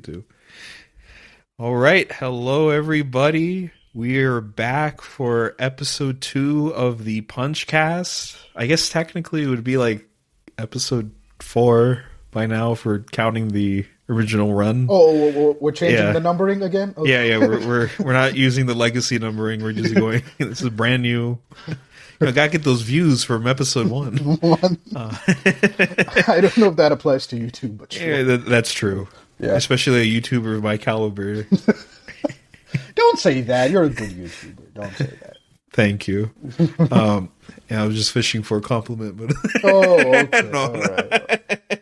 do. All right. Hello, everybody. We're back for episode 2 of the Punchcast. I guess technically it would be like episode 4 by now for counting the original run. Oh, we're changing the numbering again? Okay. Yeah. We're not using the legacy numbering. We're just going, this is brand new. I gotta get those views from episode 1. I don't know if that applies to YouTube, but sure. Yeah, that's true. Yeah. Especially a YouTuber of my caliber. Don't say that. You're a good YouTuber. Don't say that. Thank you. I was just fishing for a compliment, but okay. No.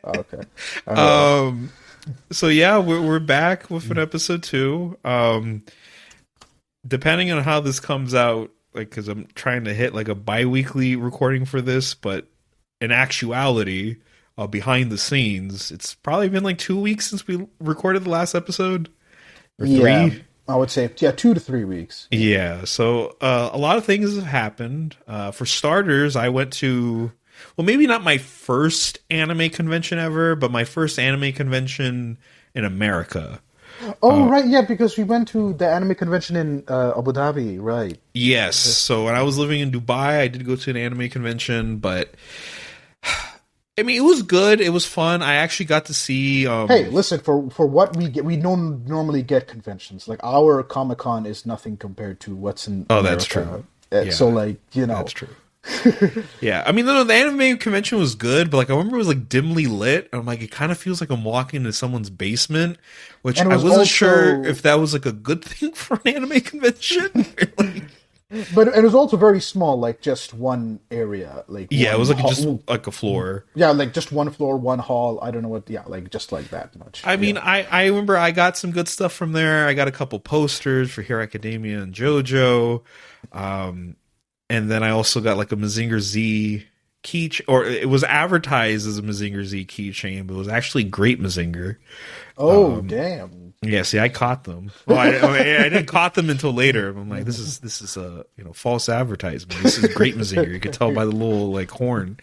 All right. Okay. So yeah, we're back with an episode 2. Depending on how this comes out, like, because I'm trying to hit like a bi-weekly recording for this, but in actuality, behind the scenes, it's probably been like 2 weeks since we recorded the last episode, or 3. I would say 2 to 3 weeks. Yeah, so a lot of things have happened. For starters, I went to, well, maybe not my first anime convention ever, but my first anime convention in America. Oh, right, yeah, because we went to the anime convention in Abu Dhabi, right? Yes, so when I was living in Dubai, I did go to an anime convention, but I mean, it was good. It was fun. I actually got to see. Hey, listen, for what we get, we don't normally get conventions. Like, our Comic-Con is nothing compared to what's in America. That's true. Yeah. So, like, you know. That's true. Yeah, I mean, the anime convention was good, but like I remember it was like dimly lit. I'm like, it kind of feels like I'm walking into someone's basement, which I wasn't sure if that was like a good thing for an anime convention. But it was also very small, like just one area. Like it was like just like a floor. Yeah, like just one floor, one hall. I don't know what. Yeah, like just like that much. I mean, I remember I got some good stuff from there. I got a couple posters for Hero Academia and JoJo. And then I also got like a Mazinger Z keychain, or it was advertised as a Mazinger Z keychain, but it was actually Great Mazinger. Oh, damn! Yeah, see, I caught them. Well, I didn't caught them until later. I'm like, this is a false advertisement. This is Great Mazinger. You could tell by the little like horn,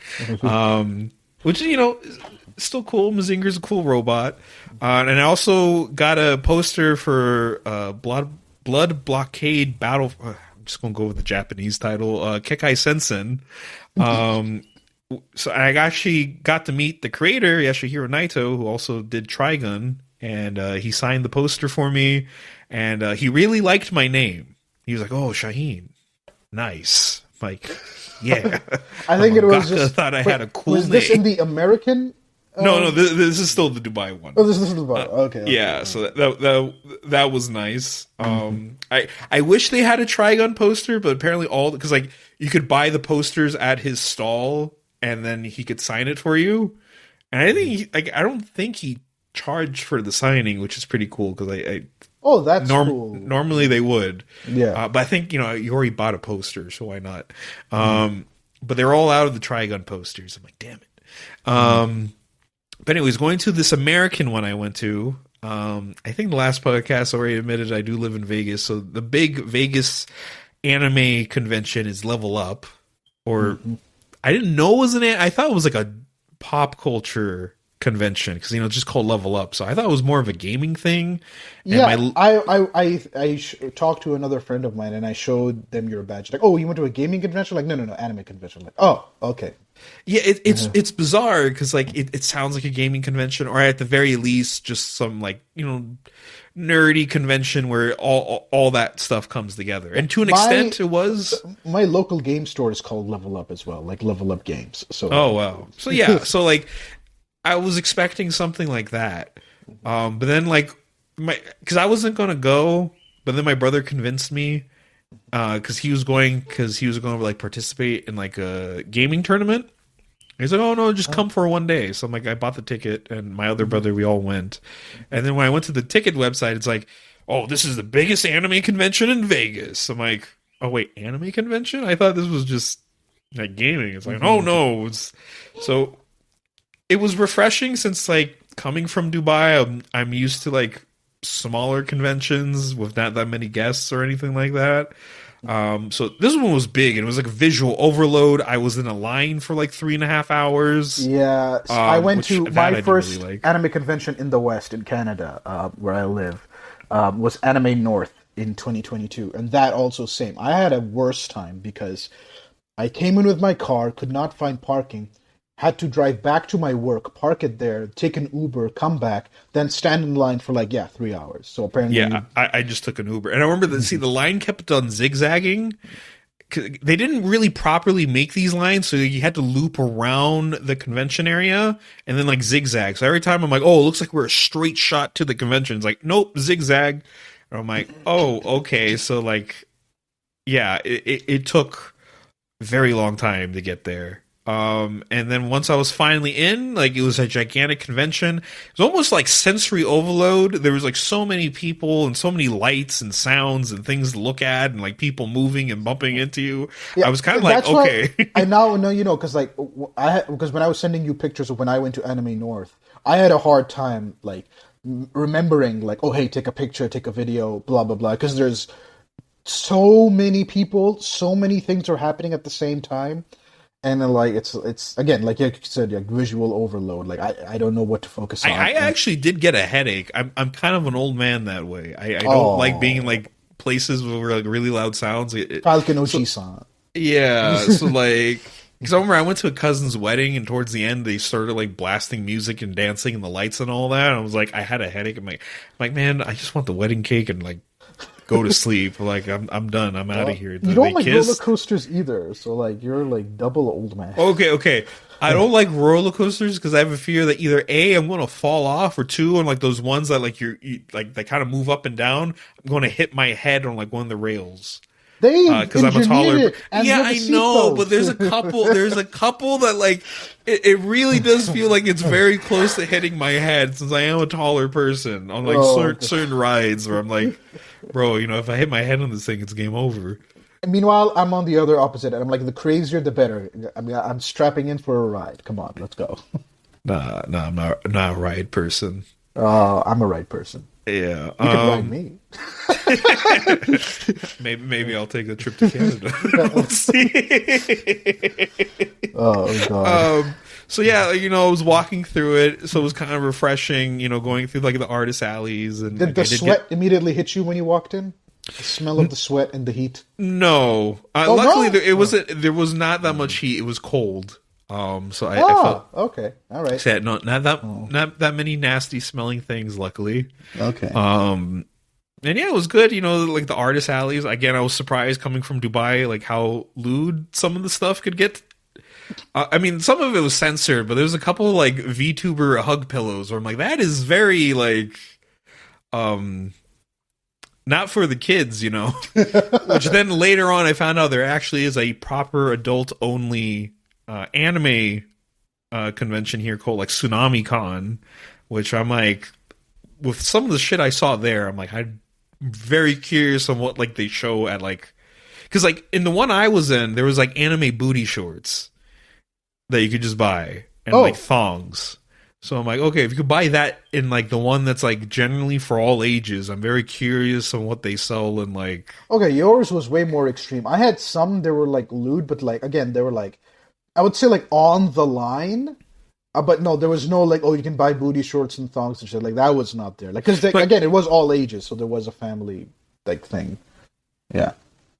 which is still cool. Mazinger's a cool robot, and I also got a poster for Blood Blockade Battle. Just gonna go with the Japanese title, Kekai Sensen. So I actually got to meet the creator, Yasuhiro Naito, who also did Trigun, and he signed the poster for me, and he really liked my name. He was like, "Oh, Shaheen, nice." I'm like, yeah. I think it was just thought I had a cool name. Was this in the American? No, this is still the Dubai one. Oh, this is Dubai. Okay. Yeah, so that was nice. I wish they had a Trigun poster, but apparently because like you could buy the posters at his stall and then he could sign it for you. And I think I don't think he charged for the signing, which is pretty cool because oh, that's cool. Normally they would. Yeah, but I think you already bought a poster, so why not? But they're all out of the Trigun posters. I'm like, damn it. But anyways, going to this American one I went to, I think the last podcast already admitted I do live in Vegas. So the big Vegas anime convention is Level Up. Or I didn't know it was I thought it was like a pop culture convention because, it's just called Level Up. So I thought it was more of a gaming thing. And I talked to another friend of mine and I showed them your badge. Like, oh, you went to a gaming convention? Like, no, anime convention. Like, oh, okay. Yeah, it's bizarre because like it sounds like a gaming convention, or at the very least, just some like nerdy convention where all that stuff comes together. And to an extent, it was. My local game store is called Level Up as well, like Level Up Games. So oh wow, so yeah, so like I was expecting something like that, but then like because I wasn't gonna go, but then my brother convinced me. Because he was going to like participate in like a gaming tournament. He's like, oh no, just come for one day. So I'm like, I bought the ticket, and my other brother, we all went. And then when I went to the ticket website, it's like, oh, this is the biggest anime convention in Vegas. I'm like, oh wait, anime convention? I thought this was just like gaming. It's like, oh no. So it was refreshing since like coming from Dubai, I'm used to like smaller conventions with not that many guests or anything like that. So this one was big, and it was like a visual overload. I was in a line for like 3.5 hours. Yeah, I went to my first really like. anime convention in the West, in Canada, where I live, was Anime North in 2022, and that also same. I had a worse time because I came in with my car, could not find parking, had to drive back to my work, park it there, take an Uber, come back, then stand in line for 3 hours. So apparently, Yeah, I just took an Uber, and I remember that. See, the line kept on zigzagging. They didn't really properly make these lines, so you had to loop around the convention area and then zigzag. So every time I'm like, oh, it looks like we're a straight shot to the convention. It's like, nope, zigzag. And I'm like, oh, okay. So yeah, it took a very long time to get there. And then once I was finally in, it was a gigantic convention. It was almost like sensory overload. There was so many people and so many lights and sounds and things to look at and people moving and bumping into you. Yeah, I was kind of okay. I now know, because because when I was sending you pictures of when I went to Anime North, I had a hard time remembering oh, hey, take a picture, take a video, blah blah blah, because there's so many people, so many things are happening at the same time. And then, it's again, like you said, visual overload. I don't know what to focus on. I actually did get a headache. I'm kind of an old man that way. I don't like being in places with really loud sounds. Falcon Ochi-san. Yeah, so because I remember I went to a cousin's wedding, and towards the end they started blasting music and dancing and the lights and all that. And I was I had a headache. I'm like, man, I just want the wedding cake and go to sleep. I'm done. I'm out of here. You don't like roller coasters either, so you're double old man. Okay. I don't like roller coasters because I have a fear that either A, I'm going to fall off, or two, on those ones that they kind of move up and down, I'm going to hit my head on one of the rails. Because I'm a taller. Yeah, I know, but there's a couple. That it really does feel like it's very close to hitting my head, since I am a taller person on certain rides where I'm like, bro, if I hit my head on this thing, it's game over. Meanwhile, I'm on the other opposite end. I'm the crazier the better. I mean, I'm strapping in for a ride. Come on, let's go. Nah, I'm not a ride person. I'm a ride person. Yeah, you can ride me. maybe I'll take a trip to Canada. We'll see. Oh god. So yeah, I was walking through it, so it was kind of refreshing, going through the artist alleys. And did the sweat immediately hit you when you walked in? The smell of the sweat and the heat. No, luckily no? There was not that much heat. It was cold. So I felt okay, all right. Sad, not that many nasty smelling things. Luckily, okay. And yeah, it was good. The artist alleys. Again, I was surprised coming from Dubai, how lewd some of the stuff could get. I mean, some of it was censored, but there's a couple VTuber hug pillows where I'm that is very not for the kids, Which then later on I found out there actually is a proper adult only anime convention here called Tsunami Con, which I'm with some of the shit I saw there, I'm very curious on what they show at because in the one I was in, there was anime booty shorts that you could just buy and thongs. So I'm okay, if you could buy that in the one that's generally for all ages, I'm very curious on what they sell and Okay, yours was way more extreme. I had some that were lewd, but again, they were I would say on the line. But no, there was no you can buy booty shorts and thongs and shit. That was not there. Because again, it was all ages, so there was a family thing. Yeah.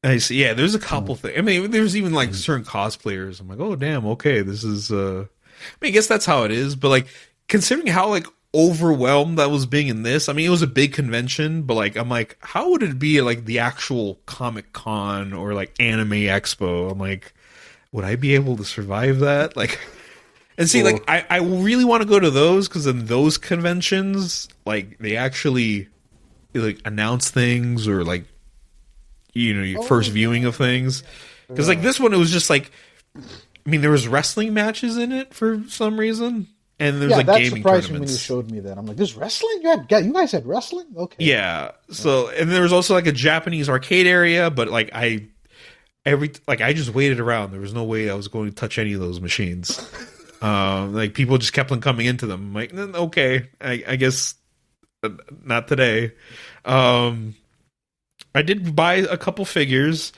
I see. Yeah, there's a couple things. I mean, there's even certain cosplayers. I'm oh damn, okay, this is. I guess that's how it is. But considering how overwhelmed I was being in this, I mean, it was a big convention. But I'm how would it be at the actual Comic Con or Anime Expo? I'm would I be able to survive that? And see, I really want to go to those because in those conventions, they actually announce things or your first viewing of things. Because this one, it was just I mean, there was wrestling matches in it for some reason, and there was gaming tournaments. That surprised me when you showed me that. I'm there's wrestling? You guys had wrestling? Okay. Yeah. So, and there was also a Japanese arcade area, but I just waited around. There was no way I was going to touch any of those machines. People just kept on coming into them. I'm okay, I guess not today. I did buy a couple figures.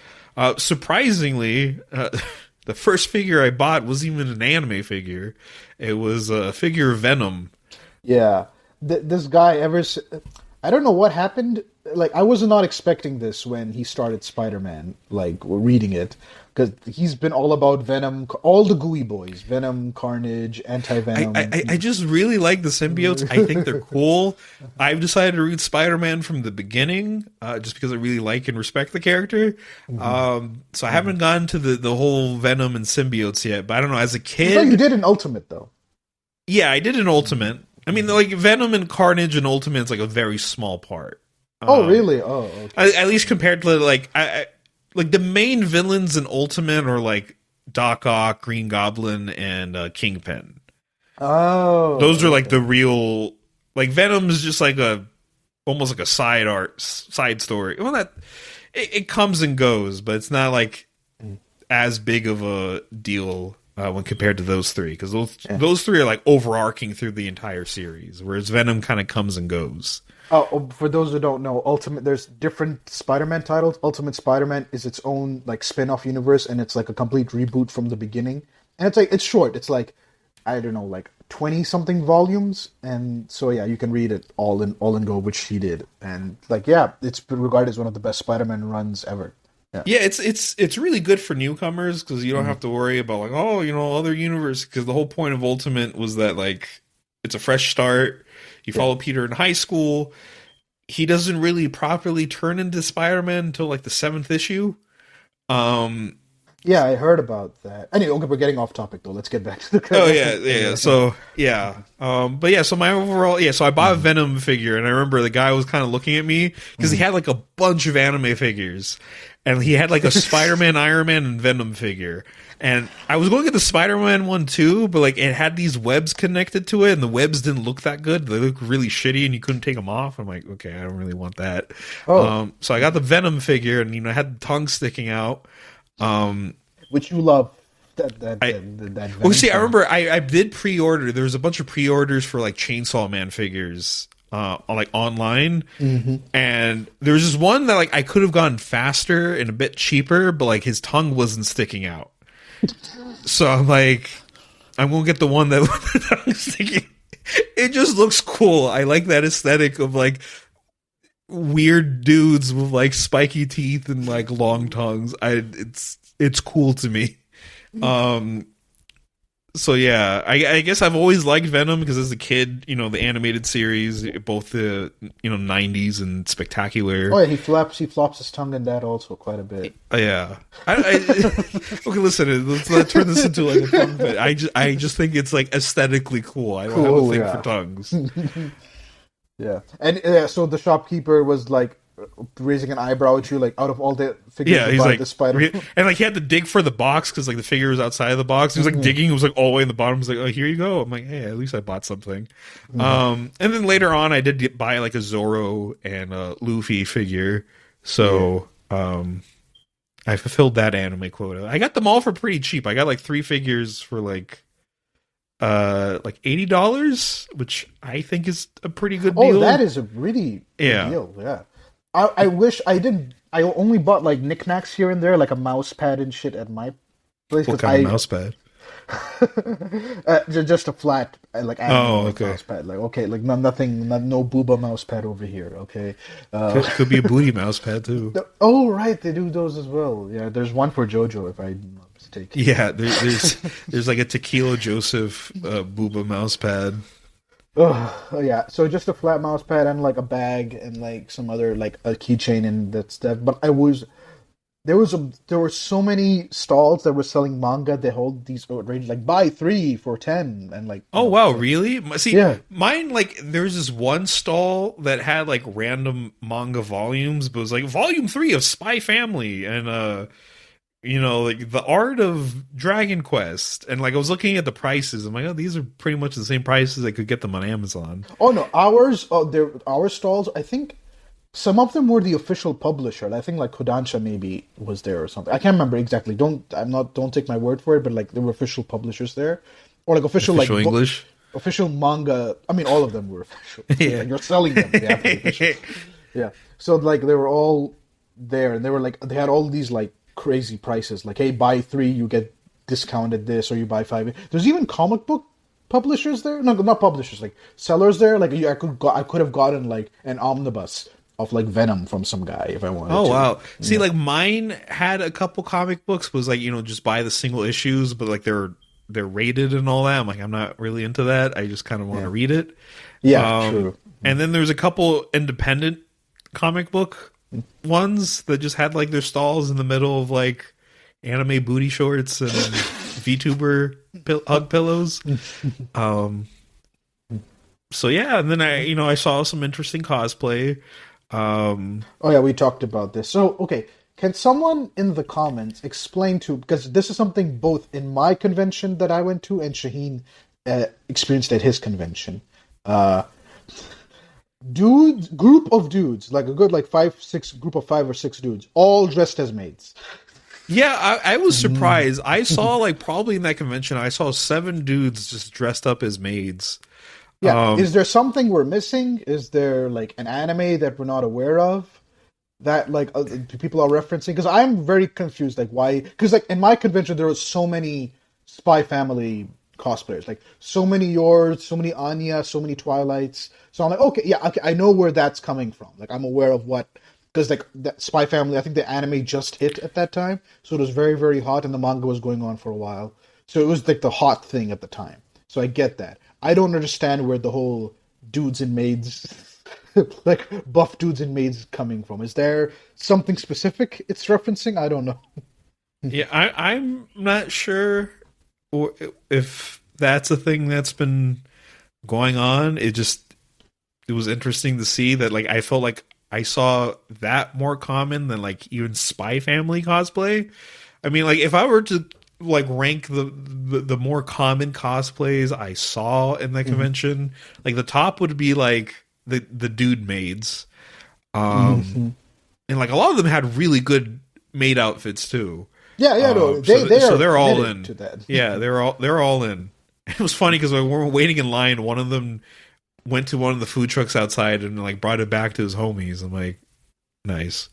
Surprisingly, the first figure I bought wasn't even an anime figure. It was a figure of Venom. Yeah, this guy I don't know what happened. Like, I was not expecting this when he started Spider-Man. Like, reading it, because he's been all about Venom, all the gooey boys, Venom, Carnage, Anti-Venom. I just really like the symbiotes. I think they're cool. I've decided to read Spider-Man from the beginning, just because I really like and respect the character. So I haven't gotten to the whole Venom and symbiotes yet. But I don't know. As a kid, I thought you did an Ultimate though. Yeah, I did an Ultimate. I mean, like Venom and Carnage and Ultimate is like a very small part. Oh, really? Oh, okay. At least compared to like like the main villains in Ultimate are like Doc Ock, Green Goblin, and Kingpin. Oh, those are like the real. Like Venom is just like almost like a side story. Well, that it comes and goes, but it's not like as big of a deal when compared to those three, because those three are like overarching through the entire series, whereas Venom kind of comes and goes. Oh, for those who don't know, there's different Spider-Man titles. Ultimate Spider-Man is its own like spin-off universe, and it's like a complete reboot from the beginning. And it's short. It's like, I don't know, like 20 something volumes, and so yeah, you can read it all in go, which he did. And like, yeah, it's regarded as one of the best Spider-Man runs ever. Yeah, it's really good for newcomers, because you don't have to worry about like, other universe, because the whole point of Ultimate was that like it's a fresh start. You follow Peter in high school. He doesn't really properly turn into Spider-Man until like the 7th issue. Yeah, I heard about that. Anyway, okay, we're getting off topic though. Let's get back to the. Oh yeah. So yeah, but yeah. So my overall, so I bought a Venom figure, and I remember the guy was kind of looking at me because he had like a bunch of anime figures, and he had like a Spider-Man, Iron Man, and Venom figure. And I was going to get the Spider-Man one too, but like it had these webs connected to it, and the webs didn't look that good. They looked really shitty, and you couldn't take them off. I'm like, okay, I don't really want that. So I got the Venom figure, and I had the tongue sticking out. Which you love. That well, see, I remember I did pre-order. There was a bunch of pre-orders for like Chainsaw Man figures, like online, and there was just one that like I could have gone faster and a bit cheaper, but like his tongue wasn't sticking out. So I'm like, I'm gonna get the one that the tongue sticking. It just looks cool. I like that aesthetic of like weird dudes with like spiky teeth and like long tongues. It's cool to me. So yeah, I guess I've always liked Venom because as a kid, the animated series, both the 90s and Spectacular. Oh yeah, he flops his tongue in that also quite a bit. Yeah. Okay, listen, let's turn this into like a tongue bit. I just think it's like aesthetically cool. I don't have a thing for tongues. Yeah, and so the shopkeeper was like raising an eyebrow at you, like out of all the figures, he's like the spider, and like he had to dig for the box because like the figure was outside of the box. He was like digging. It was like all the way in the bottom. He was like, "Oh, here you go." I'm like, "Hey, at least I bought something." And then later on, I did buy like a Zorro and a Luffy figure. So I fulfilled that anime quota. I got them all for pretty cheap. I got like 3 figures for like $80, which I think is a pretty good deal. Oh, that is a really good deal. Yeah. I wish I didn't. I only bought like knickknacks here and there, like a mouse pad and shit at my place. What kind of mouse pad? Just a flat, like okay. mouse pad. Like okay, like nothing, no booba mouse pad over here. Okay, could be a booty mouse pad too. Oh right, they do those as well. Yeah, there's one for JoJo if I'm not mistaken. Yeah, there's like a Tequila Joseph booba mouse pad. Oh yeah, so just a flat mouse pad and like a bag and like some other like a keychain and that stuff. But there were so many stalls that were selling manga. They hold these outrageous like buy 3 for 10 and like. Oh wow, really? See, mine like there was this one stall that had like random manga volumes, but it was like volume 3 of Spy Family and like the art of Dragon Quest, and like I was looking at the prices. I'm like, oh, these are pretty much the same prices I could get them on Amazon. Oh no, our stalls. I think some of them were the official publisher. I think like Kodansha maybe was there or something. I can't remember exactly. Don't take my word for it, but like there were official publishers there, or like official like English, official manga. I mean, all of them were official. Yeah, like, you're selling them. They have to be official. Yeah, so like they were all there, and they were like they had all these like crazy prices. Like, hey, buy 3, you get discounted this, or you buy 5. There's even comic book publishers there. No, not publishers, like sellers there. Like I could have gotten like an omnibus of like Venom from some guy if I wanted. Oh to. wow! See, like mine had a couple comic books. Was like just buy the single issues, but like they're rated and all that. I'm like, I'm not really into that. I just kind of want to read it. Yeah, true. And then there's a couple independent comic book ones that just had like their stalls in the middle of like anime booty shorts and VTuber hug pillows. So yeah, and then I saw some interesting cosplay. Oh yeah, we talked about this. So okay, can someone in the comments explain because this is something both in my convention that I went to and Shaheen experienced at his convention. Group of dudes, like a good like 5-6 group of 5 or 6 dudes, all dressed as maids. Yeah, I was surprised. I saw like probably in that convention, I saw 7 dudes just dressed up as maids. Yeah, is there something we're missing? Is there like an anime that we're not aware of that like people are referencing? Because I'm very confused. Like why? Because like in my convention, there was so many Spy Family cosplayers, like so many yours, so many Anya, so many Twilights. So I'm like, okay, I know where that's coming from. Like I'm aware of what, because like that Spy Family, I think the anime just hit at that time, so it was very, very hot, and the manga was going on for a while, so it was like the hot thing at the time. So I get that. I don't understand where the whole dudes and maids, like buff dudes and maids, is coming from. Is there something specific it's referencing? I don't know. Yeah, I'm not sure if that's a thing that's been going on. It was interesting to see that. Like, I felt like I saw that more common than like even Spy Family cosplay. I mean, like if I were to like rank the more common cosplays I saw in the convention, like the top would be like the dude maids, and like a lot of them had really good maid outfits too. Yeah, no, they're all in. To that. Yeah, they're all in. It was funny because when we were waiting in line, one of them went to one of the food trucks outside and like brought it back to his homies. I'm like, nice.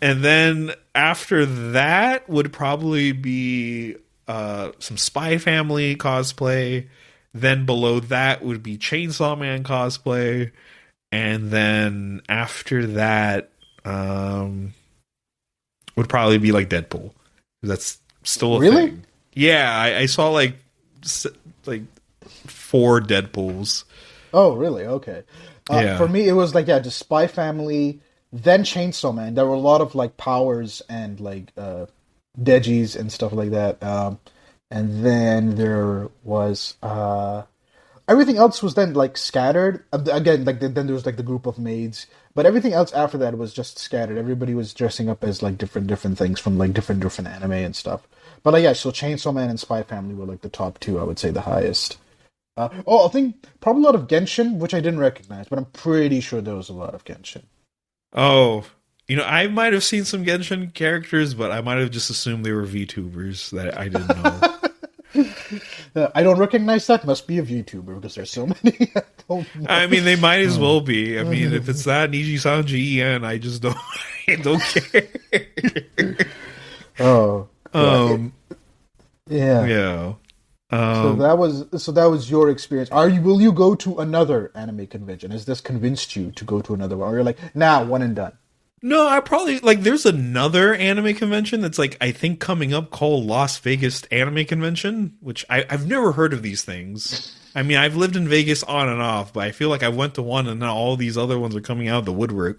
And then after that would probably be some Spy Family cosplay. Then below that would be Chainsaw Man cosplay. And then after that would probably be like Deadpool. That's still a thing. Yeah, I saw like 4 Deadpools. Oh, really? Okay. Yeah. For me, it was like, just Spy Family, then Chainsaw Man. There were a lot of like powers and like Degis and stuff like that. And then there was everything else was then like scattered. Again, like then there was like the group of maids, but everything else after that was just scattered. Everybody was dressing up as like different things from like different anime and stuff. But like, yeah, so Chainsaw Man and Spy Family were like the top 2, I would say, the highest. I think probably a lot of Genshin, which I didn't recognize, but I'm pretty sure there was a lot of Genshin. Oh, I might have seen some Genshin characters, but I might have just assumed they were VTubers that I didn't know. I don't recognize that. Must be a VTuber because there's so many. I mean, they might as well be. I mean, if it's that Niji-Sanji En, I just don't. I don't care. Yeah. So that was your experience. Will you go to another anime convention? Has this convinced you to go to another one? Or you're like, nah, one and done? No, I probably like. There's another anime convention that's like I think coming up called Las Vegas Anime Convention, which I've never heard of these things. I mean, I've lived in Vegas on and off, but I feel like I went to one and now all these other ones are coming out of the woodwork.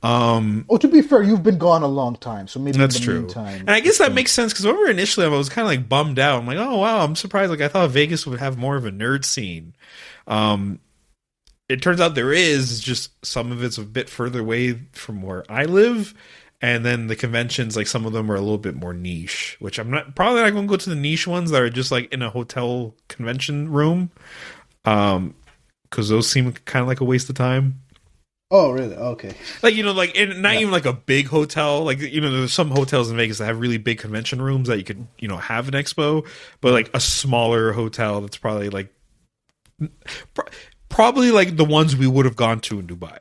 To be fair, you've been gone a long time, so maybe that's in the true. Meantime, and I guess that makes sense because remember initially I was kind of like bummed out. I'm like, oh wow, I'm surprised. Like I thought Vegas would have more of a nerd scene. It turns out there is, just some of it's a bit further away from where I live, and then the conventions, like some of them are a little bit more niche, which I'm probably not going to go to the niche ones that are just like in a hotel convention room, because those seem kind of like a waste of time. Oh, really? Okay. Like, not even like a big hotel. Like, there's some hotels in Vegas that have really big convention rooms that you could, have an expo, but like a smaller hotel that's probably like, probably like the ones we would have gone to in Dubai.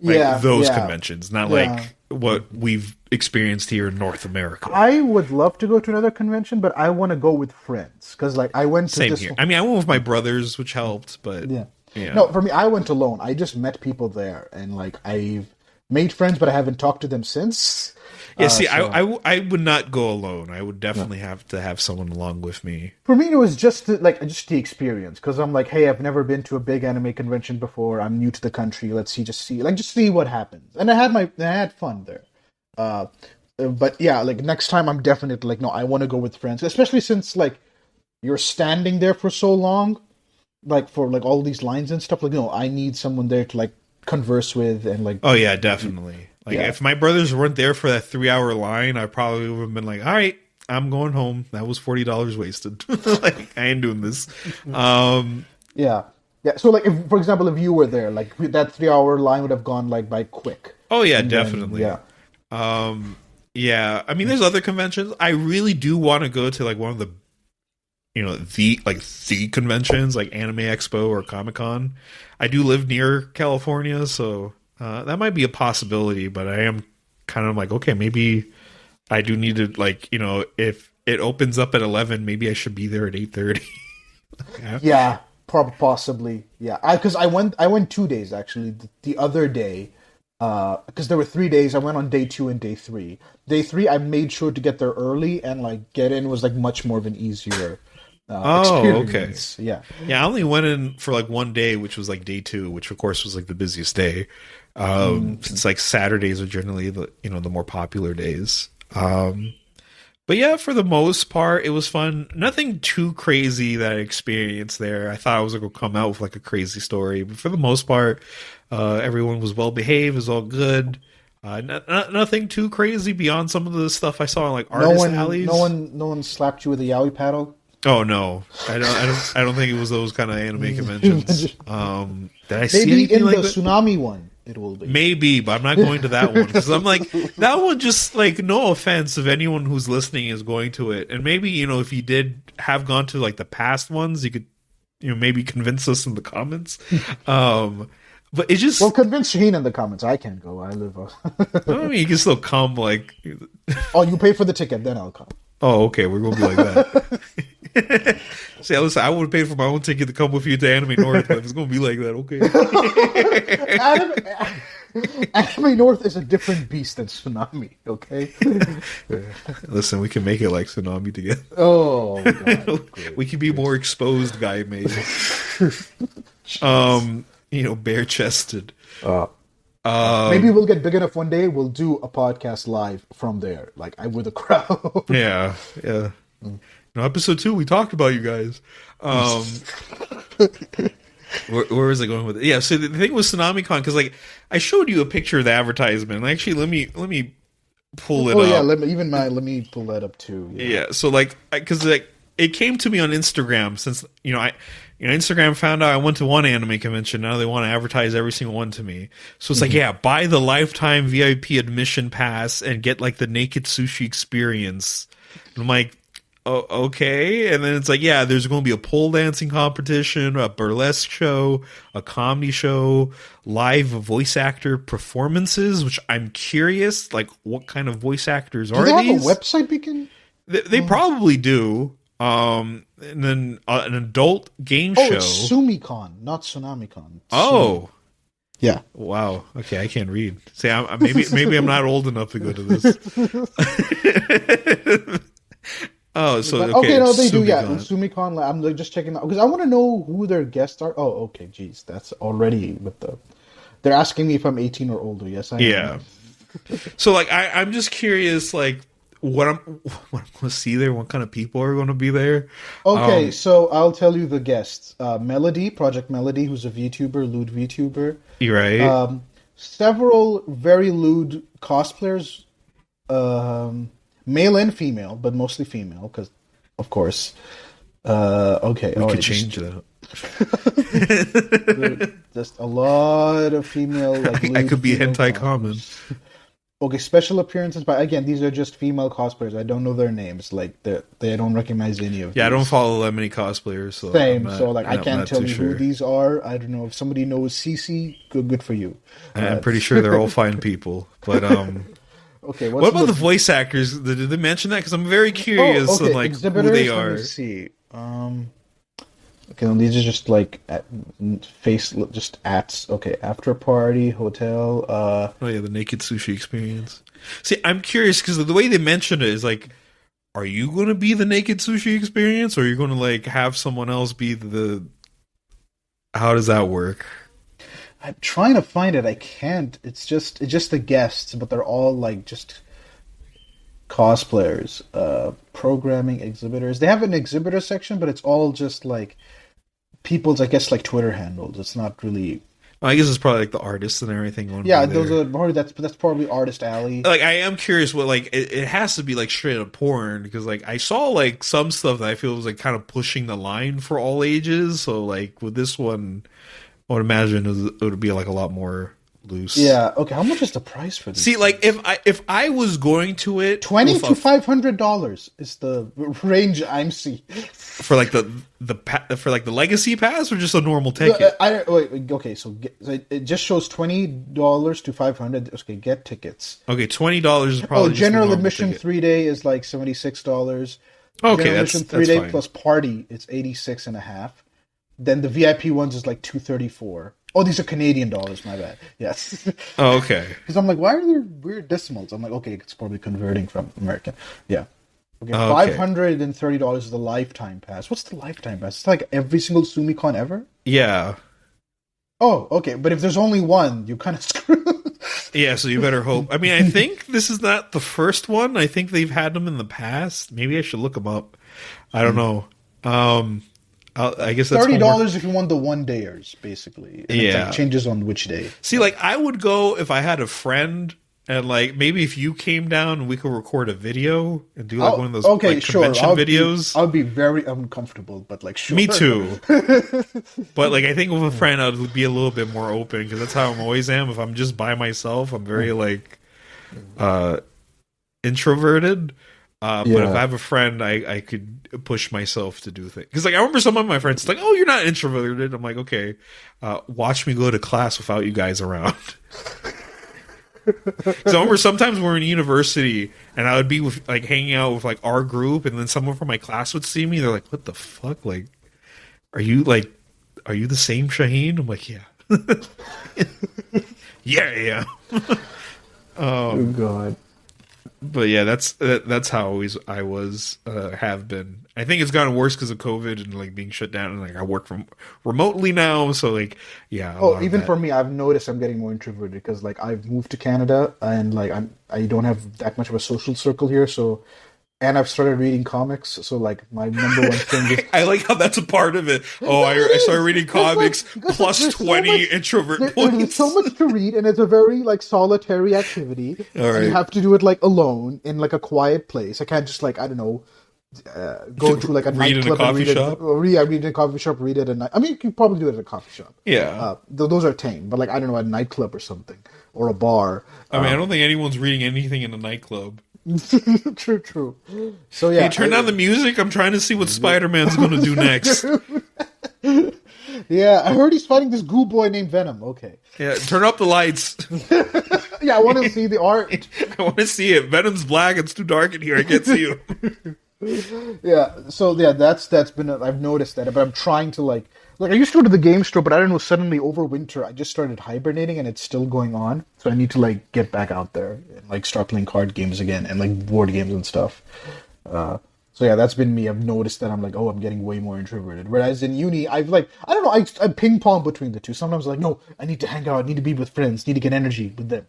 Like those yeah. conventions, not Yeah. like what we've experienced here in North America. I would love to go to another convention, but I want to go with friends because, like, I went to Same this. here. I mean, I went with my brothers, which helped, but Yeah. yeah. No, for me, I went alone. I just met people there, and like I've made friends, but I haven't talked to them since. Yeah, see, So I would not go alone. I would definitely have to have someone along with me. for me, it was just just the experience because I'm like, hey, I've never been to a big anime convention before. I'm new to the country. Let's just see what happens. And I had fun there. But yeah, like next time, I'm definitely like, no, I want to go with friends, especially since like you're standing there for so long, like for like all these lines and stuff. Like, no, I need someone there to like converse with and like. Oh yeah, definitely. Like if my brothers weren't there for that 3-hour line, I probably would have been like, all right, I'm going home. That was $40 wasted. Like I ain't doing this. Yeah. So like, if, for example, if you were there, like that 3-hour line would have gone like by quick. Oh yeah, And then, definitely. yeah. Yeah. I mean, there's other conventions. I really do want to go to like one of the, the conventions, like Anime Expo or Comic Con. I do live near California, so that might be a possibility. But I am kind of like, okay, maybe I do need to like, if it opens up at 11, maybe I should be there at 8:30. Yeah, possibly. Yeah, because I went 2 days actually. The other day, because there were 3 days. I went on day 2 and day 3. Day 3, I made sure to get there early and like get in was like much more of an easier. Experience. Okay. Yeah, I only went in for like one day, which was like day 2, which of course was like the busiest day. Since like Saturdays are generally the more popular days. But yeah, for the most part, it was fun. Nothing too crazy that I experienced there. I thought I was going to come out with like a crazy story, but for the most part, everyone was well behaved. It was all good. Nothing too crazy beyond some of the stuff I saw in like artist alleys. No one slapped you with a yaoi paddle. Oh no, I don't think it was those kind of anime conventions. Did I see Maybe anything in like the that? Tsunami one it will be. Maybe, but I'm not going to that one because I'm like that one. Just like no offense if anyone who's listening is going to it, and maybe if you did have gone to like the past ones, you could maybe convince us in the comments. But it just convince Shaheen in the comments. I can't go. I live. I mean, you can still come. Like, oh, you pay for the ticket, then I'll come. Oh, okay, we're gonna be like that. See, listen, I would pay for my own ticket to come with you to Anime North, but if it's gonna be like that, okay. Anime North is a different beast than Tsunami. Okay. Listen, we can make it like Tsunami together. Oh, God. We can be more exposed, guy, maybe. Bare chested. Maybe we'll get big enough one day. We'll do a podcast live from there, like with a crowd. Yeah. Episode 2, we talked about you guys. Where was I going with it? Yeah. So the thing with TsunamiCon, because like I showed you a picture of the advertisement. Actually, let me pull it up. Oh yeah, let me pull that up too. Yeah. So like, because like it came to me on Instagram since Instagram found out I went to one anime convention. Now they want to advertise every single one to me. So it's like, yeah, buy the lifetime VIP admission pass and get like the naked sushi experience. And I'm like, oh, okay. And then it's like, yeah, there's going to be a pole dancing competition, a burlesque show, a comedy show, live voice actor performances, which I'm curious, like what kind of voice actors are these? Do they have a website we can? They probably do. And then an adult game show. Oh, it's SumiCon, not TsunamiCon. Oh, yeah. Wow. Okay, I can't read. See, maybe I'm not old enough to go to this. Oh, so okay. No, they do. SumiCon. Yeah, SumiCon. I'm like, just checking out because I want to know who their guests are. Oh, okay. Geez, that's already with the. They're asking me if I'm 18 or older. Yes, I am. Yeah. So like, I'm just curious, like. What I'm going to see there, what kind of people are going to be there. Okay, so I'll tell you the guests. Melody, Project Melody, who's a VTuber, lewd VTuber. You're right. Several very lewd cosplayers, male and female, but mostly female, because, of course. Okay. We could change that. Just a lot of female. Like, I could be hentai common. Okay, special appearances, but again, these are just female cosplayers. I don't know their names. Like they don't recognize any of Yeah, I don't these. follow that many cosplayers, so Same. So like I I'm can't not tell too you who sure. these are. I don't know if somebody knows CC. Good for you. I'm pretty sure they're all fine people. But Okay, what what's about the the voice actors? Did they mention that? Because I'm very Oh, curious on okay. like who Exhibitors. they Let me are. see. Okay, well, these are just like face, just ats. Okay, after party, hotel. Oh yeah, the naked sushi experience. See, I'm curious because the way they mention it is like, are you going to be the naked sushi experience, or are you going to like have someone else be the? How does that work? I'm trying to find it. I can't. It's just the guests, but they're all like just cosplayers. Programming exhibitors. They have an exhibitor section, but it's all just like people's, I guess, like Twitter handles. It's not really. I guess it's probably like the artists and everything going to Yeah, be those there. are probably that's probably Artist Alley. Like I am curious what like it has to be like straight up porn because like I saw like some stuff that I feel was like kind of pushing the line for all ages. So like with this one, I would imagine it would be like a lot more loose. Yeah. Okay. How much is the price for these? See, like if I was going to it $20 to $500 is the range I'm seeing. for like for like the legacy pass or just a normal ticket. Wait, okay, so it just shows $20 to $500. Okay, get tickets. Okay, $20 is probably Oh, just the general normal admission ticket. 3 day is like $76. Okay, General that's admission that's 3 day fine. plus party, it's 86 and a half. Then the VIP ones is like 234. Oh, these are Canadian dollars. My bad. Yes, Oh, okay. because I'm like, why are there weird decimals? I'm like, okay, it's probably converting from American. Yeah. Okay, Okay. $530 is the lifetime pass. What's the lifetime pass? It's like every single SumiCon ever. Yeah. Oh, okay, but if there's only one, you kind of screwed. Yeah, so you better hope. I mean, I think this is not the first one. I think they've had them in the past. Maybe I should look them up. I don't know. I guess that's homework. $30 if you want the one dayers, basically. And it Yeah. like changes on which day. See, like I would go if I had a friend, and like maybe if you came down and we could record a video and do like one of those Okay, like sure. convention videos. I'll be very uncomfortable, but like sure. Me too. But like I think with a friend, I'd be a little bit more open because that's how I'm always am. If I'm just by myself, I'm very like introverted. But if I have a friend, I could push myself to do things. Because like I remember some of my friends like, "Oh, you're not introverted." I'm like, "Okay, watch me go to class without you guys around." So I remember sometimes we're in university, and I would be with like hanging out with like our group, and then someone from my class would see me. They're like, "What the fuck? Like, are you the same Shaheen?" I'm like, "Yeah, yeah." Oh God. But yeah, that's how always I was have been. I think it's gotten worse because of COVID and like being shut down, and like I work from remotely now, so like yeah. Oh, even for me, I've noticed I'm getting more introverted because like I've moved to Canada and like I don't have that much of a social circle here, so and I've started reading comics, so like my number one thing is I like how that's a part of it. Oh, I started reading comics plus there's so 20 much- introvert there's points. so much to read, and it's a very like solitary activity. All And right. you have to do it like alone in like a quiet place. I can't just like I don't know. Go to like a Read in a nightclub and coffee read shop? it. Or read in a coffee shop, read it at night. I mean, you can probably do it at a coffee shop. Yeah. Those are tame, but like I don't know, a nightclub or something or a bar. I mean, I don't think anyone's reading anything in a nightclub. True. So yeah, Hey, turn down the music. I'm trying to see what Spider-Man's going to do next. Yeah, I heard he's fighting this goo boy named Venom. Okay. Yeah, turn up the lights. Yeah, I want to see the art. I want to see it. Venom's black. It's too dark in here. I can't see you. Yeah. So yeah, that's been. I've noticed that, but I'm trying to like I used to go to the game store, but I don't know. Suddenly over winter, I just started hibernating, and it's still going on. So I need to like get back out there and like start playing card games again and like board games and stuff. So yeah, that's been me. I've noticed that I'm like, oh, I'm getting way more introverted. Whereas in uni, I've like, I don't know, I ping pong between the two. Sometimes like, no, I need to hang out, I need to be with friends, need to get energy with them.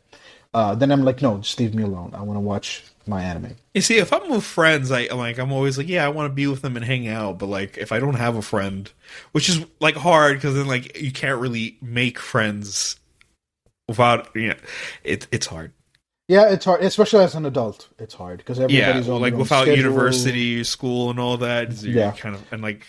Then I'm like, no, just leave me alone. I want to watch my anime. You see, if I'm with friends, I'm always like, yeah, I want to be with them and hang out. But like, if I don't have a friend, which is like hard because then like you can't really make friends without, it's hard. Yeah, it's hard, especially as an adult. It's hard because everybody's on like their own without schedule. university, school, and all that. You're kind of and like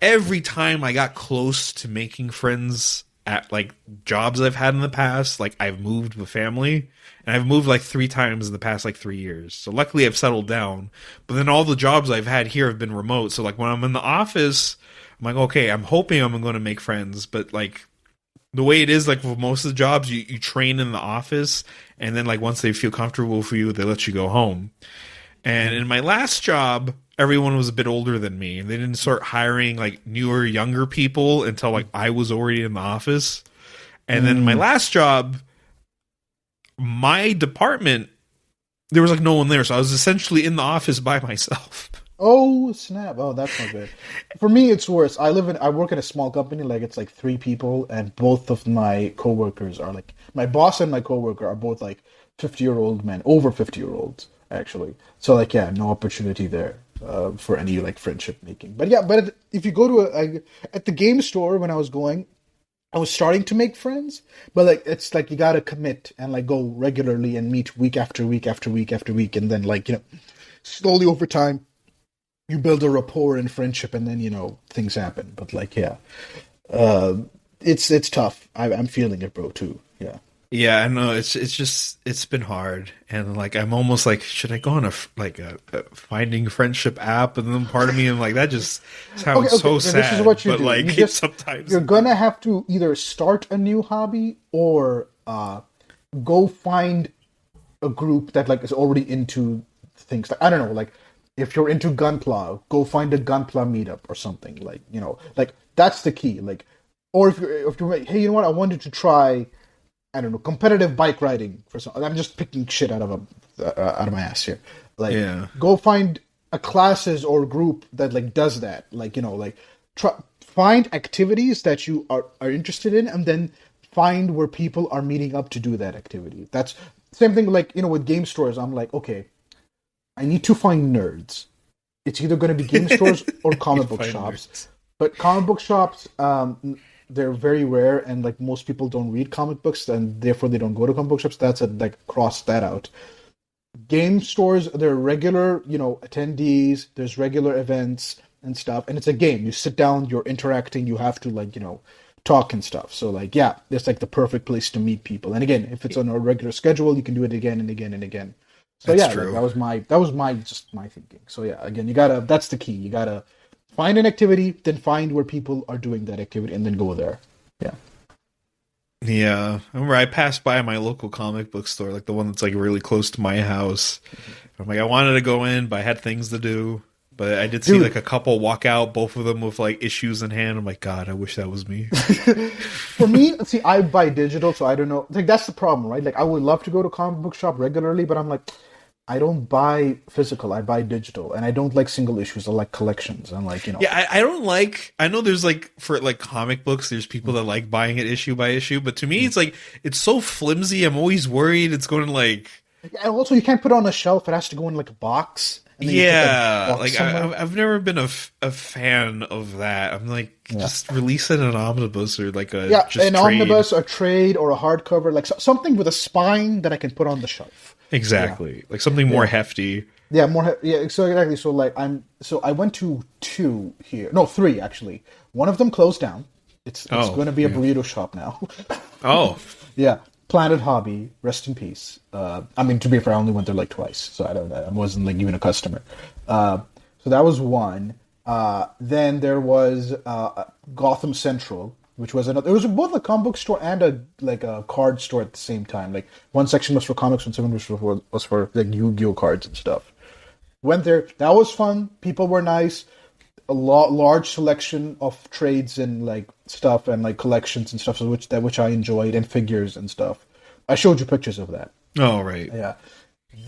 every time I got close to making friends at like jobs I've had in the past, like I've moved with family, and I've moved like 3 times in the past like 3 years. So luckily I've settled down. But then all the jobs I've had here have been remote. So like when I'm in the office, I'm like, okay, I'm hoping I'm going to make friends, but like the way it is, like with most of the jobs, you train in the office, and then like once they feel comfortable for you, they let you go home. And in my last job, everyone was a bit older than me, and they didn't start hiring like newer, younger people until like I was already in the office. And then my last job, my department, there was like no one there, so I was essentially in the office by myself. Oh snap! Oh, that's not good. For me, it's worse. I work in a small company, like it's like 3 people, and both of my coworkers are like my boss and my coworker are both like 50-year-old men, over 50-year-olds actually. So like, yeah, no opportunity there for any like friendship making. But yeah, but if you go to at the game store when I was going, I was starting to make friends, but like it's like you gotta commit and like go regularly and meet week after week after week after week, and then like slowly over time you build a rapport and friendship, and then things happen. But like, yeah, it's tough. I'm feeling it, bro, too. Yeah. Yeah, I know. It's been hard, and like I'm almost like, should I go on a finding friendship app? And then part of me, I'm like, that just sounds so sad. This is what you but do. Like sometimes you're gonna have to either start a new hobby or go find a group that like is already into things. Like I don't know, like. If you're into Gunpla, go find a Gunpla meetup or something. Like, like that's the key. Like, or if you're like, hey, you know what? I wanted to try, I don't know, competitive bike riding for some. I'm just picking shit out of my ass here. Like, go find a classes or group that like does that. Like, like find activities that you are interested in, and then find where people are meeting up to do that activity. That's same thing. Like, with game stores, I'm like, okay. I need to find nerds. It's either going to be game stores or comic book shops. Nerds. But comic book shops, they're very rare, and like most people don't read comic books, and therefore they don't go to comic book shops. That's cross that out. Game stores, they're regular, attendees. There's regular events and stuff, and it's a game. You sit down, you're interacting. You have to talk and stuff. So like, yeah, it's like the perfect place to meet people. And again, if it's on a regular schedule, you can do it again and again and again. So that's true. Like, that was my thinking. So yeah, again, that's the key. You gotta find an activity, then find where people are doing that activity, and then go there. Yeah. Yeah. I remember I passed by my local comic book store, like the one that's like really close to my house. I'm like, I wanted to go in, but I had things to do. But I did see like a couple walk out, both of them with like issues in hand. I'm like, God, I wish that was me. For me, see, I buy digital, so I don't know. Like that's the problem, right? Like I would love to go to comic book shop regularly, but I'm like, I don't buy physical. I buy digital, and I don't like single issues. I like collections. And like, Yeah, I don't like. I know there's like for like comic books, there's people that like buying it issue by issue, but to me, it's like it's so flimsy. I'm always worried it's going to like. And also, you can't put it on a shelf. It has to go in like a box. Yeah, like I've never been a fan of that. I'm like, just release it in an omnibus or like an omnibus, a trade, or a hardcover, like something with a spine that I can put on the shelf. Exactly, like something more hefty. Yeah, so exactly. So like I went to 2 here, no 3 actually. One of them closed down. It's going to be a burrito shop now. Oh, yeah. Planet Hobby, rest in peace. I mean, to be fair, I only went there like twice, so I wasn't like even a customer. So that was one. Then there was Gotham Central, which was another. It was both a comic book store and a card store at the same time. Like one section was for comics, one section was for like Yu-Gi-Oh cards and stuff. Went there. That was fun. People were nice. A large selection of trades and like stuff and like collections and stuff, so which I enjoyed, and figures and stuff. I showed you pictures of that. Oh, right. Yeah.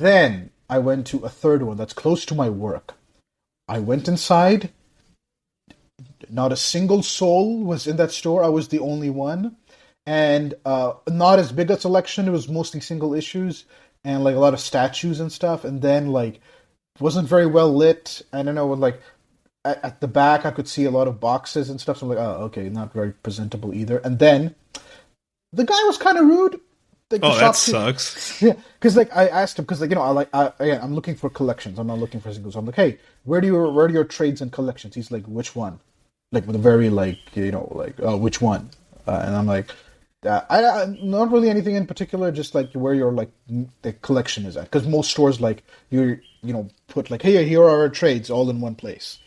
Then I went to a third one that's close to my work. I went inside. Not a single soul was in that store. I was the only one, and not as big a selection. It was mostly single issues and like a lot of statues and stuff. And then like wasn't very well lit. I don't know, like. At the back, I could see a lot of boxes and stuff. So I'm like, oh, okay, not very presentable either. And then the guy was kind of rude. Like, that sucks. Yeah, because like I asked him, because like I'm looking for collections. I'm not looking for singles. I'm like, hey, where do your trades and collections? He's like, which one? Like with a very like which one? And I'm like, I not really anything in particular, just like where your like the collection is at. Because most stores like put like, hey, here are our trades all in one place.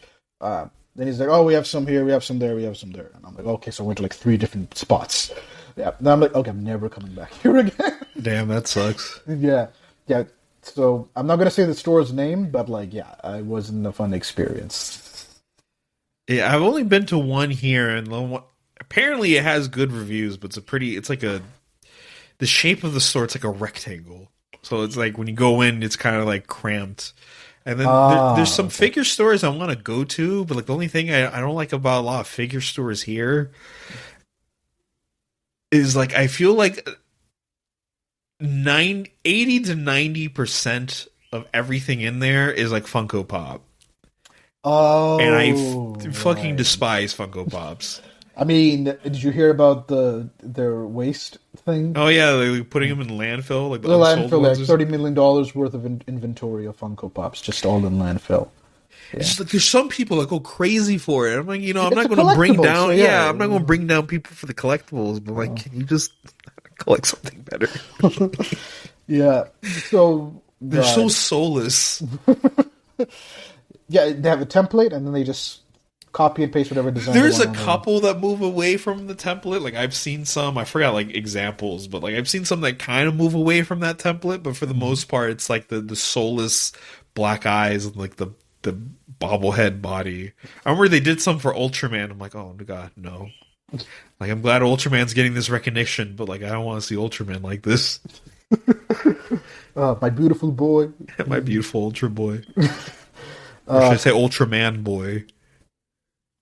Then he's like, oh, we have some here, we have some there, we have some there. And I'm like, okay, so I went to like 3 different spots. Yeah. Then I'm like, okay, I'm never coming back here again. Damn, that sucks. Yeah. So I'm not gonna say the store's name, but like, yeah, it wasn't a fun experience. Yeah, I've only been to one here, and apparently it has good reviews, but the shape of the store, it's like a rectangle. So it's like when you go in, it's kind of like cramped. And then there's some figure stores I want to go to, but like the only thing I don't like about a lot of figure stores here is like I feel like 80 to 90% of everything in there is like Funko Pop. Oh, and I fucking despise Funko Pops. I mean, did you hear about their waste thing? Oh yeah, they're putting them in landfill, like the landfill. Like $30 million worth of inventory of Funko Pops, just all in landfill. Yeah. Just like there's some people that go crazy for it. I'm like, I'm not going to bring down. So yeah, I'm not going to bring down people for the collectibles, but like, can you just collect something better? Yeah. So they're so soulless. Yeah, they have a template, and then they just copy and paste whatever design. There's a couple that move away from the template. Like I've seen some. I forgot like examples, but like I've seen some that kind of move away from that template. But for the most part, it's like the soulless black eyes and like the bobblehead body. I remember they did some for Ultraman. I'm like, oh my god, no. Like I'm glad Ultraman's getting this recognition, but like I don't want to see Ultraman like this. My beautiful boy. My beautiful Ultra boy. Or should I say Ultraman boy?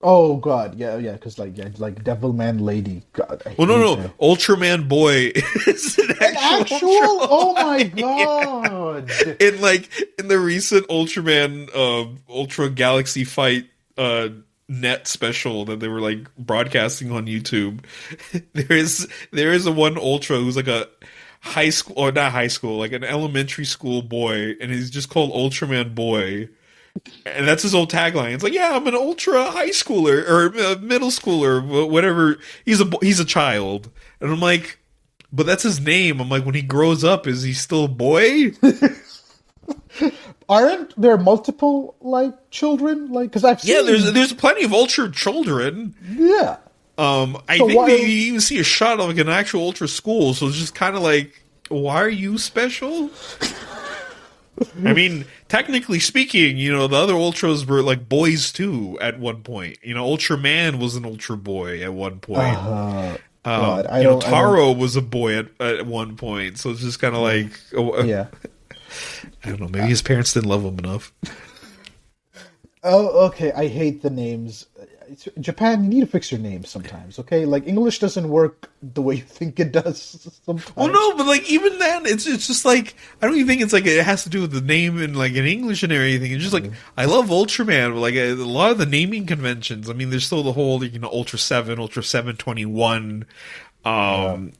Oh god, yeah, because like Devilman Lady. God, no, Ultraman boy is an actual oh my god! In the recent Ultraman Ultra Galaxy Fight net special that they were like broadcasting on YouTube, there is a one Ultra who's like a high school, or not high school, like an elementary school boy, and he's just called Ultraman boy. And that's his whole tagline. It's like, yeah, I'm an ultra high schooler or middle schooler, whatever. He's a child, and I'm like, but that's his name. I'm like, when he grows up, is he still a boy? Aren't there multiple like children? Like, because I've seen there's plenty of ultra children. Yeah. I think you even see a shot of like an actual ultra school. So it's just kind of like, why are you special? I mean, technically speaking, the other Ultras were like boys too at one point. Ultraman was an Ultra boy at one point. Taro was a boy at one point. So it's just kind of like, yeah. I don't know. Maybe his parents didn't love him enough. Oh, okay. I hate the names. Japan, you need to fix your names sometimes, okay? Like, English doesn't work the way you think it does sometimes. Well, no, but, like, even then, it's just, like, I don't even think it's, like, it has to do with the name and, like, in English and everything. It's just, like, I love Ultraman, but, like, a lot of the naming conventions, I mean, there's still the whole, Ultra 7, Ultra 721. But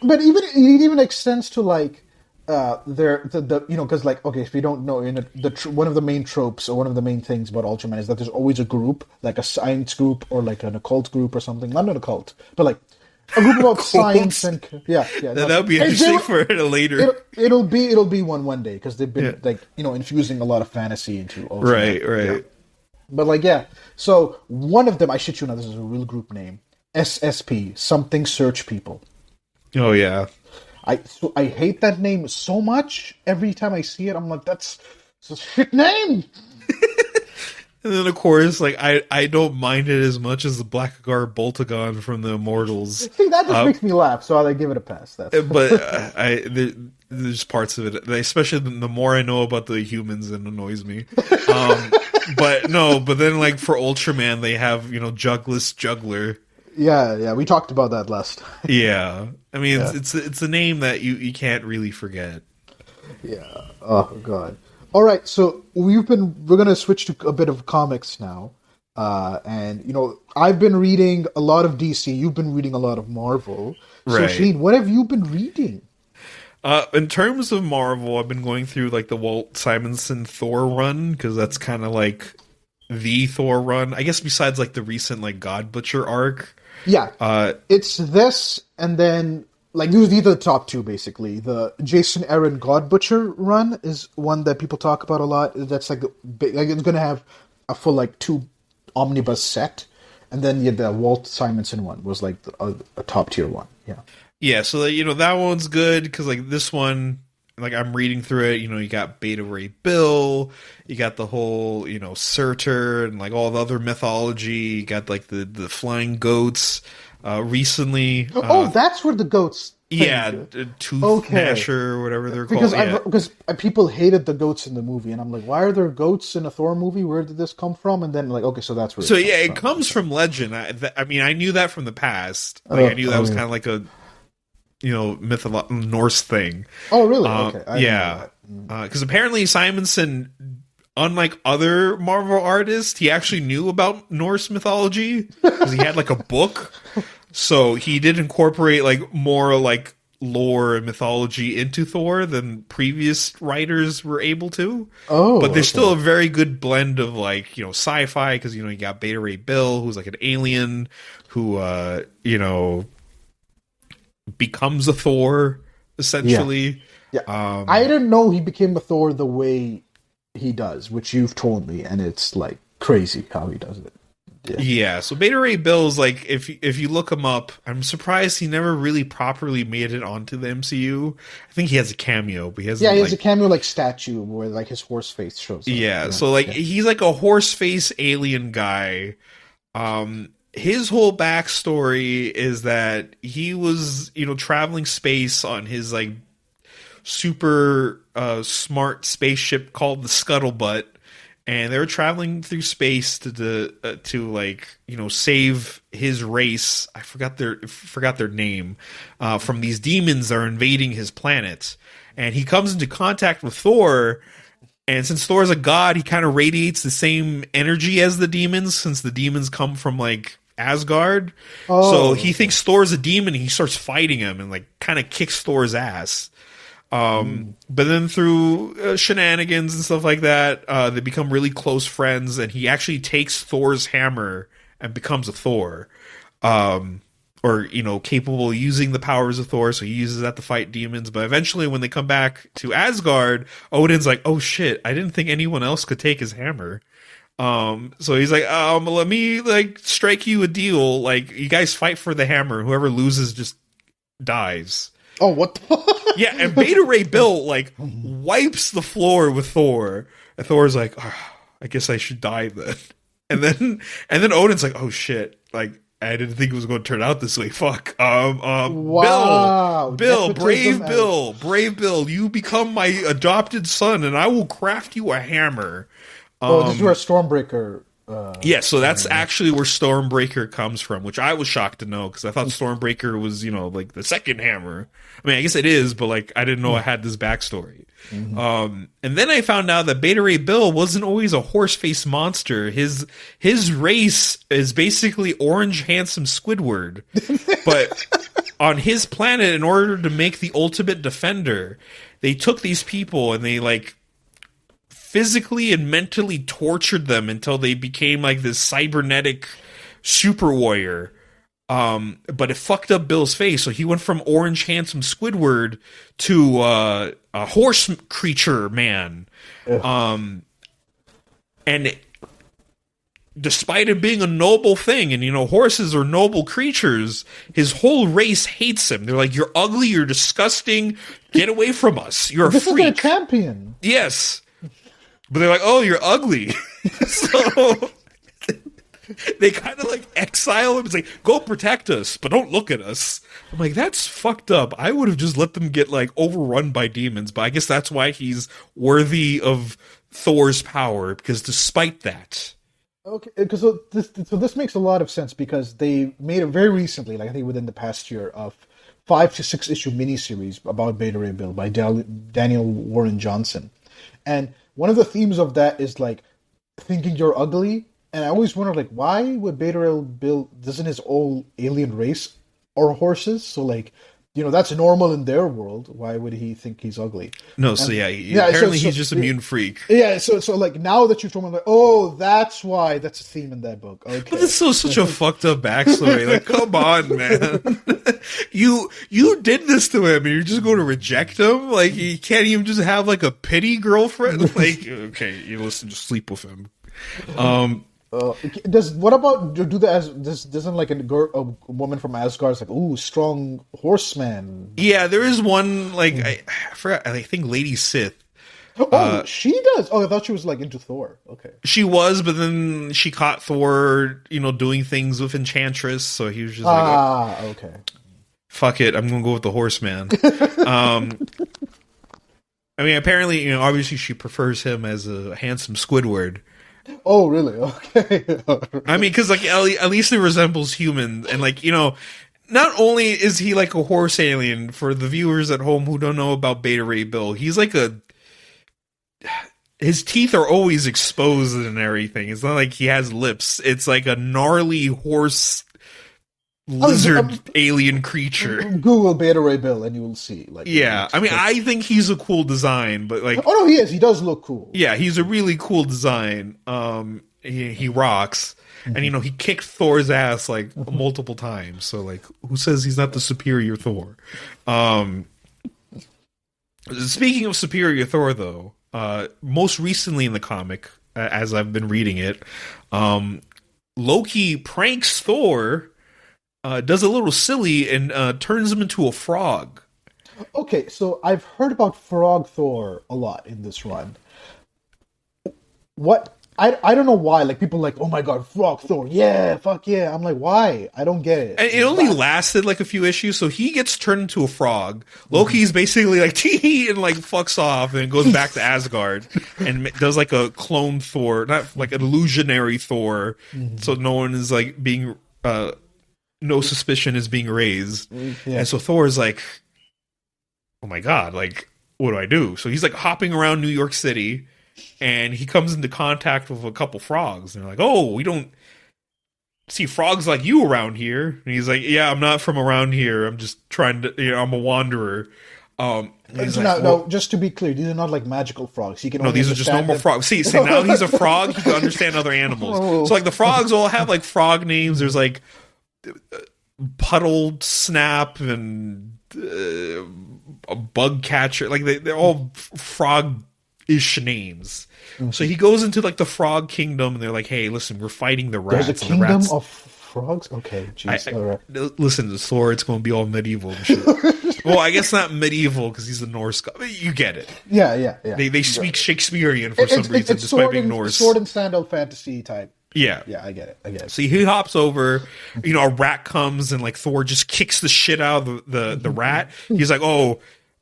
it even extends to, like, because like, okay, if you don't know, one of the main tropes or one of the main things about Ultraman is that there's always a group, like a science group or like an occult group or something. Not an occult, but like a group about science and yeah. That would be interesting for later. It'll be one day because they've been infusing a lot of fantasy into Ultraman. Right. Yeah. But like so one of them, I shit you not, this is a real group name, SSP, something search people. Oh yeah. I hate that name so much. Every time I see it, I'm like, that's a shit name. And then, of course, like I don't mind it as much as the Blackguard Boltagon from the Immortals. See, that just makes me laugh, so I give it a pass. But there's parts of it, especially the more I know about the humans, it annoys me. But then like for Ultraman, they have Jugless Juggler. Yeah, we talked about that last time. Yeah, I mean it's a name that you can't really forget. Yeah. Oh god. All right, so we're gonna switch to a bit of comics now, and I've been reading a lot of DC. You've been reading a lot of Marvel. So right. Shane, what have you been reading? In terms of Marvel, I've been going through like the Walt Simonson Thor run because that's kind of like the Thor run, I guess. Besides like the recent like God Butcher arc. Yeah, it's this, and then like these are the top two basically. The Jason Aaron God Butcher run is one that people talk about a lot. That's like it's gonna have a full like 2 omnibus set, and then the Walt Simonson one was like a top tier one. Yeah, yeah. So that one's good because like this one. Like I'm reading through it, you got Beta Ray Bill, you got the whole, Surtur and like all the other mythology, you got like the flying goats. Recently, that's where the goats. Tooth Gnasher or whatever they're called. Because people hated the goats in the movie, and I'm like, why are there goats in a Thor movie? Where did this come from? And then like, okay, so that's where. It comes from legend. I mean, I knew that from the past. Like I knew that was kind of like a. Norse thing. Oh, really? Okay. Yeah. Because apparently Simonson, unlike other Marvel artists, he actually knew about Norse mythology because he had like a book. So he did incorporate like more like lore and mythology into Thor than previous writers were able to. Oh, but there's still a very good blend of like sci-fi because you got Beta Ray Bill, who's like an alien who becomes a Thor essentially. Yeah. I didn't know he became a Thor the way he does, which you've told me, and it's like crazy how he does it. Yeah, so Beta Ray Bill's like if you look him up, I'm surprised he never really properly made it onto the MCU. I think he has a cameo, but he hasn't. Yeah, he has a cameo like statue where like his horse face shows up. Yeah, so like he's like a horse face alien guy. His whole backstory is that he was, traveling space on his like super smart spaceship called the Scuttlebutt, and they were traveling through space to like save his race. I forgot their name from these demons that are invading his planet, and he comes into contact with Thor. And since Thor is a god, he kind of radiates the same energy as the demons, since the demons come from like Asgard. So he thinks Thor's a demon, and he starts fighting him and like kind of kicks Thor's ass. But then through shenanigans and stuff like that, they become really close friends, and he actually takes Thor's hammer and becomes a Thor. Or capable of using the powers of Thor, so he uses that to fight demons. But eventually, when they come back to Asgard, Odin's like, "Oh shit! I didn't think anyone else could take his hammer." So he's like, "Let me like strike you a deal. Like, you guys fight for the hammer. Whoever loses just dies." Oh, what the? Yeah, and Beta Ray Bill like wipes the floor with Thor, and Thor's like, "I guess I should die then." And then Odin's like, "Oh shit! Like." I didn't think it was going to turn out this way. Fuck. Wow. Bill, brave Bill, you become my adopted son, and I will craft you a hammer. This is where Stormbreaker. Yeah, so that's actually where Stormbreaker comes from, which I was shocked to know because I thought Stormbreaker was, like the second hammer. I mean, I guess it is, but like I didn't know I had this backstory. Mm-hmm. And then I found out that Beta Ray Bill wasn't always a horse-faced monster. His race is basically Orange Handsome Squidward, but on his planet, in order to make the ultimate defender, they took these people and they like physically and mentally tortured them until they became like this cybernetic super warrior. But it fucked up Bill's face, so he went from Orange Handsome Squidward to a horse creature man. And despite it being a noble thing, and horses are noble creatures, his whole race hates him. They're like, "You're ugly, you're disgusting, get away from us, you're a freak." This is their champion. Yes. But they're like, "Oh, you're ugly." So they kind of like exile him. It's like, "Go protect us, but don't look at us." I'm like, that's fucked up. I would have just let them get like overrun by demons, but I guess that's why he's worthy of Thor's power, because despite that. Okay, because this makes a lot of sense, because they made it very recently, like I think within the past year, of 5 to 6 issue miniseries about Beta Ray Bill by Daniel Warren Johnson. And one of the themes of that is like thinking you're ugly. And I always wondered, like, why would Beta Ray Bill, doesn't his whole alien race are horses? So like that's normal in their world. Why would he think he's ugly? No, so apparently he's just a mutant freak. Yeah, so like now that you've told me, like, oh, that's why that's a theme in that book. Okay, but it's such a fucked up backstory. Like, come on, man, you did this to him, and you're just going to reject him? Like, you can't even just have like a pity girlfriend? Like, okay, you listen, just sleep with him. Doesn't like a woman from Asgard is like, ooh, strong horseman? Yeah, there is one like I forgot. I think Lady Sith. She does. Oh, I thought she was like into Thor. Okay, she was, but then she caught Thor, doing things with Enchantress. So he was just like, okay, fuck it, I'm gonna go with the horseman. I mean, apparently, obviously she prefers him as a handsome Squidward. Oh, really? Okay. I mean, because like at least he resembles human, and like not only is he like a horse alien, for the viewers at home who don't know about Beta Ray Bill, he's like his teeth are always exposed and everything. It's not like he has lips. It's like a gnarly horse lizard alien creature. Google Beta Ray Bill and you will see. Like, yeah, I mean, I think he's a cool design, but like, oh no, he is. He does look cool. Yeah, he's a really cool design. He rocks, and he kicked Thor's ass like multiple times. So like, who says he's not the superior Thor? Speaking of superior Thor, though, most recently in the comic, as I've been reading it, Loki pranks Thor. Does a little silly and turns him into a frog. Okay, so I've heard about Frog Thor a lot in this run. What? I don't know why. Like, people are like, oh my god, Frog Thor, yeah, fuck yeah. I'm like, why? I don't get it. And it only lasted like a few issues, so he gets turned into a frog. Loki's basically like, tee, and like fucks off and goes back to Asgard and does like a clone Thor, not like an illusionary Thor, so no one is like being... no suspicion is being raised. Yeah. And so Thor is like, oh my god, like, what do I do? So he's like hopping around New York City, and he comes into contact with a couple frogs. And they're like, oh, we don't see frogs like you around here. And he's like, yeah, I'm not from around here. I'm just trying to, I'm a wanderer. No, just to be clear, these are not like magical frogs. He can no, these are just normal frogs. See, now he's a frog. He can understand other animals. Oh. So like the frogs all have like frog names. There's like Puddle Snap and a Bug Catcher. Like they're all frog-ish names. Mm-hmm. So he goes into like the frog kingdom, and they're like, "Hey, listen, we're fighting the rats." There's a kingdom of frogs. Okay, jeez. All right. Listen, the Thor, it's going to be all medieval and shit. Well, I guess not medieval because he's a Norse god. You get it. Yeah. They speak Shakespearean for some reason, despite being Norse. Sword and sandal fantasy type. Yeah, I get it. So he hops over, a rat comes, and like Thor just kicks the shit out of the rat. He's like, oh,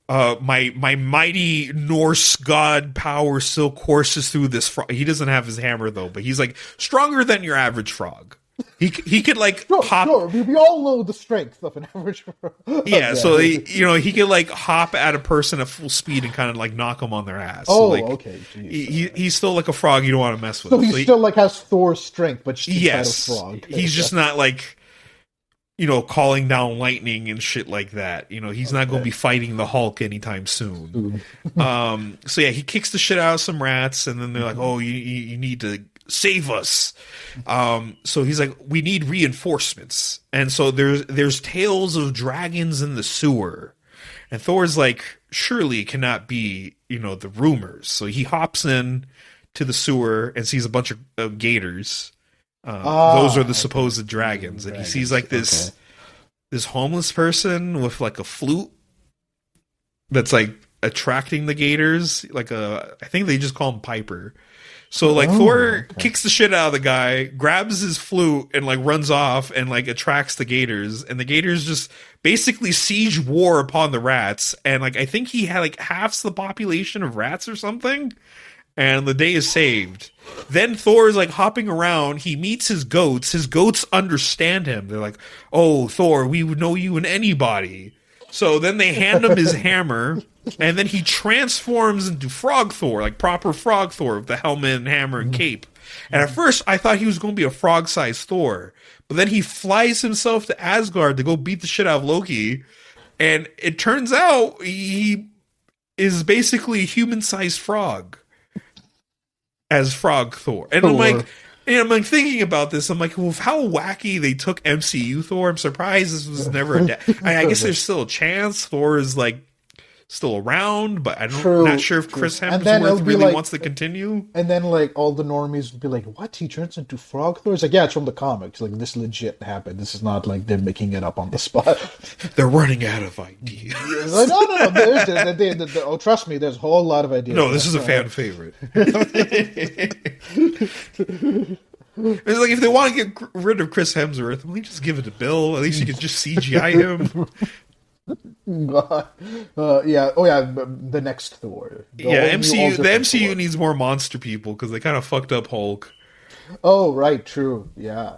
my mighty Norse god power still courses through this frog. He doesn't have his hammer though, but he's like stronger than your average frog. He could like hop. Sure. We all know the strength of an average frog. Yeah, so he could like hop at a person at full speed and kind of like knock them on their ass. Oh, so, like, okay. He's still like a frog you don't want to mess with. So he still like has Thor's strength, but just yes, a frog. He's just not like calling down lightning and shit like that. He's not going to be fighting the Hulk anytime soon. So yeah, he kicks the shit out of some rats, and then they're like, "Oh, you need to save us." So he's like, we need reinforcements. And so there's tales of dragons in the sewer. And Thor's like, surely it cannot be, the rumors. So he hops in to the sewer and sees a bunch of gators. Those are the supposed dragons. And he sees like this homeless person with like a flute that's like attracting the gators. I think they just call him Piper. So like Thor kicks the shit out of the guy, grabs his flute, and like runs off and like attracts the gators, and the gators just basically siege war upon the rats, and like I think he had like half the population of rats or something, and the day is saved. Then Thor is like hopping around, he meets his goats understand him. They're like, "Oh, Thor, we would know you in anybody." So then they hand him his hammer, and then he transforms into Frog Thor, like proper Frog Thor with the helmet and hammer and cape. And at first, I thought he was going to be a frog-sized Thor. But then he flies himself to Asgard to go beat the shit out of Loki. And it turns out he is basically a human-sized frog as Frog Thor. And I'm like thinking about this. I'm like, well, how wacky they took MCU Thor. I'm surprised this was never. I guess there's still a chance Thor is like still around, but I'm not sure if Chris Hemsworth really wants to continue. And then like all the normies would be like, "What? He turns into Frog Thor?" It's like, yeah, it's from the comics. Like this legit happened. This is not like they're making it up on the spot. They're running out of ideas. Like, no. Oh, trust me, there's a whole lot of ideas. No, this is a fan favorite. It's like if they want to get rid of Chris Hemsworth, well, just give it to Bill. At least you can just CGI him. The next Thor. The MCU needs more monster people because they kind of fucked up Hulk. Oh, right, true, yeah.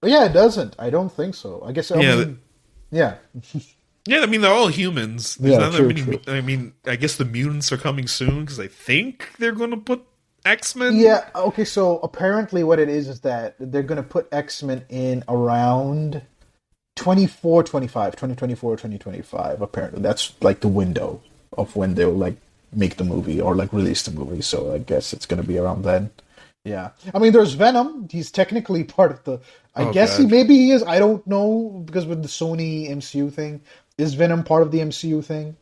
But yeah, it doesn't. I don't think so. I guess. Yeah, I mean, they're all humans. True. I mean, I guess the mutants are coming soon because I think they're going to put X-Men. Yeah. Okay. So apparently, what it is that they're going to put X-Men in around 2024, apparently. That's like the window of when they'll like make the movie or like release the movie, so I guess it's gonna be around then. Yeah, I mean there's Venom. He's technically part of the he is, I don't know, because with the Sony MCU thing, is Venom part of the MCU thing?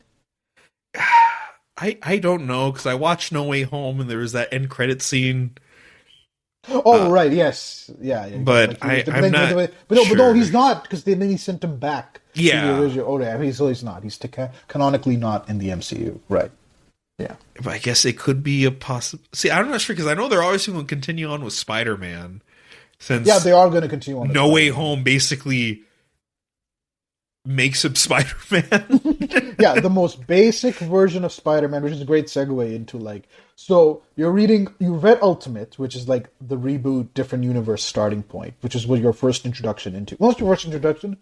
I don't know, because I watched No Way Home and there was that end credit scene. Oh, right, yes. Yeah. But like I'm not sure. But no, he's not, because then he sent him back to the original. Oh, yeah, he's not. He's canonically not in the MCU. Right. Yeah. But I guess it could be a possible... See, I'm not sure, because I know they're always going to continue on with Spider-Man. Since they are going to continue on. No Way Home basically makes him Spider-Man. Yeah, the most basic version of Spider-Man, which is a great segue into like... So, you read Ultimate, which is like the reboot, different universe starting point, which is what your first introduction into... Well, your first introduction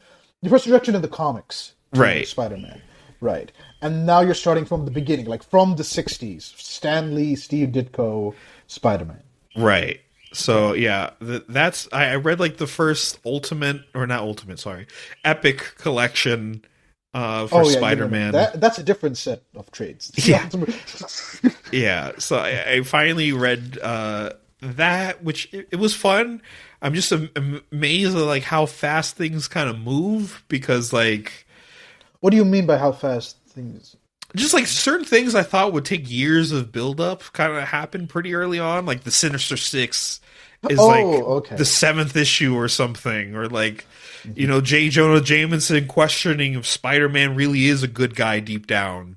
in the comics. Right. Spider-Man. Right. And now you're starting from the beginning, like from the 60s. Stan Lee, Steve Ditko, Spider-Man. Right. So, yeah, that's... I read like the first Epic collection for Spider-Man. That's a different set of trades. Yeah. Yeah, so I finally read that, which it was fun. I'm just amazed at like how fast things kind of move, because like... What do you mean by how fast things... Just like certain things I thought would take years of build-up kind of happened pretty early on. Like the Sinister Six is the 7th issue or something. Or like, J. Jonah Jameson questioning if Spider-Man really is a good guy deep down.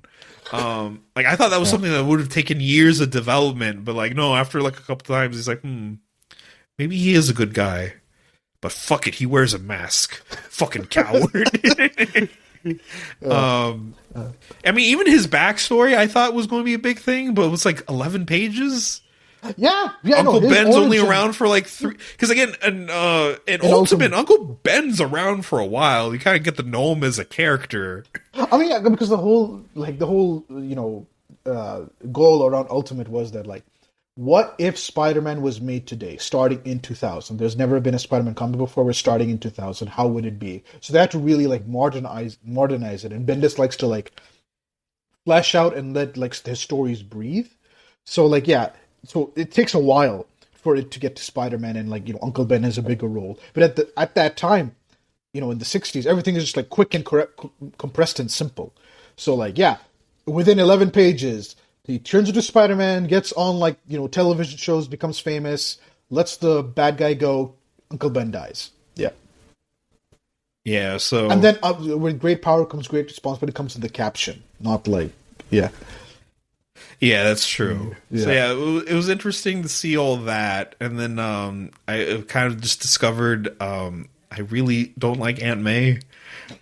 Like I thought that was something that would have taken years of development. But like, no, after like a couple times, he's like, maybe he is a good guy. But fuck it, he wears a mask. Fucking coward. I mean, even his backstory I thought was going to be a big thing, but it was like 11 pages. Yeah. Uncle Ben's only around for like 3. Because again, in Ultimate, Uncle Ben's around for a while. You kind of get to know him as a character. I mean, because the whole goal around Ultimate was that like, what if Spider-Man was made today, starting in 2000? There's never been a Spider-Man comic before. We're starting in 2000. How would it be? So they had to really like modernize it. And Bendis likes to like flesh out and let like his stories breathe. So like so it takes a while for it to get to Spider-Man, and like Uncle Ben has a bigger role. But at that time, in the 60s, everything is just like quick and compressed and simple. So like within 11 pages. He turns into Spider-Man, gets on like television shows, becomes famous, lets the bad guy go. Uncle Ben dies. Yeah. Yeah. So and then with great power comes great responsibility. Comes to the caption, not like Yeah, that's true. Yeah. So it was interesting to see all that, and then I kind of just discovered I really don't like Aunt May.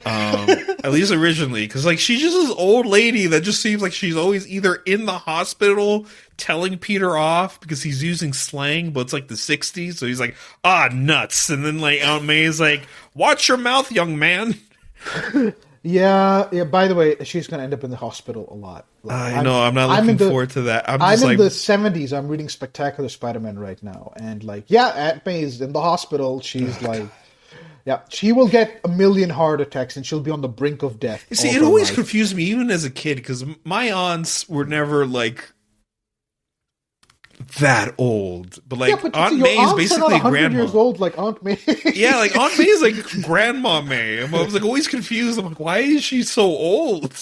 At least originally, because like she's just this old lady that just seems like she's always either in the hospital telling Peter off because he's using slang, but it's like the 60s, so he's like, nuts, and then like Aunt May is like, watch your mouth, young man. Yeah, by the way, she's gonna end up in the hospital a lot. Like, I know, I'm not looking forward to that. I'm in the 70s. I'm reading Spectacular Spider-Man right now, and like Aunt May is in the hospital. She's like Yeah, she will get a million heart attacks and she'll be on the brink of death. You see, all it her always life. confused me, even as a kid, because my aunts were never like that old, but like Yeah, but Aunt your May is aunts are not basically a 100 grandma. years old like Aunt May. Yeah, like Aunt May is like Grandma May. I was like always confused. I'm like, why is she so old?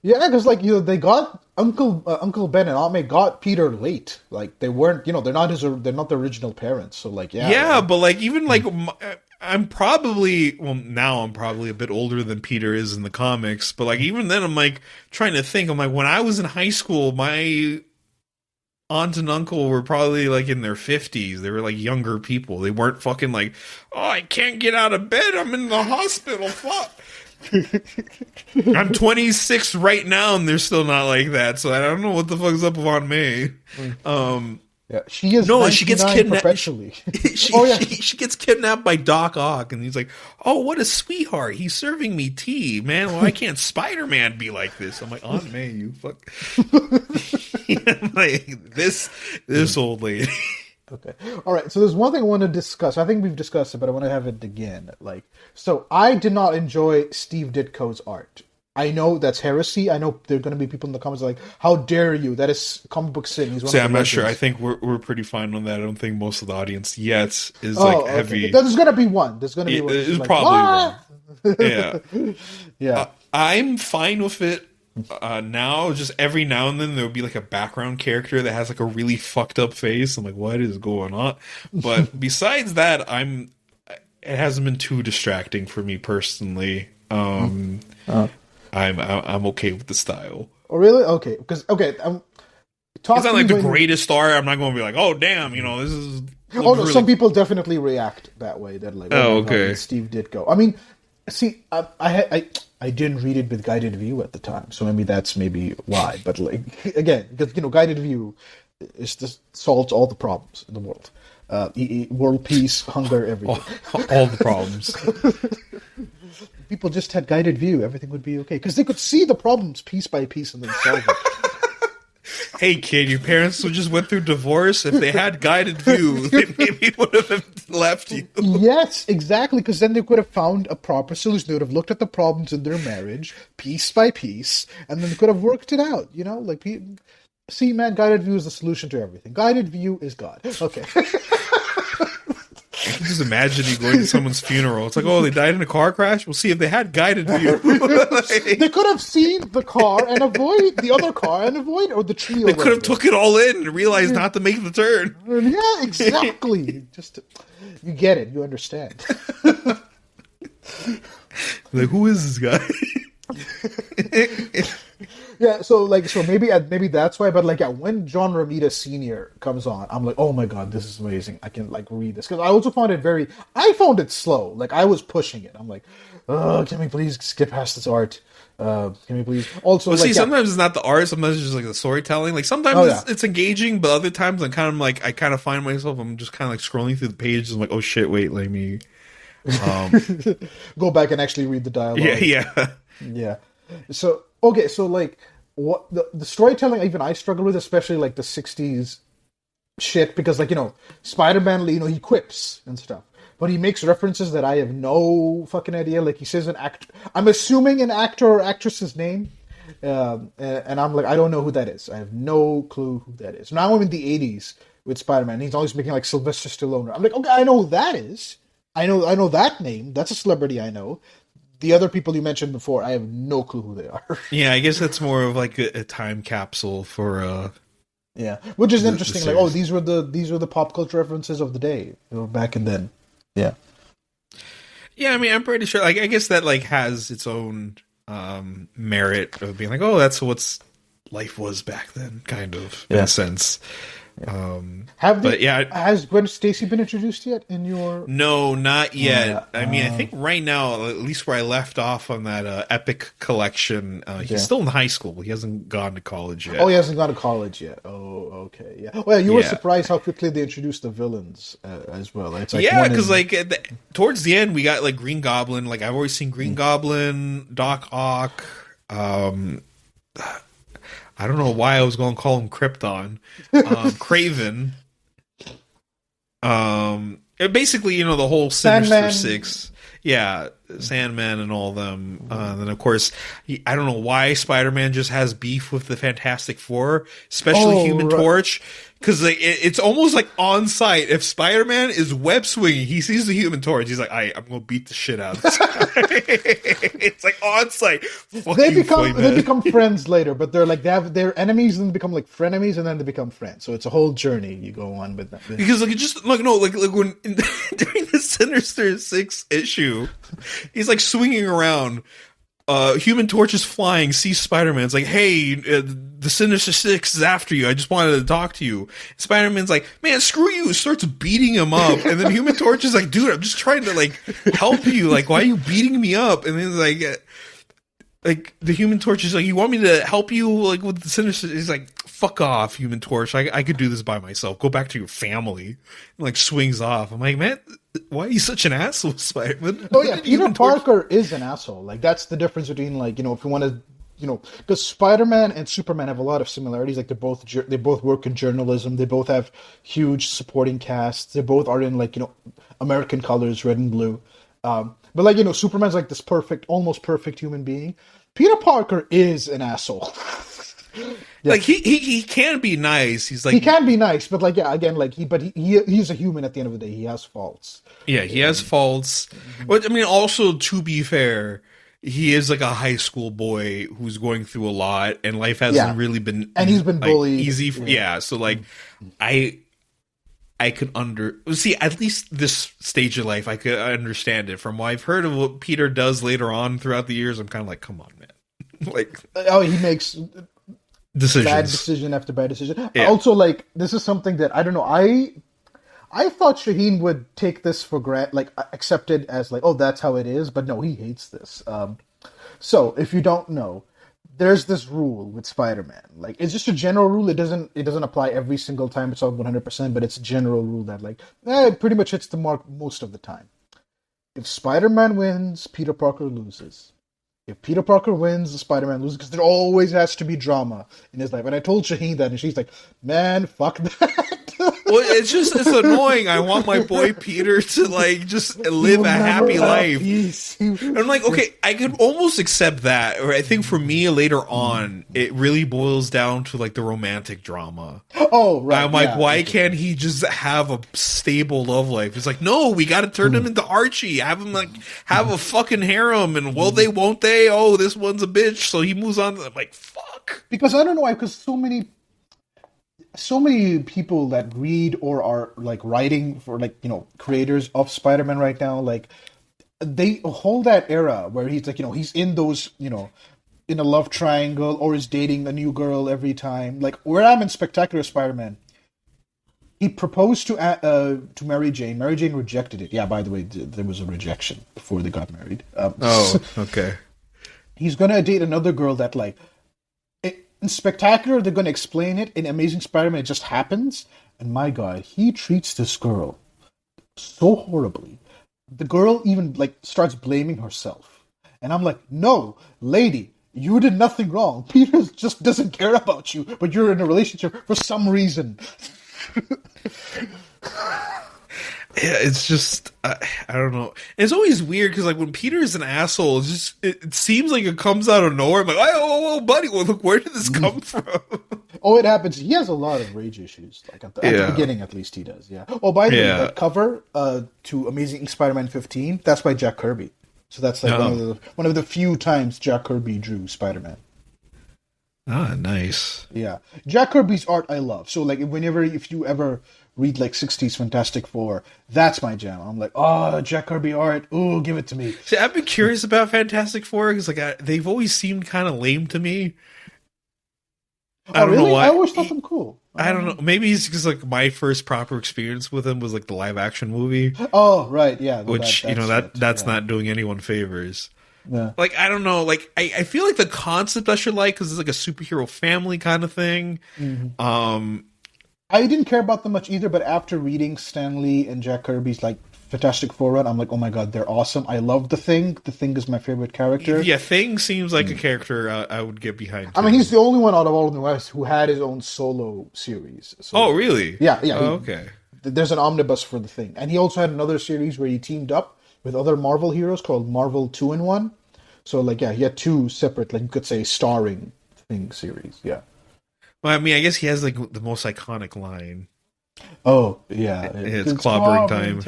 Yeah, because like they got Uncle Ben and Aunt May got Peter late. Like they weren't, they're not they're not the original parents. So like, Yeah, but like even like I'm probably now I'm probably a bit older than Peter is in the comics, but like even then I'm like trying to think. I'm like when I was in high school, my aunt and uncle were probably like in their 50s. They were like younger people. They weren't fucking like, oh, I can't get out of bed. I'm in the hospital. Fuck. I'm 26 right now, and they're still not like that. So I don't know what the fuck's up with Aunt May. Yeah, she is No, she gets kidnapped perpetually. She gets kidnapped by Doc Ock, and he's like, "Oh, what a sweetheart! He's serving me tea, man. Well, why can't Spider-Man be like this?" I'm like, Aunt May, you fuck. I'm like this old lady. Okay. All right. So there's one thing I want to discuss. I think we've discussed it, but I want to have it again. So I did not enjoy Steve Ditko's art. I know that's heresy. I know there are going to be people in the comments like, "How dare you? That is comic book sin." He's one of the I'm not legends. sure. I think we're pretty fine on that. I don't think most of the audience yet is like heavy. There's going to be one. There's going to be one. It's like, probably one. Yeah. Yeah. I'm fine with it. Now, just every now and then there will be like a background character that has like a really fucked up face. I'm like, what is going on? But besides that, it hasn't been too distracting for me personally. I'm okay with the style. Oh, really? Okay. Because it's not like the greatest star. I'm not going to be like, oh damn, this is. Oh no, some people definitely react that way. They're like, oh okay, God, Steve Ditko. I mean, see, I didn't read it with guided view at the time, so that's why. But like again, because guided view is solves all the problems in the world. World peace, hunger, everything. All the problems. People just had guided view, everything would be okay because they could see the problems piece by piece and then solve it. Hey kid, your parents just went through divorce. If they had guided view, they maybe would have left you. Yes, exactly, because then they could have found a proper solution. They would have looked at the problems in their marriage, piece by piece, and then they could have worked it out. See, man, guided view is the solution to everything. Guided view is God. Okay. Just imagine you going to someone's funeral. It's like, oh, they died in a car crash? We'll see if they had guided view. They could have seen the car and avoid the other car and avoid, or the tree. They could have took it all in and realized not to make the turn. Yeah, exactly. You get it. You understand. Like, who is this guy? Yeah, so maybe that's why. But when John Romita Sr. comes on, I'm like, oh my God, this is amazing. I can read this because I also found it I found it slow. I was pushing it. I'm like, oh, can we please skip past this art? Can we please also? Sometimes it's not the art. Sometimes it's just the storytelling. Sometimes it's engaging, but other times I'm kind of I kind of find myself. I'm just kind of scrolling through the pages. I'm like, oh shit, wait, let me go back and actually read the dialogue. Yeah. So okay, so what the storytelling even I struggle with, especially the 60s shit, because Spider-Man, he quips and stuff, but he makes references that I have no fucking idea. He says I'm assuming an actor or actress's name, and I'm like, I don't know who that is. I have no clue who that is. Now I'm in the 80s with Spider-Man. He's always making Sylvester Stallone. I'm like, okay, I know who that is. I know that name. That's a celebrity I know. The other people you mentioned before, I have no clue who they are. Yeah, I guess that's more of a time capsule for yeah, which is interesting. These were the pop culture references of the day, back and then. Yeah. Yeah, I mean, I'm pretty sure. I guess that has its own merit of being oh, that's what life was back then, kind of in a sense. Has Gwen Stacy been introduced yet in your? No, not yet. I mean, I think right now, at least where I left off on that Epic collection, he's still in high school. He hasn't gone to college yet. Oh, he hasn't gone to college yet. Oh, okay, yeah. Well, you were surprised how quickly they introduced the villains as well. It's because towards the end we got Green Goblin. I've always seen Green Goblin, Doc Ock. I don't know why I was going to call him Krypton. Craven. basically, the whole Sinister Sandman. Six. Yeah, Sandman and all of them. Then, of course, I don't know why Spider-Man just has beef with the Fantastic Four, especially Human Torch. Because it's almost like on sight. If Spider-Man is web swinging, he sees the Human Torch. He's like, I'm going to beat the shit out of this guy. It's like on sight. They become friends later, but they're like, they're enemies and become like frenemies, and then they become friends. So it's a whole journey you go on with that. Because when during the Sinister Six issue, he's like swinging around. Human Torch is flying, sees Spider-Man. It's like, hey, the Sinister Six is after you. I just wanted to talk to you. Spider-Man's like, man, screw you. Starts beating him up. And then Human Torch is like, dude, I'm just trying to like help you. Like, why are you beating me up? And then like the Human Torch is like, you want me to help you like with the Sinister? He's like, fuck off, Human Torch. I could do this by myself. Go back to your family. And like swings off. I'm like, man, why are you such an asshole, Spider-Man? Oh yeah, Peter Parker is an asshole. Like that's the difference between like if you want to because Spider-Man and Superman have a lot of similarities. Like they both work in journalism. They both have huge supporting casts. They both are in like American colors, red and blue. But like Superman's like this perfect, almost perfect human being. Peter Parker is an asshole. Yeah. Like he can be nice. He's like he can be nice, but like again, like he's a human at the end of the day. He has faults. Yeah, he has faults. But I mean, also to be fair, he is like a high school boy who's going through a lot, and life hasn't really been and he's been like, bullied. Easy, so like I could see at least this stage of life. I could understand it from what I've heard of what Peter does later on throughout the years. I'm kind of like, come on, man. Like, he makes decisions. Bad decision after bad decision. Yeah. Also, like this is something that I don't know. I thought Shaheen would take this for granted, like accept it as like, oh, that's how it is. But no, he hates this. So if you don't know, there's this rule with Spider-Man. Like it's just a general rule. It doesn't apply every single time. It's all 100%, but it's a general rule that like it pretty much hits the mark most of the time. If Spider-Man wins, Peter Parker loses. If Peter Parker wins, Spider-Man loses, because there always has to be drama in his life. And I told Shaheen that, and she's like, man, fuck that. Well, it's annoying. I want my boy Peter to like just live a happy life. And I'm like, okay, I could almost accept that. Or I think for me later on, it really boils down to like the romantic drama. Oh, right. I'm like, why can't he just have a stable love life? It's like, no, we got to turn him into Archie. Have him like have a fucking harem, and will they? Won't they? Oh, this one's a bitch, so he moves on. I'm like, fuck. Because I don't know why. Because so many people that read or are like writing for like creators of Spider-Man right now, like they hold that era where he's like he's in those in a love triangle or is dating a new girl every time. Like where I'm in Spectacular Spider-Man, he proposed to Mary Jane. Mary Jane rejected it. Yeah, by the way, there was a rejection before they got married. Okay. He's gonna date another girl that like. In Spectacular, they're going to explain it. In Amazing Spider-Man, it just happens. And my God, he treats this girl so horribly. The girl even like starts blaming herself. And I'm like, no, lady, you did nothing wrong. Peter just doesn't care about you, but you're in a relationship for some reason. Yeah, it's just I don't know. It's always weird because like when Peter's an asshole, it seems like it comes out of nowhere. I'm like, oh, buddy, well, look, where did this come from? Oh, it happens. He has a lot of rage issues. Like at the beginning, at least he does. Yeah. Oh, by the way, that cover to Amazing Spider-Man 15, that's by Jack Kirby. So that's like one of the few times Jack Kirby drew Spider-Man. Ah, nice. Yeah, Jack Kirby's art I love. So like if you ever read like 60s Fantastic Four, that's my jam. I'm like, oh, Jack Kirby art, ooh, give it to me. See, I've been curious about Fantastic Four because like they've always seemed kind of lame to me. I don't know why. I always thought them cool. I don't know. Maybe it's because like my first proper experience with them was like the live action movie. Oh, right, yeah. Which that's not doing anyone favors. Yeah. Like, I don't know. Like, I feel like the concept I should like because it's like a superhero family kind of thing. Mm-hmm. I didn't care about them much either, but after reading Stan Lee and Jack Kirby's like Fantastic Four run, I'm like, oh my god, they're awesome. I love the Thing. The Thing is my favorite character. Yeah, Thing seems like a character I would get behind. I mean, he's the only one out of all of the West who had his own solo series. So, oh, really? Yeah. Oh, okay. there's an omnibus for the thing. And he also had another series where he teamed up with other Marvel heroes called Marvel 2-in-1. So, like, yeah, he had two separate, like, you could say, starring thing series. Yeah. Well, I mean, I guess he has like the most iconic line. Oh, yeah. It's clobbering time.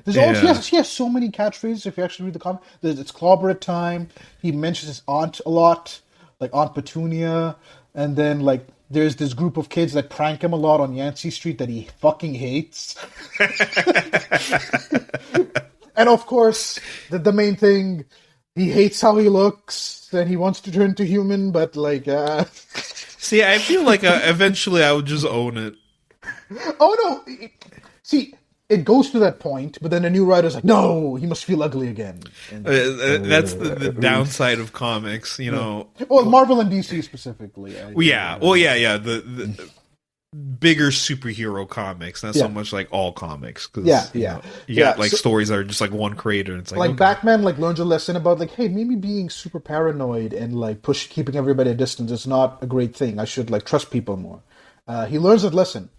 There's also, he has so many catchphrases if you actually read the comic. It's clobber time. He mentions his aunt a lot, like Aunt Petunia. And then, like, there's this group of kids that prank him a lot on Yancey Street that he fucking hates. And, of course, the main thing, he hates how he looks, and he wants to turn to human, but, like... See, I feel like eventually I would just own it. Oh, no! See, it goes to that point, but then a new writer's like, no, he must feel ugly again. And, that's the downside of comics, you know. Well, Marvel and DC specifically. The bigger superhero comics, not so much like all comics. Cause, you got like stories that are just like one creator. And it's like Batman like learns a lesson about like, hey, maybe being super paranoid and like keeping everybody at distance is not a great thing. I should like trust people more. He learns that lesson.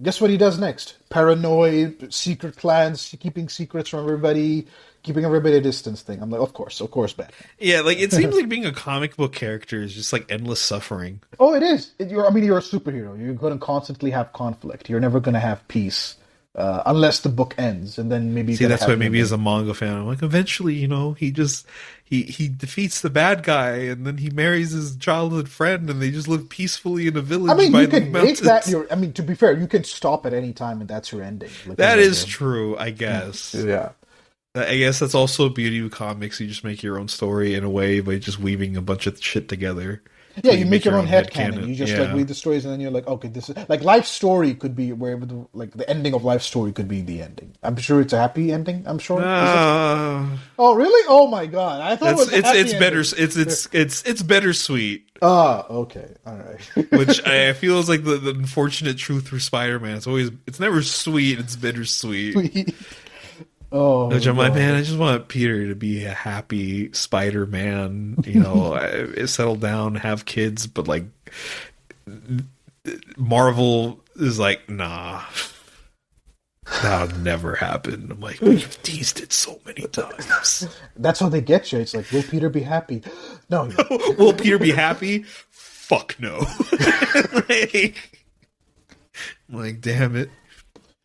Guess what he does next? Paranoid, secret plans, keeping secrets from everybody, keeping everybody at distance thing. I'm like, of course, Batman. Yeah, like it seems like being a comic book character is just like endless suffering. Oh, it is. You're a superhero. You're going to constantly have conflict. You're never going to have peace. Unless the book ends, and then maybe... See, that's why maybe as a manga fan, I'm like, eventually, you know, he defeats the bad guy, and then he marries his childhood friend, and they just live peacefully in a village by the mountains. To be fair, you can stop at any time, and that's your ending. Like, that is true, I guess. Yeah. I guess that's also a beauty of comics. You just make your own story in a way by just weaving a bunch of shit together. Yeah, you make your own headcanon. You just like read the stories and then you're like, okay, this is like Life Story could be wherever the ending of Life Story could be the ending. I'm sure it's a happy ending. I'm sure. Oh really? Oh my god! I thought it's better. It's bittersweet. Okay, all right. Which I feel is like the unfortunate truth for Spider-Man. It's never sweet. It's bittersweet. Oh, I'm like, man, I just want Peter to be a happy Spider-Man, you know, settle down, have kids, but like Marvel is like, nah, that'll never happen. I'm like, we've teased it so many times. That's how they get you. It's like, will Peter be happy? No. Will Peter be happy? Fuck no. like, damn it.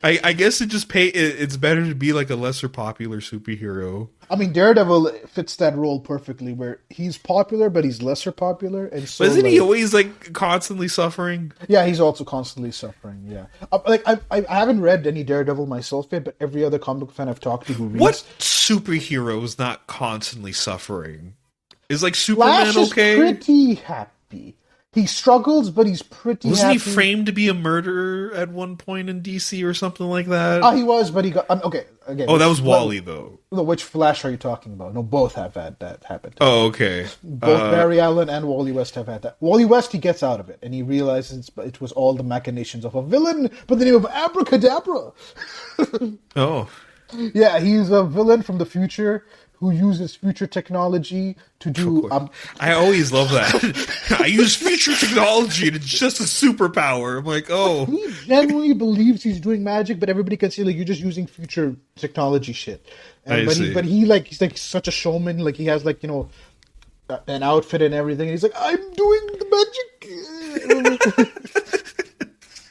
I guess it's better to be like a lesser popular superhero. I mean, Daredevil fits that role perfectly, where he's popular, but he's lesser popular, and so. But isn't he always like constantly suffering? Yeah, he's also constantly suffering. Yeah, I haven't read any Daredevil myself yet, but every other comic book fan I've talked to who reads, what superhero is not constantly suffering? Is like Superman Flash okay? Is pretty happy. He struggles, but he's pretty Wasn't happy. he framed to be a murderer at one point in DC or something like that? He was, but he got... okay, again. Oh, that was Wally, though. Which Flash are you talking about? No, both have had that happen. Oh, okay. Both Barry Allen and Wally West have had that. Wally West, he gets out of it, and he realizes it was all the machinations of a villain by the name of Abracadabra. Oh. Yeah, he's a villain from the future who uses future technology to do... I always love that. I use future technology and it's just a superpower. I'm like, oh. He genuinely believes he's doing magic, but everybody can see like you're just using future technology shit. But he's like such a showman. Like he has like, you know, an outfit and everything. And he's like, I'm doing the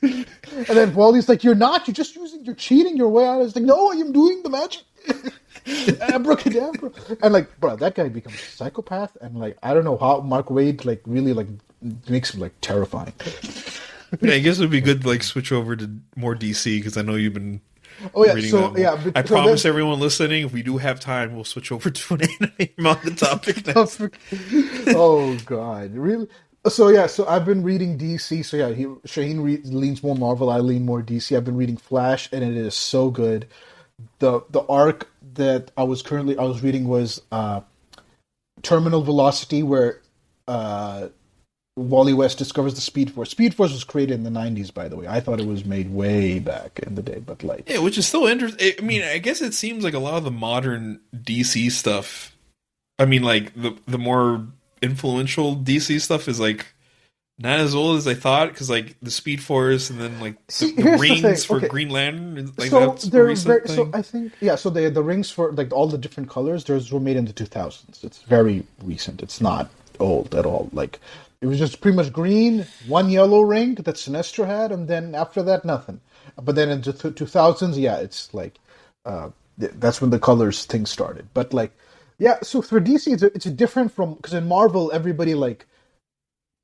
magic. And then Wally's like, you're not. You're cheating your way out. It's like, no, I am doing the magic. Abracadabra. And like, bro, that guy becomes a psychopath, and like, I don't know how Mark Waid like really like makes him like terrifying. Yeah, I guess it would be good to like switch over to more DC because I know you've been reading that. I promise everyone listening, if we do have time, we'll switch over to an anime manga topic next. Oh god, really? So I've been reading DC. So yeah, Shaheen leans more Marvel. I lean more DC. I've been reading Flash, and it is so good. The arc that I was reading was Terminal Velocity, where Wally West discovers the Speed Force. Speed Force was created in the 90s, by the way. I thought it was made way back in the day, but like... Yeah, which is still interesting. I mean, I guess it seems like a lot of the modern DC stuff, I mean, like, the more influential DC stuff is like Not as old as I thought, because like the Speed Force and then like See, the here's the thing. rings for Okay, Green Lantern, like so that's a they're recent very. So thing. I think yeah. So the rings for like all the different colors, those were made in the 2000s. It's very recent. It's not old at all. Like it was just pretty much green, one yellow ring that Sinestro had, and then after that nothing. But then in the 2000s, yeah, it's like that's when the colors thing started. But like yeah, so for DC, it's a different from because in Marvel everybody like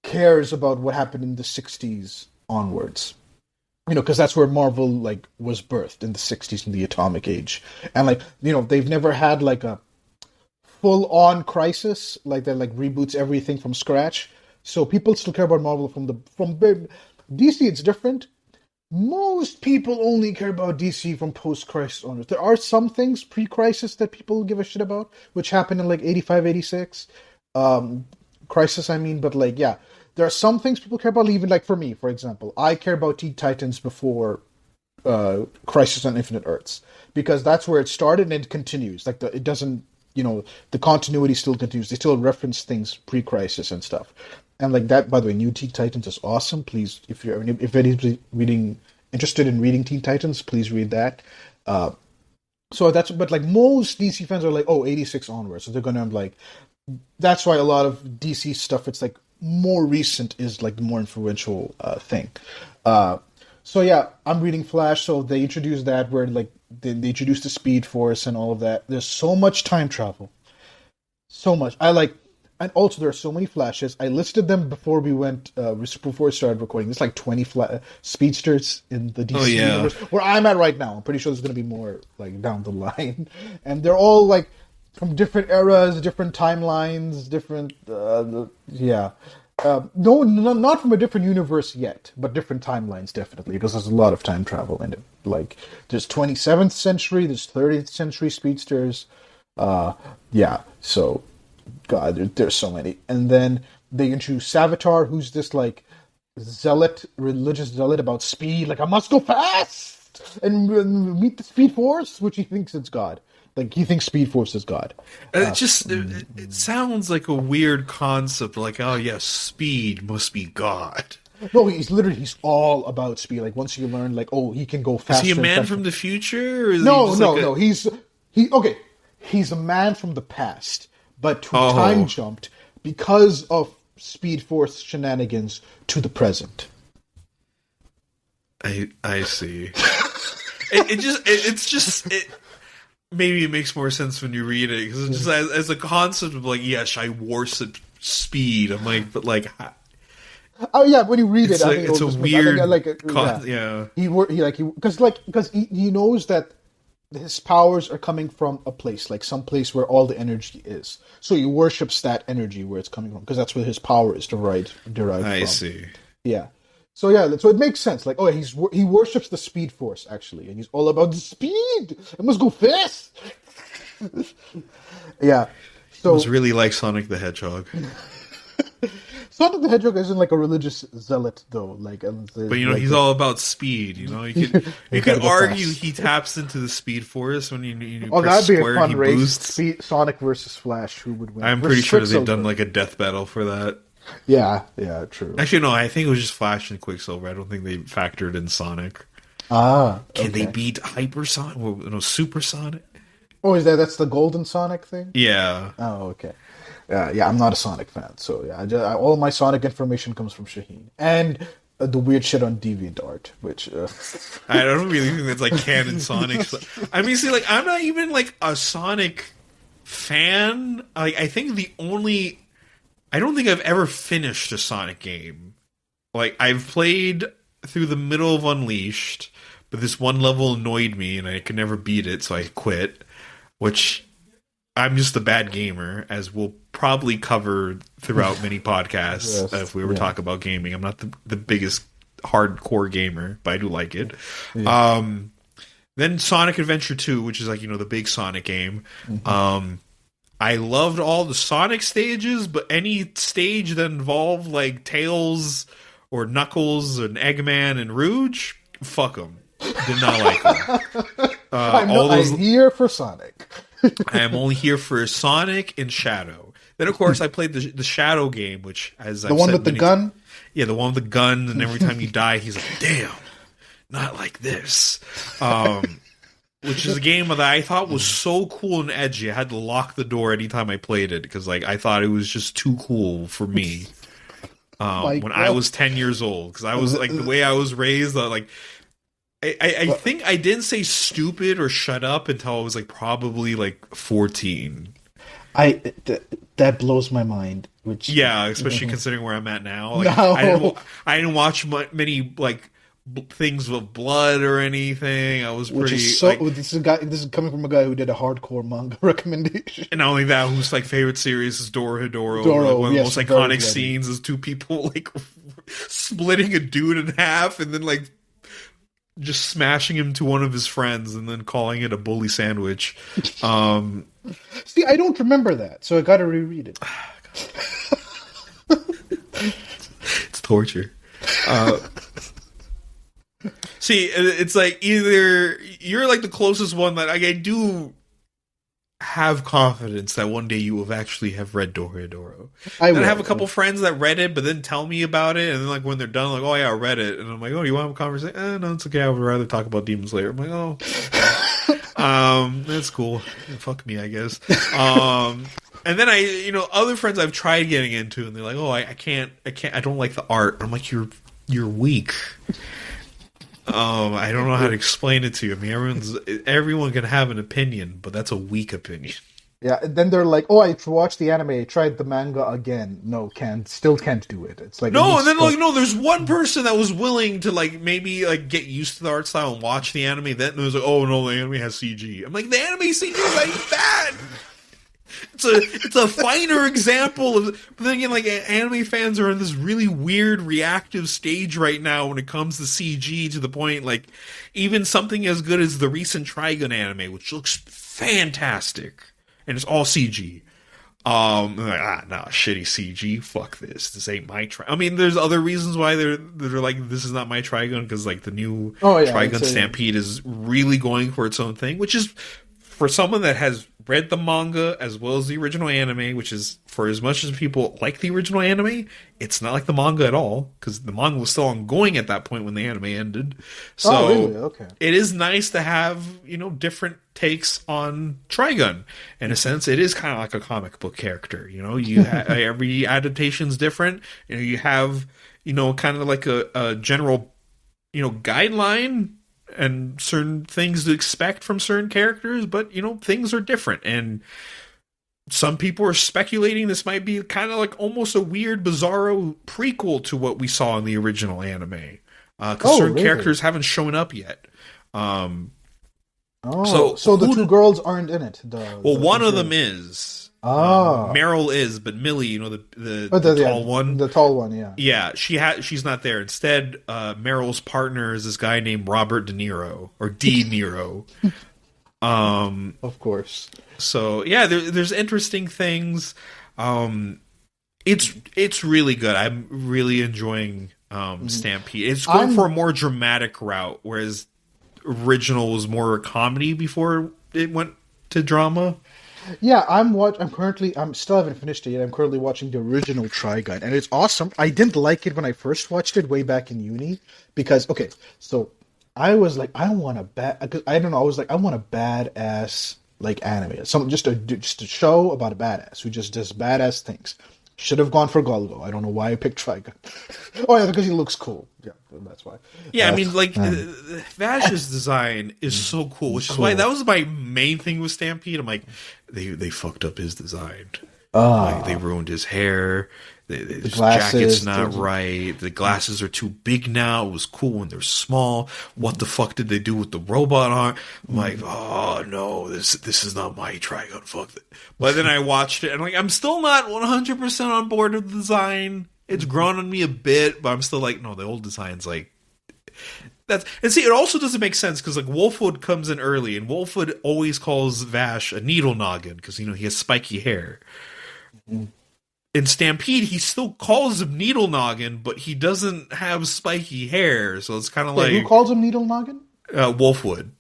cares about what happened in the 60s onwards. Because that's where Marvel like was birthed in the 60s in the atomic age. And like, they've never had like a full-on crisis like that like reboots everything from scratch. So people still care about Marvel from DC it's different. Most people only care about DC from post-crisis onwards. There are some things pre-crisis that people give a shit about, which happened in like 85, 86. Crisis, I mean, but like, yeah. There are some things people care about, even like for me, for example. I care about Teen Titans before Crisis on Infinite Earths. Because that's where it started and it continues. Like, it doesn't, the continuity still continues. They still reference things pre-Crisis and stuff. And like that, by the way, New Teen Titans is awesome. Please, if anybody's interested in reading Teen Titans, please read that. But like most DC fans are like, oh, 86 onwards. So they're going to like, that's why a lot of DC stuff, it's like more recent is like the more influential thing. So yeah, I'm reading Flash. So they introduced that where like they introduced the Speed Force and all of that. There's so much time travel, so much. And also there are so many Flashes. I listed them before we started recording. There's like 20 speedsters in the DC universe where I'm at right now. I'm pretty sure there's going to be more like down the line, and they're all like from different eras, different timelines, different, yeah. No, not from a different universe yet, but different timelines, definitely, because there's a lot of time travel in it. Like, there's 27th century, there's 30th century speedsters. Yeah, so, God, there's so many. And then they introduce Savitar, who's this, like, religious zealot about speed. Like, I must go fast and meet the Speed Force, which he thinks it's God. Like, he thinks Speed Force is God. It sounds like a weird concept. Like, oh yes, speed must be God. No, he's all about speed. Like, once you learn, like, oh, he can go faster. Is he a man from the future? Or is no, he just no. He's a man from the past, but who time jumped because of Speed Force shenanigans to the present. I see. Maybe it makes more sense when you read it, because it's just as a concept of like, yes, I worship speed. I'm like, but like, oh yeah, when you read it, I think it's a weird, yeah. He knows that his powers are coming from a place, like some place where all the energy is. So he worships that energy where it's coming from, because that's where his power is derived from. I see. Yeah. So yeah, so it makes sense. Like, oh, he worships the Speed Force actually, and he's all about the speed. I must go fast. Yeah. So it's really like Sonic the Hedgehog. Sonic the Hedgehog isn't like a religious zealot though. Like, but he's all about speed. You could argue he taps into the Speed Force when you press that'd be square a fun and he race. boosts. Sonic versus Flash, who would win? I'm pretty sure they've done like a death battle for that. Yeah, true. Actually, no, I think it was just Flash and Quicksilver. I don't think they factored in Sonic. Can they beat Hypersonic? Well, no, Supersonic? Oh, that's the Golden Sonic thing? Yeah. Oh, okay. Yeah, I'm not a Sonic fan, so yeah, all my Sonic information comes from Shaheen. And the weird shit on DeviantArt, which... I don't really think that's like canon Sonic. I mean, see, like, I'm not even like a Sonic fan. Like, I don't think I've ever finished a Sonic game. Like, I've played through the middle of Unleashed, but this one level annoyed me and I could never beat it, so I quit. Which, I'm just a bad gamer, as we'll probably cover throughout many podcasts if we ever talk about gaming. I'm not the biggest hardcore gamer, but I do like it. Yeah. Then Sonic Adventure 2, which is like, the big Sonic game. Mm-hmm. I loved all the Sonic stages, but any stage that involved like Tails or Knuckles and Eggman and Rouge, fuck them. Did not like them. I'm here for Sonic. I am only here for Sonic and Shadow. Then, of course, I played the Shadow game, which, as I've the one said with the gun. Yeah, the one with the gun, and every time you die, he's like, "Damn, not like this." Which is a game that I thought was so cool and edgy. I had to lock the door anytime I played it because, like, I thought it was just too cool for me. When I was 10 years old, because I was like the way I was raised, like I think I didn't say stupid or shut up until I was like probably like 14. That blows my mind. Which especially considering where I'm at now. Like, no. I didn't watch many like things with blood or anything. I was pretty. This is coming from a guy who did a hardcore manga recommendation. And not only that, whose like favorite series is Dorohedoro. Like, one of the most iconic scenes is two people like splitting a dude in half and then like just smashing him to one of his friends and then calling it a bully sandwich. See, I don't remember that, so I got to reread it. It's torture. See, it's like either you're like the closest one that like, I do have confidence that one day you will actually have read Dorohedoro. I have a couple friends that read it, but then tell me about it, and then like when they're done, like, oh yeah, I read it, and I'm like, oh, you want to have a conversation? No, it's okay. I would rather talk about Demon Slayer. I'm like, oh, that's cool. Fuck me, I guess. And then other friends I've tried getting into, and they're like, oh, I can't, I don't like the art. I'm like, you're weak. I don't know how to explain it to you. I mean, everyone can have an opinion, but that's a weak opinion. Yeah, and then they're like, "Oh, I watched the anime, I tried the manga again. No, still can't do it." It's like no, and then like no, there's one person that was willing to like maybe like get used to the art style and watch the anime. Then it was like, "Oh no, the anime has CG." I'm like, the anime CG is like bad. It's a finer example of. But then again, like anime fans are in this really weird reactive stage right now when it comes to CG, to the point like even something as good as the recent Trigun anime, which looks fantastic, and it's all CG. Like, no, shitty CG. Fuck this. This ain't my Trigun. I mean, there's other reasons why they're like, this is not my Trigun, because like the new Trigun Stampede is really going for its own thing, which is for someone that has read the manga as well as the original anime, which is, for as much as people like the original anime, it's not like the manga at all, because the manga was still ongoing at that point when the anime ended. So really? Okay. It is nice to have, different takes on Trigun. In a sense, it is kind of like a comic book character. You every adaptation's different. You have, kind of like a general, guideline and certain things to expect from certain characters, but things are different, and some people are speculating this might be kind of like almost a weird bizarro prequel to what we saw in the original anime, because certain characters haven't shown up yet. So the two girls aren't in it. One of them is. Meryl is, but Millie, the tall one. The tall one, yeah. Yeah, she's not there. Instead, Meryl's partner is this guy named Robert De Niro, or De Niro. Of course. So, yeah, there's interesting things. It's really good. I'm really enjoying Stampede. It's going for a more dramatic route, whereas original was more a comedy before it went to drama. Yeah, I'm still haven't finished it yet. I'm currently watching the original Trigun, and it's awesome. I didn't like it when I first watched it way back in uni, because so I was like, I want a badass like anime, just a show about a badass who just does badass things. Should have gone for Golgo. I don't know why I picked Trigun. Oh yeah, because he looks cool. Yeah, that's why. Yeah, I mean, like Vash's design is so cool, which is why that was my main thing with Stampede. I'm like, they fucked up his design. Like, they ruined his hair. His jacket's not right. The glasses are too big now. It was cool when they're small. What the fuck did they do with the robot arm? I'm like, oh no, this is not my Trigun. Fuck it. But then I watched it, and like, I'm still not 100% on board with the design. It's grown on me a bit, but I'm still like, no, the old design's like that's. And see, it also doesn't make sense because like Wolfwood comes in early, and Wolfwood always calls Vash a needle noggin because he has spiky hair. Mm-hmm. In Stampede, he still calls him Needle Noggin, but he doesn't have spiky hair, so it's kind of like... Who calls him Needle Noggin? Wolfwood.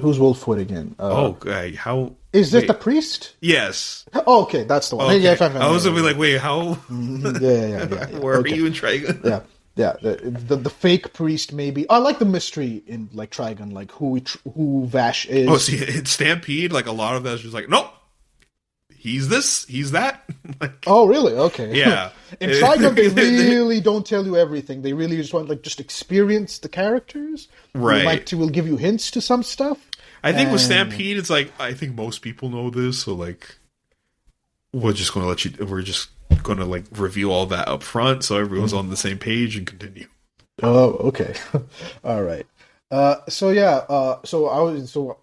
Who's Wolfwood again? How is this the priest? Yes. Oh, okay, that's the one. Okay. Yeah, I was gonna be like, wait, how? Yeah. Where Okay. are you in Trigon? Yeah. The fake priest maybe. I like the mystery in like Trigon, like who Vash is. Oh, see, in Stampede, like a lot of that is just like, nope, he's this, he's that. Like, oh, really? Okay. Yeah. In Trigon, they really don't tell you everything. They really just want just experience the characters. Right. Will give you hints to some stuff. I think with Stampede, it's like I think most people know this, so like we're just going to like review all that up front, so everyone's on the same page and continue. Oh, okay. All right. So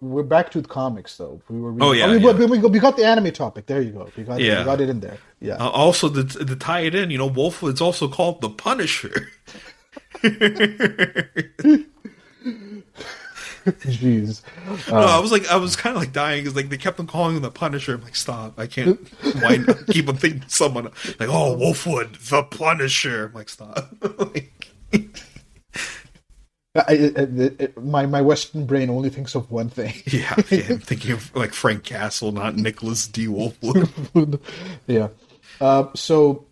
we're back to the comics though. We were reading, we got the anime topic. There you go. We got it in there. Yeah. Also, to tie it in, Wolfwood's also called the Punisher. Jeez. No, I was kind of like dying because like they kept on calling him the Punisher. I'm like, stop! I can't. Why keep on thinking someone like, oh, Wolfwood, the Punisher? I'm like, stop. My Western brain only thinks of one thing. Yeah, I'm thinking of like Frank Castle, not Nicholas D. Wolfwood. Yeah. So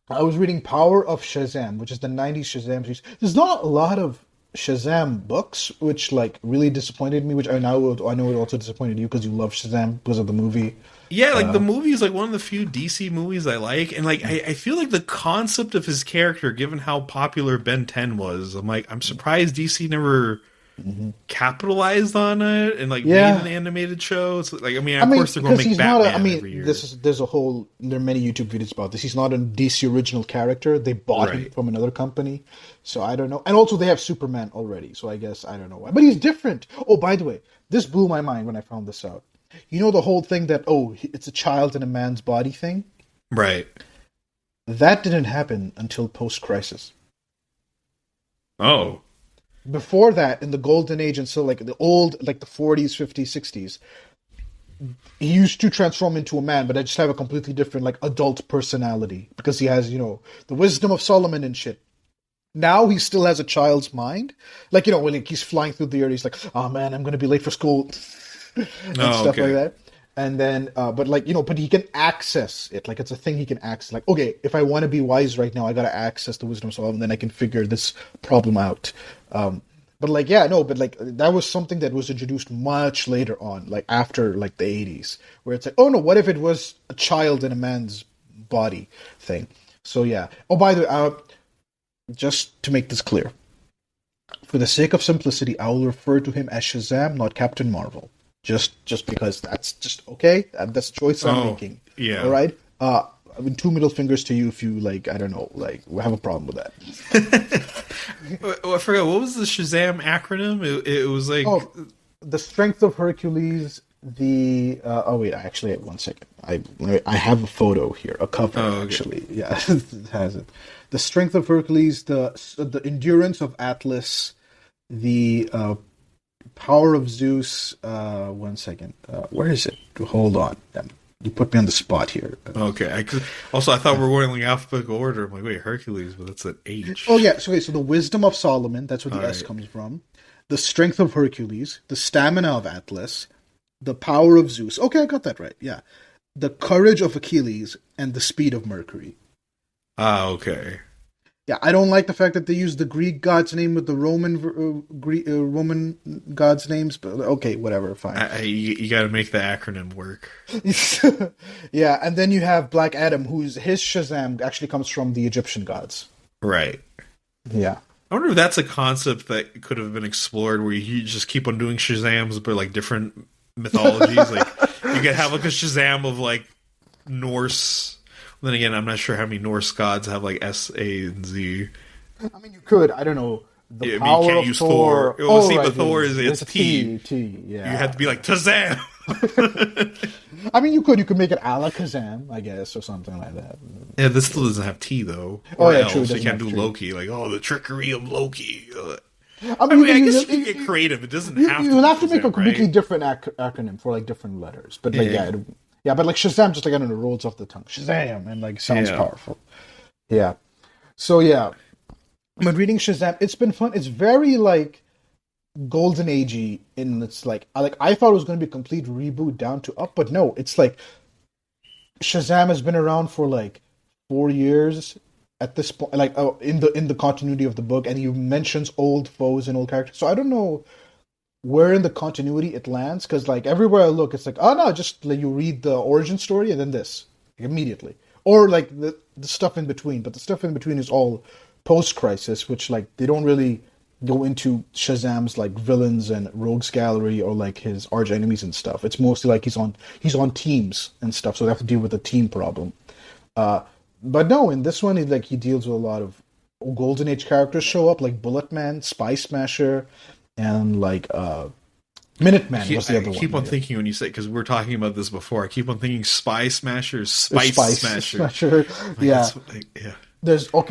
I was reading Power of Shazam, which is the '90s Shazam series. There's not a lot of Shazam books, which like really disappointed me. Which I know it also disappointed you because you love Shazam because of the movie. Yeah, like the movie is like one of the few DC movies I like, and like I feel like the concept of his character, given how popular Ben 10 was, I'm surprised DC never capitalized on it and like made an animated show. It's like of course they're going to make Batman every year. There are many YouTube videos about this. He's not a DC original character. They bought him from another company, so I don't know. And also they have Superman already, so I guess I don't know why. But he's different. Oh, by the way, this blew my mind when I found this out. You know the whole thing that it's a child in a man's body thing, right? That didn't happen until post-crisis. Oh. Before that, in the golden age, and so like the old, like the 40s, 50s, 60s, he used to transform into a man, but I just have a completely different, like, adult personality because he has, the wisdom of Solomon and shit. Now he still has a child's mind, like when he's flying through the air, he's like, "Oh man, I'm going to be late for school," and stuff like that. And then, but he can access it. Like, it's a thing he can access. Like, okay, if I want to be wise right now, I got to access the wisdom of Solomon, then I can figure this problem out. That was something that was introduced much later on, like after like the 80s, where it's like, oh no, what if it was a child in a man's body thing? So yeah. Oh, by the way, just to make this clear, for the sake of simplicity, I will refer to him as Shazam, not Captain Marvel. Just because that's just okay. That's a choice I'm making. Yeah. All right. 2 middle fingers to you if you I don't know, have a problem with that. I forgot, what was the Shazam acronym? It was like the strength of Hercules. Actually, one second. I have a photo here, a cover actually. Yeah, it has it. The strength of Hercules, the endurance of Atlas, the power of Zeus. One second. Where is it? Hold on. You put me on the spot here. Okay. I thought we were going in alphabetical order. I'm like, wait, Hercules, but that's an H. Oh, yeah. So the wisdom of Solomon, that's where the S comes from. The strength of Hercules, the stamina of Atlas, the power of Zeus. Okay, I got that right. Yeah. The courage of Achilles, and the speed of Mercury. Okay. Yeah, I don't like the fact that they use the Greek god's name with the Roman god's names, but okay, whatever, fine. You got to make the acronym work. Yeah, and then you have Black Adam, his Shazam actually comes from the Egyptian gods. Right. Yeah. I wonder if that's a concept that could have been explored, where you just keep on doing Shazams, but like different mythologies. Like you could have like a Shazam of like Norse. Then again, I'm not sure how many Norse gods have like S, A, and Z. I mean, you could. I don't know. You can't use Thor. But Thor is T. Yeah. You have to be like Tazam. I mean, you could make it a la Kazam, I guess, or something like that. Yeah, this still doesn't have T though. True. You can't do Loki. Like, the trickery of Loki. I guess you can get creative. It doesn't have to. You'll have to make a completely different acronym for like different letters, but like yeah, but like Shazam, just like I don't know, rolls off the tongue. Shazam, and like sounds powerful. Yeah. So yeah, I'm reading Shazam. It's been fun. It's very like golden agey in its like I thought it was going to be a complete reboot down to up, but no, it's like Shazam has been around for like 4 years at this point, like in the continuity of the book, and he mentions old foes and old characters. So I don't know where in the continuity it lands, because like everywhere I look, it's like, oh no, just like you read the origin story and then this immediately, or like the stuff in between. But the stuff in between is all post crisis, which like they don't really go into Shazam's like villains and rogues gallery or like his arch enemies and stuff. It's mostly like he's on teams and stuff, so they have to deal with a team problem. But no, in this one, he deals with a lot of Golden Age characters show up, like Bulletman, Spy Smasher, and like Minuteman was the other one. I keep on thinking when you say, because we were talking about this before, I keep on thinking Spy Smasher, Spice Smasher. Yeah. Yeah.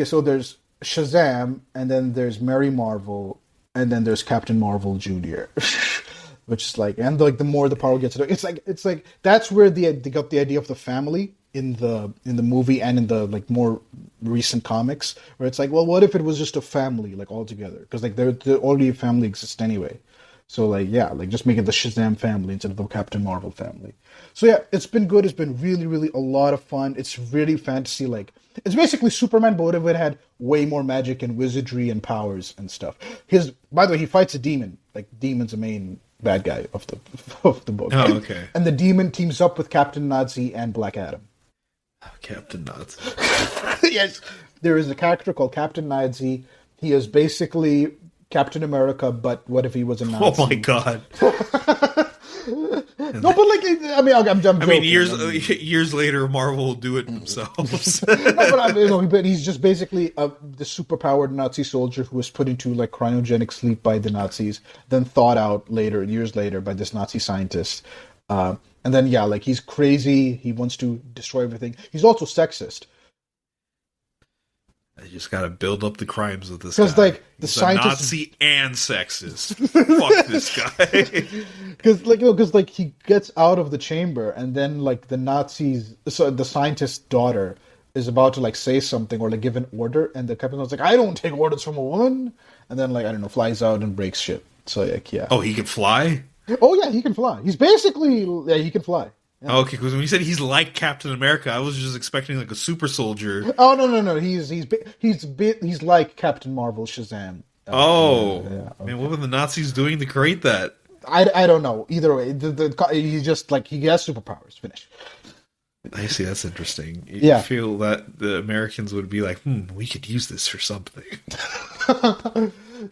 So there's Shazam, and then there's Mary Marvel, and then there's Captain Marvel Jr. Which is like, and like the more the power gets, it's like that's where they got the idea of the family in the movie and in the like more recent comics, where it's like, well, what if it was just a family like all together? Because like they're already a family exists anyway. So like yeah, like just make it the Shazam family instead of the Captain Marvel family. So yeah, it's been good. It's been really, really a lot of fun. It's really fantasy. Like it's basically Superman, but if it had way more magic and wizardry and powers and stuff. By the way, he fights a demon. Like demon's the main bad guy of the book. Oh, okay. And the demon teams up with Captain Nazi and Black Adam. Captain Nazi. Yes, there is a character called Captain Nazi. He is basically Captain America, but what if he was a Nazi? Oh my god! No, but like, I mean, I'm joking. I mean, years later, Marvel will do it themselves. But he's just basically the superpowered Nazi soldier who was put into like cryogenic sleep by the Nazis, then thawed out years later, by this Nazi scientist. And then yeah, like he's crazy. He wants to destroy everything. He's also sexist. I just gotta build up the crimes of this guy. Because like he's a Nazi and sexist. Fuck this guy. Because he gets out of the chamber, and then like the scientist's daughter is about to like say something or like give an order, and the captain's like, I don't take orders from a woman, and then like I don't know, flies out and breaks shit. So like yeah. Oh, he can fly? Oh yeah, he can fly. He's basically he can fly. Yeah. Okay, because when you said he's like Captain America, I was just expecting like a super soldier. Oh no, he's like Captain Marvel, Shazam. Okay. Man, what were the Nazis doing to create that? I don't know. Either way, he's just like he has superpowers. Finish. I see. That's interesting. You feel that the Americans would be like, we could use this for something.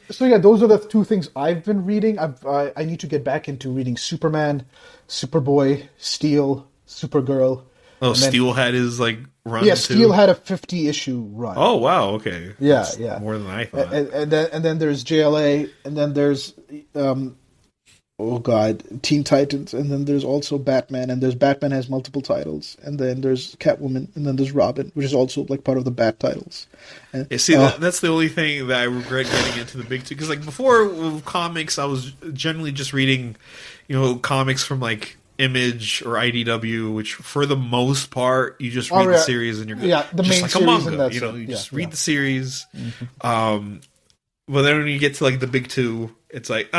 So yeah, those are the two things I've been reading. I need to get back into reading Superman, Superboy, Steel, Supergirl. Oh, Steel had his like run. Yeah, too? Steel had a 50-issue run. Oh wow, okay. Yeah, that's yeah, more than I thought. And then there's JLA, and then there's Teen Titans, and then there's also Batman, and there's Batman has multiple titles, and then there's Catwoman, and then there's Robin, which is also like part of the Bat titles. And, that's the only thing that I regret getting into the big two, because like before with comics, I was generally just reading, comics from like Image or IDW, which for the most part you just read the series and you're good. Yeah, the just main like series, a manga, you just read the series. Mm-hmm. But then when you get to like the big two, it's like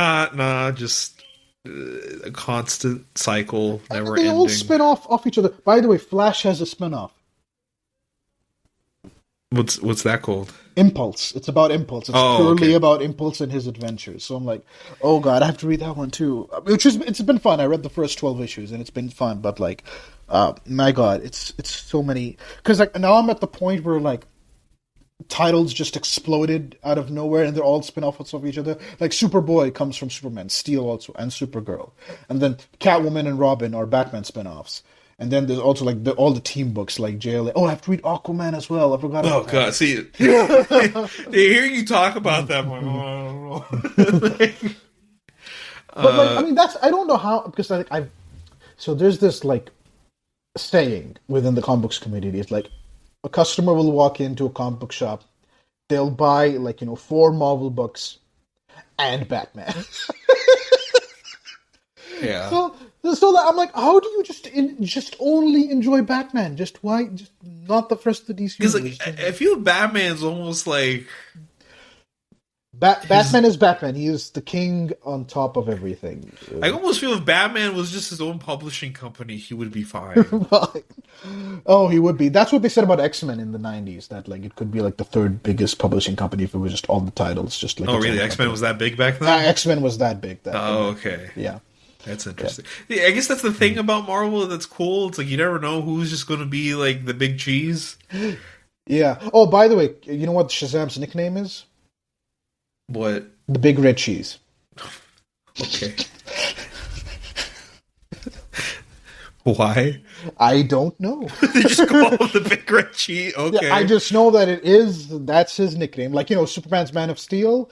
just a constant cycle, never ending. They all spin off each other. By the way, Flash has a spin-off. What's that called? Impulse. It's about Impulse. It's purely about Impulse and his adventures. So I'm like, oh god, I have to read that one too. It's been fun. I read the first 12 issues and it's been fun. But like, my god, it's so many. Because like now I'm at the point where like titles just exploded out of nowhere and they're all spin-offs of each other. Like Superboy comes from Superman, Steel also, and Supergirl. And then Catwoman and Robin are Batman spin-offs. And then there's also like all the team books like JLA. Oh, I have to read Aquaman as well. I forgot about that. God, see, hearing you talk about that, I'm like, oh, I don't know. But like, I mean, I don't know how, because like so there's this like saying within the comic books community. It's like a customer will walk into a comic book shop, they'll buy like 4 Marvel books and Batman. Yeah. So I'm like, how do you just only enjoy Batman? Just why? Just not the first of the DC. Because like, I feel Batman's almost like Batman is Batman. He is the king on top of everything. I almost feel if Batman was just his own publishing company, he would be fine. Oh, he would be. That's what they said about X-Men in the 90s, that like it could be like the third biggest publishing company if it was just all the titles. Just like oh, really? X-Men was that big back then? X-Men was that big. Okay. Yeah. That's interesting. Yeah, I guess that's the thing about Marvel that's cool. It's like you never know who's just going to be like the big cheese. Yeah. Oh, by the way, you know what Shazam's nickname is? What? The Big Red Cheese. Okay. Why? I don't know. They just call him the Big Red Cheese. Okay. Yeah, I just know that that's his nickname. Like, Superman's Man of Steel,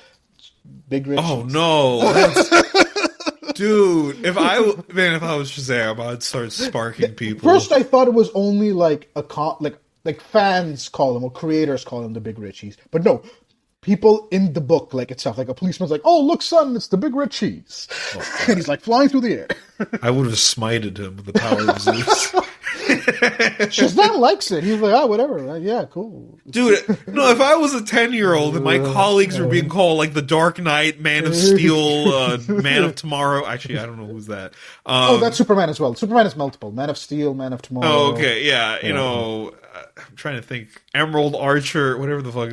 Big Red Cheese. Oh, no. Dude, if I was Shazam, I'd start sparking people. First, I thought it was only like like fans call him or creators call him the Big Red Cheese, but no, people in the book like itself, like a policeman's like, "Oh, look, son, it's the Big Red Cheese," and he's like flying through the air. I would have smited him with the power of Zeus. Shazam likes it. He's like, "Oh, whatever, right? Yeah, cool." Dude, no, if I was a 10-year-old and my colleagues were being called like the Dark Knight, Man of Steel, Man of Tomorrow. Actually, I don't know who's that. That's Superman as well. Superman is multiple. Man of Steel, Man of Tomorrow. Oh, okay, yeah. I'm trying to think. Emerald Archer, whatever the fuck.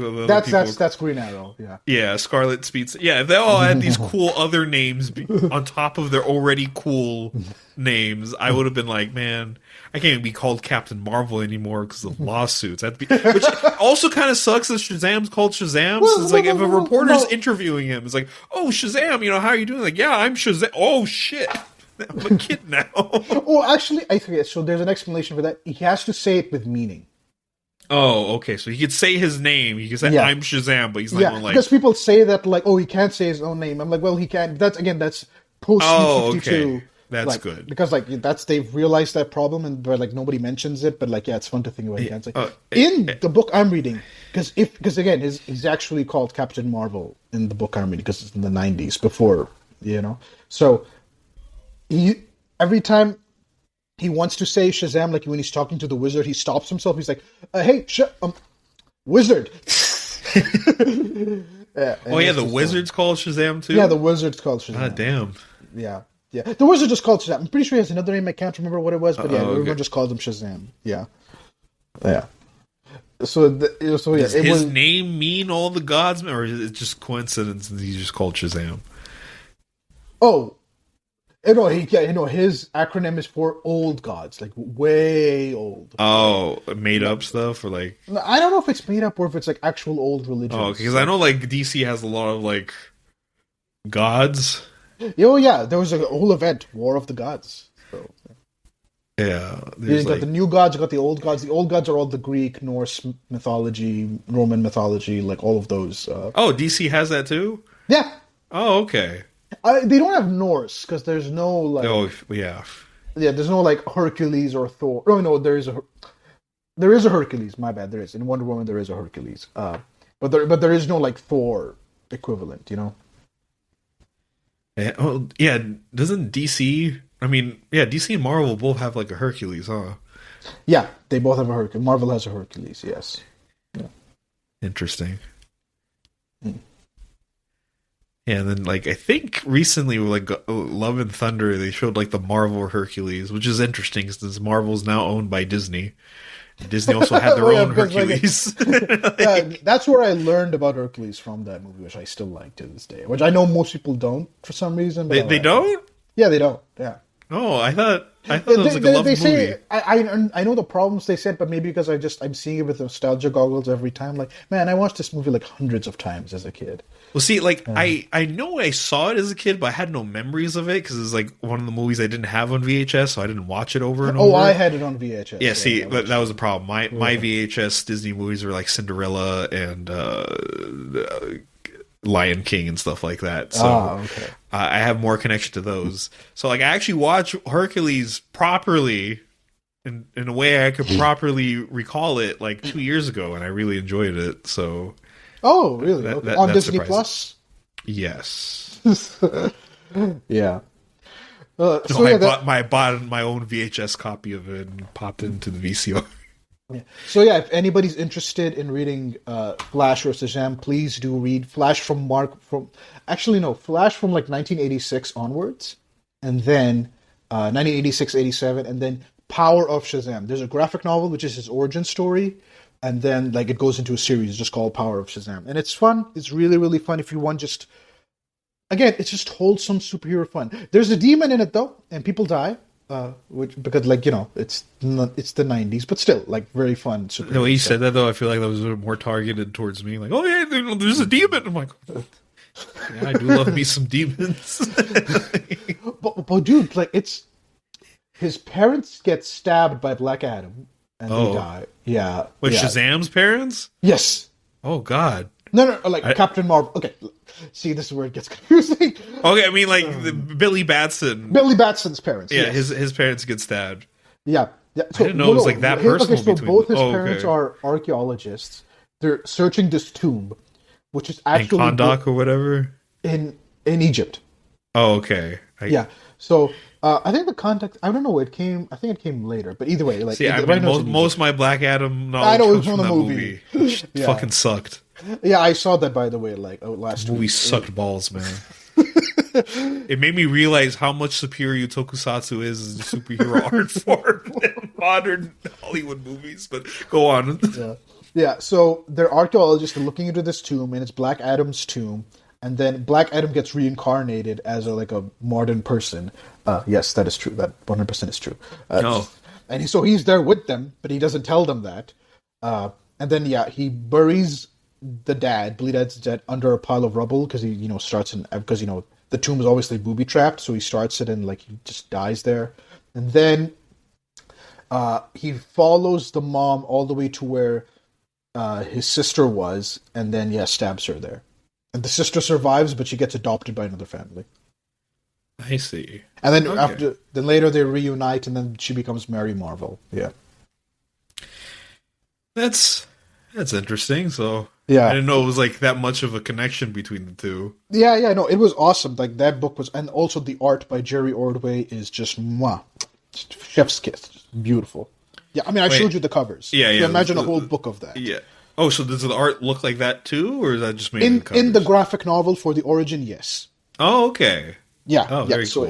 That's Green Arrow. Yeah. Yeah, Scarlet Speeds. Yeah, if they all had these cool other names on top of their already cool names, I would have been like, man, I can't even be called Captain Marvel anymore because of lawsuits. Which also kind of sucks that Shazam's called Shazam. So it's like if a reporter's interviewing him, it's like, oh, Shazam, how are you doing? Like, yeah, I'm Shazam. Oh, shit. I'm a kid now. Oh, actually, I forget. So there's an explanation for that. He has to say it with meaning. Oh, okay. So he could say his name. He could say, I'm Shazam, but he's not going like... because people say that, like, oh, he can't say his own name. I'm like, well, he can't. That's post-52. Oh, okay. That's good. Because, like, they've realized that problem, and where, like, nobody mentions it, but, like, yeah, it's fun to think about. He can't say. In the book I'm reading, because again, he's actually called Captain Marvel in the book I'm reading, because it's in the 90s, before, So, every time he wants to say Shazam, like when he's talking to the wizard, he stops himself. He's like, "Hey, wizard!" The wizard's called Shazam too. Yeah, the wizard's called Shazam. Ah, damn. Yeah. The wizard just called Shazam. I'm pretty sure he has another name. I can't remember what it was, but everyone just calls him Shazam. Yeah. So Does his name mean all the gods, or is it just coincidence that he's just called Shazam? Oh. His acronym is for old gods, like way old. Oh, made up stuff, or like... I don't know if it's made up or if it's like actual old religions. Oh, because I know like DC has a lot of like gods. Oh yeah, there was a whole event, War of the Gods. So, yeah, you got the new gods, you got the old gods. The old gods are all the Greek, Norse mythology, Roman mythology, like all of those. DC has that too? Yeah. Oh, okay. They don't have Norse because there's no like. Oh yeah. Yeah, there's no like Hercules or Thor. Oh no, there is a Hercules. My bad, there is in Wonder Woman. There is a Hercules. But there is no like Thor equivalent. Yeah. Doesn't DC? I mean, yeah, DC and Marvel both have like a Hercules, huh? Yeah, they both have a Hercules. Marvel has a Hercules. Yes. Yeah. Interesting. Yeah, and then like I think recently, like Love and Thunder, they showed like the Marvel Hercules, which is interesting because Marvel's now owned by Disney. Disney also had their own Hercules. That's where I learned about Hercules from that movie, which I still like to this day. Which I know most people don't for some reason. But they don't? Yeah, they don't. Yeah. Oh, I thought it was like a love movie. I know the problems they said, but maybe because I'm seeing it with nostalgia goggles every time. Like, man, I watched this movie like hundreds of times as a kid. Well, see, like I know I saw it as a kid, but I had no memories of it because it was like one of the movies I didn't have on VHS, so I didn't watch it over and over. Oh, I had it on VHS. Yeah, see, that was a problem. My VHS Disney movies were like Cinderella and Lion King and stuff like that. So okay. I have more connection to those. So like I actually watched Hercules properly in a way I could properly recall it like 2 years ago, and I really enjoyed it. So oh, really? Okay. On Disney Plus? Yes. Yeah. I bought my own VHS copy of it and popped it into the VCR. Yeah. So yeah, if anybody's interested in reading Flash or Shazam, please do read Flash from Flash from like 1986 onwards, and then 1986, 87, and then Power of Shazam. There's a graphic novel which is his origin story, and then like it goes into a series just called Power of Shazam, and it's fun. It's really really fun if you want just again, it's just wholesome superhero fun. There's a demon in it though, and people die. Which because like it's the 90s, but still like very fun. The way you said that though, I feel like that was more targeted towards me. Like, oh yeah, there's a demon. I'm like, yeah, I do love me some demons. but dude, like it's his parents get stabbed by Black Adam and they die. Yeah, Wait, yeah. Shazam's parents? Yes. Oh God. No, like Captain Marvel. Okay, see, this is where it gets confusing. Okay, I mean, like Billy Batson. Billy Batson's parents. Yeah, yes. his parents get stabbed. Yeah. So, I didn't know it was like that personal so between both his them. parents are archaeologists. They're searching this tomb, which is actually in Kondak or whatever in Egypt. Oh, okay. Yeah. So I think the context. I don't know. I think it came later. But either way, like see, most of my Black Adam knowledge comes from that movie. Which fucking sucked. Yeah, I saw that by the way. Like last movie week. Sucked balls, man. It made me realize how much superior tokusatsu is as a superhero art form than modern Hollywood movies. But go on. Yeah. So they're archaeologists. They're looking into this tomb, and it's Black Adam's tomb. And then Black Adam gets reincarnated as a modern person. Yes, that is true. That 100% is true. And he's there with them, but he doesn't tell them that. And then he buries the dad, Billy Dad's dad, under a pile of rubble because he starts because the tomb is obviously booby trapped, so he starts it and he just dies there. And then he follows the mom all the way to where his sister was, and then stabs her there. And the sister survives, but she gets adopted by another family. I see. And then later they reunite, and then she becomes Mary Marvel. Yeah, that's interesting. So I Yeah. didn't know it was like that much of a connection between the two. Yeah, no, it was awesome. Like that book was, and also the art by Jerry Ordway is just chef's kiss, just beautiful. Yeah, I mean, I showed you the covers. Yeah. So imagine a whole book of that. Yeah. Oh, so does the art look like that too, or is that just mainly In the graphic novel for the origin, yes. Oh, okay. Yeah. Oh, very cool.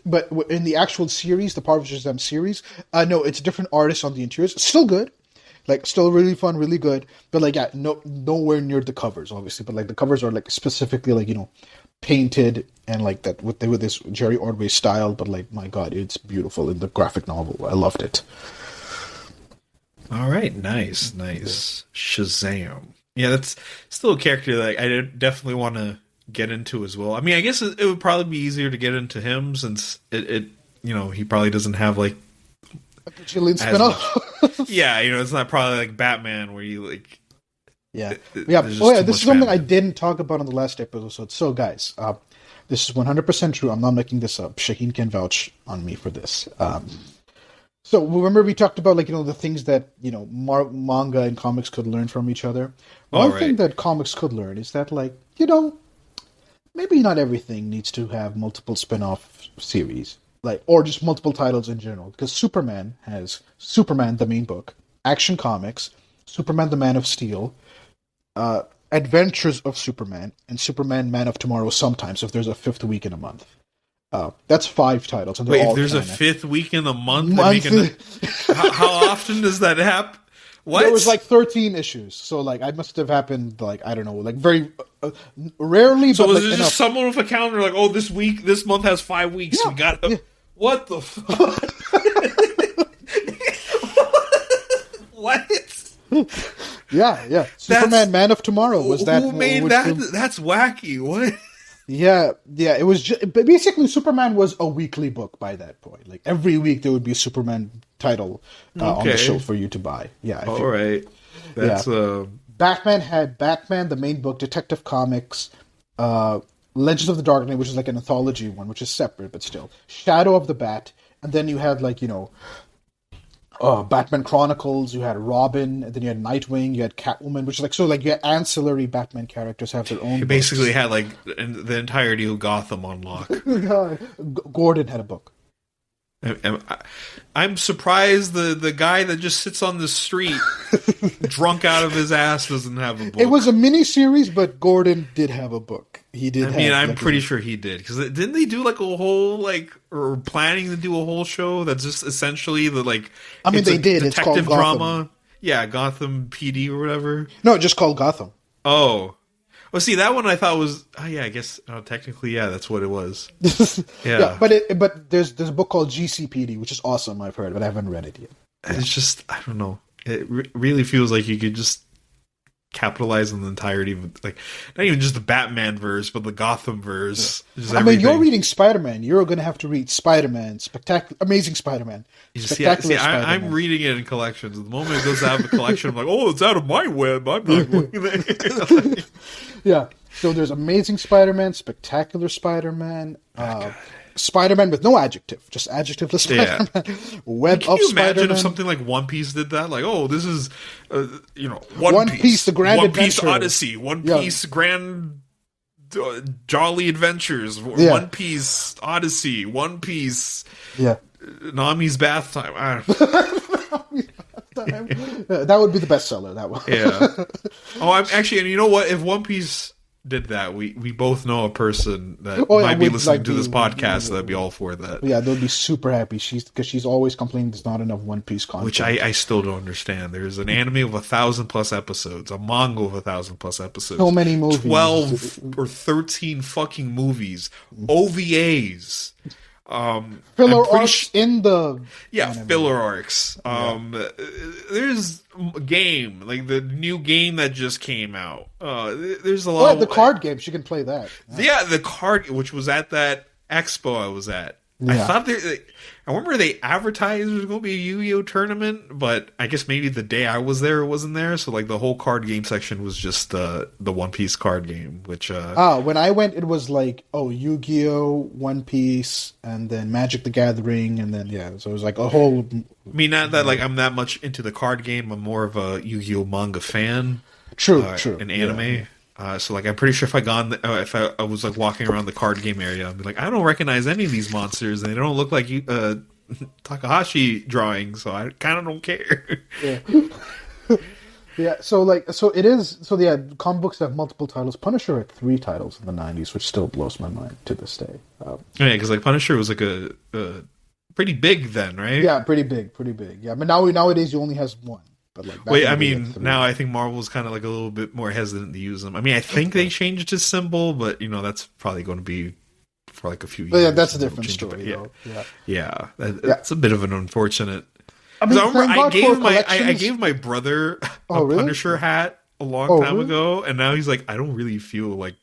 But in the actual series, the Power of Shazam series, no, it's different artists on the interiors. Still good, still really fun, really good. But nowhere near the covers, obviously. But the covers are specifically painted and that with this Jerry Ordway style. But my God, it's beautiful in the graphic novel. I loved it. All right, nice. Shazam. Yeah, that's still a character that I definitely want to get into as well. I mean, I guess it would probably be easier to get into him since it he probably doesn't have a bajillion spin-off. Yeah, it's not probably like Batman where you Yeah. This is something I didn't talk about on the last episode. So, guys, this is 100% true. I'm not making this up. Shaheen can vouch on me for this. So, remember we talked about, the things that, manga and comics could learn from each other? One thing that comics could learn is that, maybe not everything needs to have multiple spin-off series. Or just multiple titles in general. Because Superman has Superman, the main book, Action Comics, Superman, the Man of Steel, Adventures of Superman, and Superman, Man of Tomorrow sometimes, if there's a fifth week in a month. That's 5 titles. And wait, all if there's canon. a fifth week in a month? How often does that happen? What? There was 13 issues, so I must have happened I don't know, very rarely. So but was it enough. just someone with a calendar oh, this month has 5 weeks? Yeah, we got yeah. What the fuck? What? Yeah. Superman, Man of Tomorrow was that. Who made that? That's wacky. What? Yeah. It was but basically Superman was a weekly book by that point. Every week there would be a Superman title on the show for you to buy. Yeah. All right. That's Batman had Batman, the main book, Detective Comics, Legends of the Dark Knight, which is an anthology one, which is separate but still. Shadow of the Bat, and then you had Batman Chronicles, you had Robin, and then you had Nightwing, you had Catwoman, which is you had ancillary Batman characters have their own. You basically had the entirety of Gotham on lock. Gordon had a book. I'm surprised the guy that just sits on the street, drunk out of his ass, doesn't have a book. It was a mini series, but Gordon did have a book. He did. I mean, I'm pretty sure he did, because didn't they do like a whole or planning to do a whole show that's just essentially the like? I mean, they did. It's called detective drama. Yeah, Gotham PD or whatever. No, just called Gotham. Oh. Well, see, that one I thought was... Oh, yeah, I guess technically, yeah, that's what it was. Yeah. But there's a book called GCPD, which is awesome, I've heard, but I haven't read it yet. It's just... I don't know. It really feels like you could just capitalize on the entirety of... Like, not even just the Batman verse, but the Gotham verse. Yeah. I mean, you're reading Spider-Man. You're going to have to read Spider-Man. Amazing Spider-Man. I'm reading it in collections. The moment it goes out of the collection, I'm like, oh, it's out of my web. I'm not going there. Yeah. So there's Amazing Spider-Man, Spectacular Spider-Man, Spider-Man with no adjective, just adjectiveless Spider-Man. Yeah. Web Can of you Spider-Man. imagine if something like One Piece did that? Like, oh, this is, One Piece, the Grand One Adventure. Piece Odyssey, One Piece Grand Jolly Adventures, One Piece Odyssey, One Piece Nami's Bath Time. I don't know. That would be the bestseller. That one. Yeah. Oh, I'm actually, and you know what? If One Piece did that, we both know a person that might be listening to this podcast that'd be all for that. Yeah, they'll be super happy. Because she's always complaining there's not enough One Piece content, which I still don't understand. There's an anime of 1,000+ episodes, a manga of 1,000+ episodes, so many movies, 12 or 13 fucking movies, OVAs. Filler arcs in the anime. Filler arcs. There's a game, like the new game that just came out. There's a lot of the card game. She can play that. Yeah, the card, which was at that expo I was at. I thought I remember they advertised there was going to be a Yu-Gi-Oh tournament, but I guess maybe the day I was there, it wasn't there. So like the whole card game section was just the One Piece card game, which when I went, it was like Yu-Gi-Oh, One Piece, and then Magic the Gathering, and then so it was like a whole. I mean, not that like I'm that much into the card game. I'm more of a Yu-Gi-Oh manga fan. True. An anime. Yeah. So like I'm pretty sure if I was like walking around the card game area, I'd be like, I don't recognize any of these monsters, and they don't look like Takahashi drawings, so I kind of don't care. Yeah. So comic books have multiple titles. Punisher had 3 titles in the 90s, which still blows my mind to this day. Because like Punisher was like a pretty big then, right? Yeah, pretty big. Yeah, but nowadays you only has 1. But like now I think Marvel's kind of like a little bit more hesitant to use them. I mean, I think they changed his symbol, but that's probably going to be for like a few years. Yeah, that's a different story. That's a bit of an unfortunate. I mean, I gave my brother a Punisher hat a long time ago, and now he's like, I don't really feel like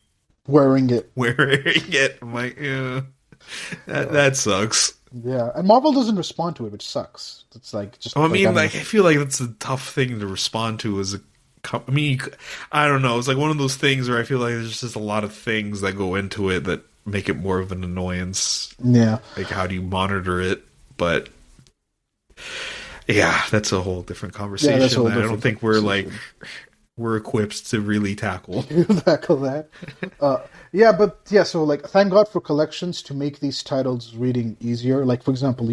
wearing it. I'm like, yeah, that sucks. Yeah, and Marvel doesn't respond to it, which sucks. It's like just. I feel like that's a tough thing to respond to as a. I mean, I don't know. It's like one of those things where I feel like there's just a lot of things that go into it that make it more of an annoyance. Yeah. Like, how do you monitor it? But yeah, that's a whole different conversation. I don't think we're equipped to really tackle that. So like, thank God for collections to make these titles reading easier. Like, for example,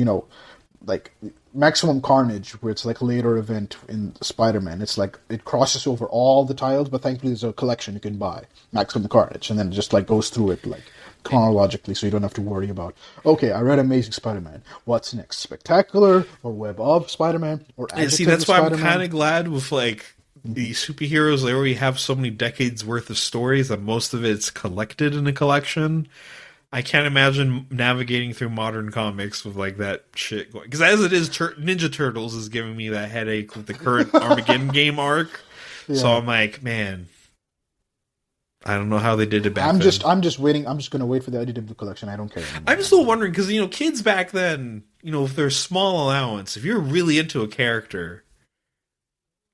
like Maximum Carnage, where it's like a later event in Spider-Man. It's like it crosses over all the titles, but thankfully there's a collection you can buy, Maximum Carnage, and then it just like goes through it like chronologically, so you don't have to worry about, okay, I read Amazing Spider-Man, what's next, Spectacular or Web of Spider-Man or see, that's why I'm kind of glad with like the superheroes. They already have so many decades worth of stories that most of it's collected in a collection. I can't imagine navigating through modern comics with like that shit going. Because as it is, Ninja Turtles is giving me that headache with the current Armageddon game arc. Yeah. So I'm like, man, I don't know how they did it back then. I'm just waiting. I'm just going to wait for the IDW collection. I don't care anymore. I'm still wondering because kids back then, if there's small allowance, if you're really into a character,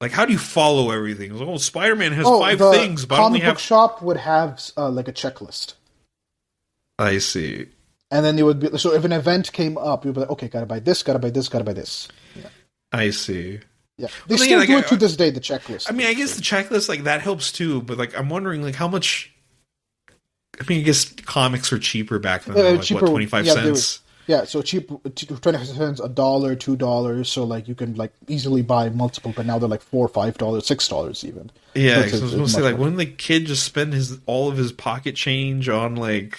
like how do you follow everything? Like, Spider-Man has 5 things, but I only have. Comic book shop would have like a checklist. I see. And then you would be so if an event came up, you'd be like, okay, gotta buy this, gotta buy this, gotta buy this. Yeah. I see. Yeah, they still do it to this day. The checklist. I mean, I guess the checklist like that helps too, but like I'm wondering like how much. I mean, I guess comics were cheaper back then. Like, what, 25 cents? Yeah, so cheap, 20 cents, $1, $2, so like you can like easily buy multiple, but now they're like $4, $5, $6 even. So Yeah, it's, because I was it's going to say, much like, more. wouldn't the kid just spend all of his pocket change on like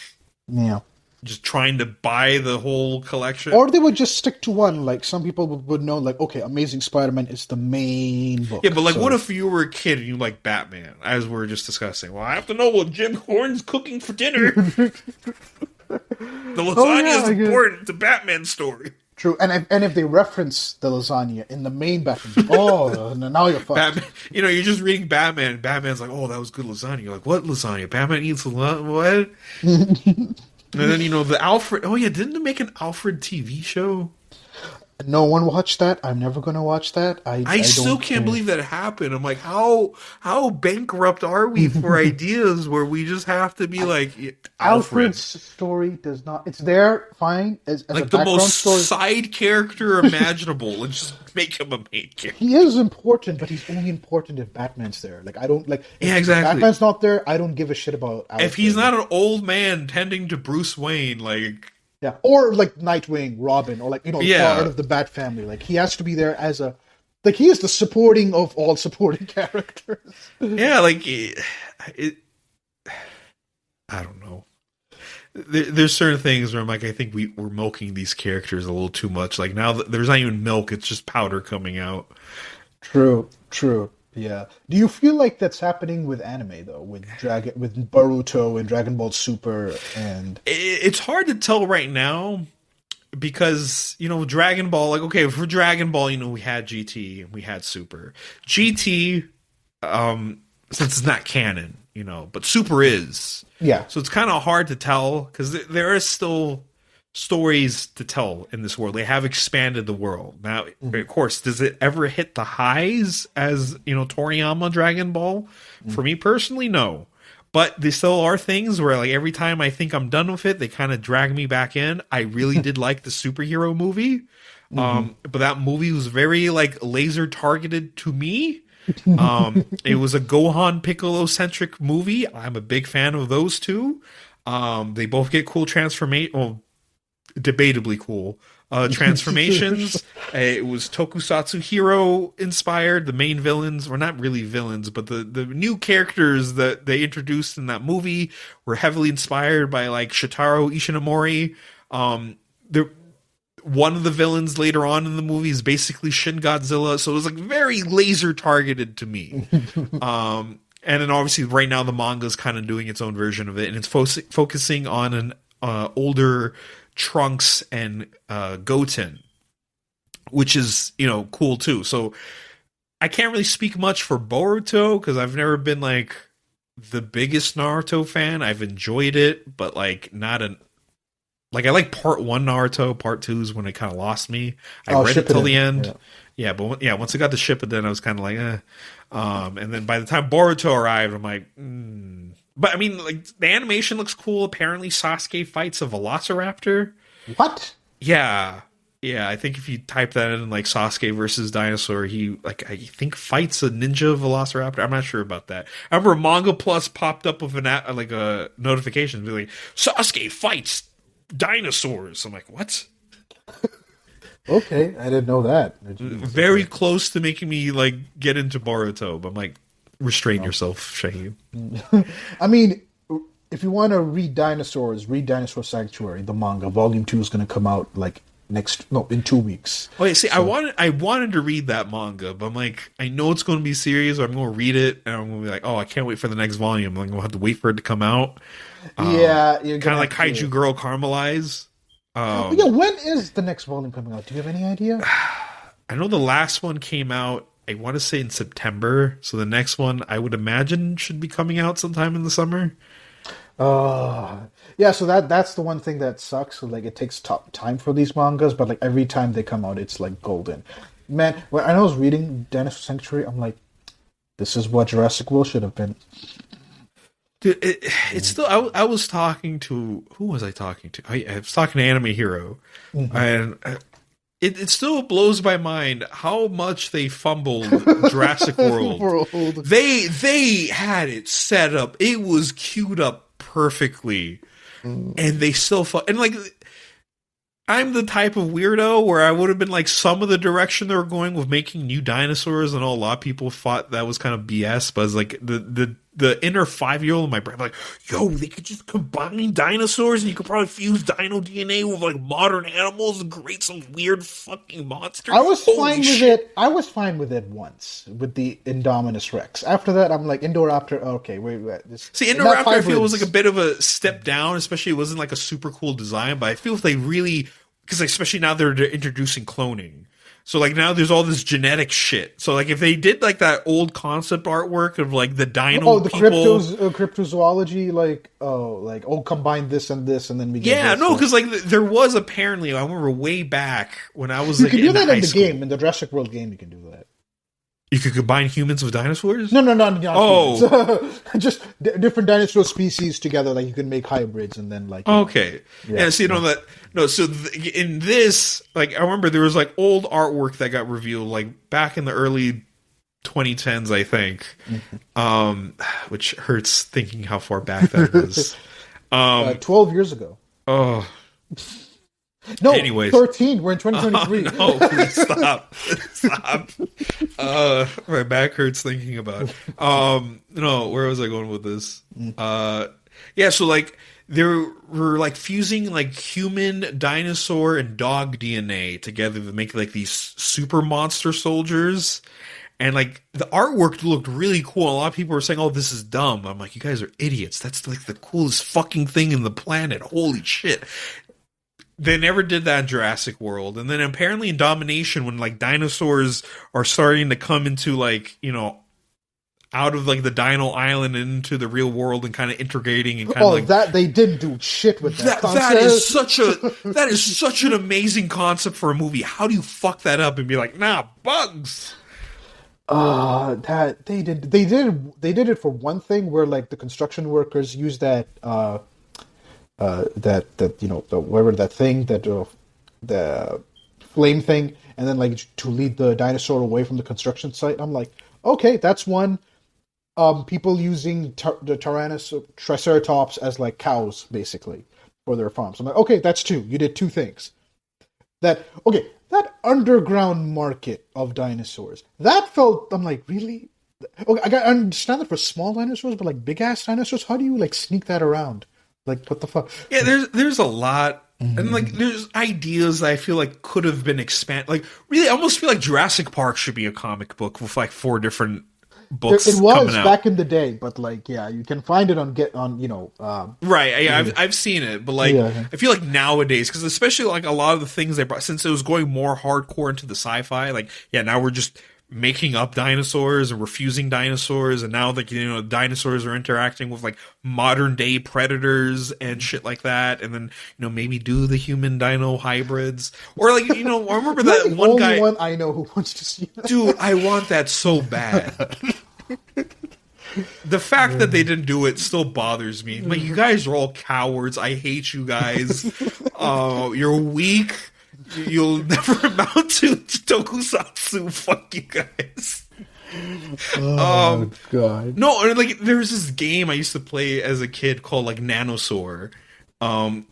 Yeah. just trying to buy the whole collection? Or they would just stick to one. Like some people would know, like, okay, Amazing Spider-Man is the main Yeah, book. but like, what So if you were a kid and you like Batman, as we were just discussing? Well, I have to know what Jim Horn's cooking for dinner. The oh lasagna yeah, is I guess. important to Batman's story. True. And if they reference the lasagna in the main Batman, oh, now you're fucked. Batman, you're just reading Batman. And Batman's like, "Oh, that was good lasagna." You're like, "What lasagna? Batman eats lasagna? What?" And then the Alfred. Oh yeah, didn't they make an Alfred TV show? No one watched that. I'm never gonna watch that. I still don't can't care. believe that happened. I'm like, how bankrupt are we for ideas where we just have to be like Alfred, Alfred's story does not. It's there, fine, as a like the background most story. side character imaginable, and just make him a main character. He is important, but he's only important if Batman's there. Like I don't like. If Yeah, exactly. Batman's not there, I don't give a shit about Alfred. If he's not an old man tending to Bruce Wayne, like. Yeah, or like Nightwing, Robin, or like Yeah. part of the Bat family. Like he has to be there as a, like he is the supporting of all supporting characters. Yeah, like I don't know. There's certain things where I'm like, I think we're milking these characters a little too much. Like now, there's not even milk; it's just powder coming out. True. Yeah. Do you feel like that's happening with anime though, with Boruto and Dragon Ball Super and? It's hard to tell right now because Dragon Ball. Like, okay, for Dragon Ball, we had GT and we had Super. GT, since it's not canon, but Super is. Yeah. So it's kind of hard to tell because there are still stories to tell in this world. They have expanded the world. Now, of course, does it ever hit the highs as, Toriyama Dragon Ball? For me personally, no. But there still are things where, like, every time I think I'm done with it, they kind of drag me back in. I really did like the superhero movie. But that movie was very, like, laser targeted to me. It was a Gohan Piccolo centric movie. I'm a big fan of those two. They both get cool transformation. Well, debatably cool transformations. It was tokusatsu hero inspired. The main villains were not really villains, but the new characters that they introduced in that movie were heavily inspired by like Shitaro Ishinomori. One of the villains later on in the movie is basically Shin Godzilla, so it was like very laser targeted to me. And then obviously right now the manga is kind of doing its own version of it, and it's focusing on an older Trunks and Goten, which is cool too. So I can't really speak much for Boruto because I've never been like the biggest Naruto fan. I've enjoyed it, but like not an like I like part 1 Naruto. Part 2 is when it kind of lost me. I read it till the end. Yeah, but once I got to Shippuden, I was kind of like, eh. And then by the time Boruto arrived, I'm like, But I mean, like the animation looks cool. Apparently, Sasuke fights a Velociraptor. What? Yeah. I think if you type that in, like Sasuke versus Dinosaur, he I think fights a ninja Velociraptor. I'm not sure about that. I remember Manga Plus popped up with a notification, be like Sasuke fights dinosaurs. I'm like, what? Okay, I didn't know that. Very close to making me like get into Boruto, but I'm like, restrain yourself, Shaheen. I mean, if you want to read Dinosaurs, read Dinosaur Sanctuary, the manga. Volume 2 is going to come out like in 2 weeks. Oh, yeah, see, I wanted to read that manga, but I'm like, I know it's going to be serious. I'm going to read it, and I'm going to be like, oh, I can't wait for the next volume. I'm going to have to wait for it to come out. Yeah, kind of like Kaiju Girl Caramelize. When is the next volume coming out? Do you have any idea? I know the last one came out, I want to say in September. So the next one, I would imagine, should be coming out sometime in the summer. Yeah, so that's the one thing that sucks. So, like, it takes time for these mangas, but like every time they come out, it's like golden. Man, when I was reading Dinosaur Sanctuary, I'm like, this is what Jurassic World should have been. Dude, it's still. I was talking to who was I talking to? I was talking to Anime Hero, and it still blows my mind how much they fumbled Jurassic World. They had it set up. It was queued up perfectly, and they still and like I'm the type of weirdo where I would have been like some of the direction they were going with making new dinosaurs. I know a lot of people thought that was kind of BS, but it's like the inner 5-year-old in my brain, like, yo, they could just combine dinosaurs and you could probably fuse dino DNA with like modern animals and create some weird fucking monster. I was fine with it. I was fine with it once with the Indominus Rex. After that, I'm like Indoraptor. Okay, wait. See, Indoraptor, I feel was like a bit of a step down, especially it wasn't like a super cool design. But I feel if they really, because especially now they're introducing cloning. So, like, now there's all this genetic shit. So, like, if they did, like, that old concept artwork of, like, the dino the people... cryptozoology, combine this, and then we get Yeah, this. no, because, like, there was apparently, I remember way back when I was, you like, can do that in the school. game. In the Jurassic World game, you can do that. You could combine humans with dinosaurs? No, not humans. Just different dinosaur species together. Like, you can make hybrids and then, like... Okay. Yeah, so, you know, that... No, so in this, like, I remember there was, like, old artwork that got revealed, like, back in the early 2010s, I think. Which hurts thinking how far back that was. 12 years ago. Oh... No, anyways. 13. We're in 2023. Oh, no, please stop. Stop. My back hurts thinking about it. No, where was I going with this? Yeah, so, like, they were, like, fusing, like, human, dinosaur, and dog DNA together to make, like, these super monster soldiers. And, like, the artwork looked really cool. A lot of people were saying, oh, this is dumb. I'm like, you guys are idiots. That's, like, the coolest fucking thing in the planet. Holy shit. They never did that in Jurassic World. And then apparently in Domination, when, like, dinosaurs are starting to come into, like, you know, out of, like, the Dino Island and into the real world and kind of integrating and kind of, like... that, they didn't do shit with that concept. That is such an amazing concept for a movie. How do you fuck that up and be like, nah, bugs? That, they did it for one thing where, like, the construction workers used that, the flame thing, and then, like, to lead the dinosaur away from the construction site. I'm like, okay, that's one. People using the Triceratops as, like, cows, basically, for their farms. I'm like, okay, that's two. You did two things. That underground market of dinosaurs. That felt, I'm like, really? Okay, I understand that for small dinosaurs, but, like, big-ass dinosaurs, how do you, like, sneak that around? Like, what the fuck? Yeah, there's a lot. And, like, there's ideas that I feel like could have been expanded. Like, really, I almost feel like Jurassic Park should be a comic book with, like, 4 different books it was coming out. back in the day, but, like, yeah, you can find it right, yeah, I've seen it. But, like, I feel like nowadays, because especially, like, a lot of the things they brought, since it was going more hardcore into the sci-fi, like, yeah, now we're just making up dinosaurs and refusing dinosaurs, and now, like, you know, dinosaurs are interacting with, like, modern day predators and shit like that, and then, you know, maybe do the human dino hybrids, or, like, you know, I remember that one guy. The only one I know who wants to see that. Dude, I want that so bad. The fact that they didn't do it still bothers me. Like, you guys are all cowards. I hate you guys. You're weak. You'll never amount to tokusatsu. Fuck you guys. Oh, God. No, like, there was this game I used to play as a kid called, like, Nanosaur,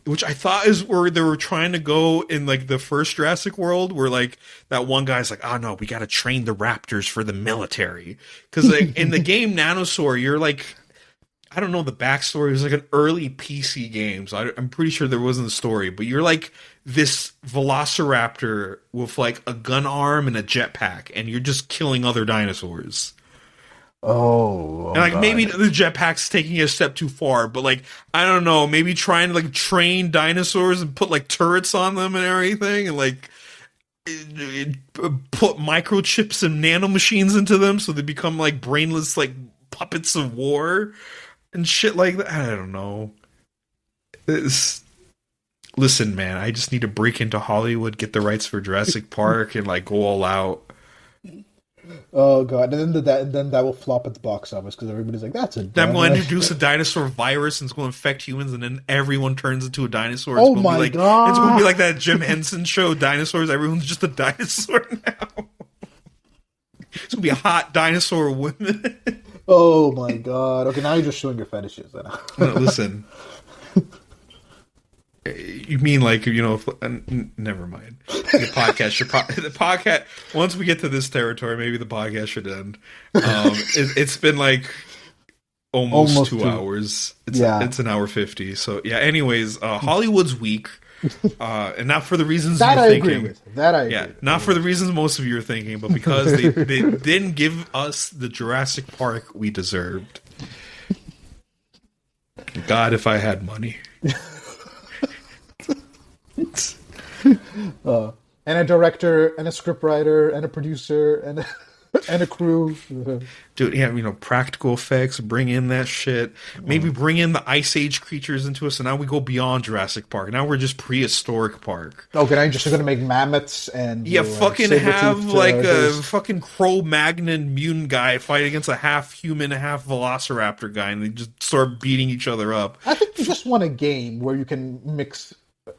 which I thought is where they were trying to go in, like, the first Jurassic World, where, like, that one guy's like, oh, no, we gotta train the raptors for the military. Because, like, in the game Nanosaur, you're, like... I don't know the backstory. It was like an early PC game, so I'm pretty sure there wasn't a story. But you're like this velociraptor with like a gun arm and a jetpack, and you're just killing other dinosaurs. And like, God. Maybe the jetpack's taking it a step too far, but like, I don't know, maybe trying to like train dinosaurs and put like turrets on them and everything, and like put microchips and nanomachines into them so they become like brainless like puppets of war. And shit like that. I don't know. Listen, man, I just need to break into Hollywood, get the rights for Jurassic Park, and like go all out. Oh, God. And then that will flop at the box office because everybody's like, that's a Then I'm going to introduce a dinosaur virus and it's going to infect humans, and then everyone turns into a dinosaur. Oh, my God. It's going to be like that Jim Henson show, Dinosaurs. Everyone's just a dinosaur now. It's going to be a hot dinosaur woman. Oh my God. Okay, now you're just showing your fetishes. No, listen. You mean like, never mind. The podcast. Once we get to this territory, maybe the podcast should end. It's been like almost 2 hours. It's an hour 50. So yeah. Anyways, Hollywood's weak, and not for the reasons that you're I thinking. agree with. That I agree with. Not for the reasons most of you are thinking, but because they didn't give us the Jurassic Park we deserved. God, if I had money. And a director, and a scriptwriter, and a producer, and a crew. Dude, practical effects, bring in that shit. Maybe bring in the Ice Age creatures into us, and now we go beyond Jurassic Park. Now we're just prehistoric park. Okay, now you're just going to make mammoths and... fucking have like a fucking Cro-Magnon mutant guy fight against a half-human, half-velociraptor guy, and they just start beating each other up. I think you just want a game where you can mix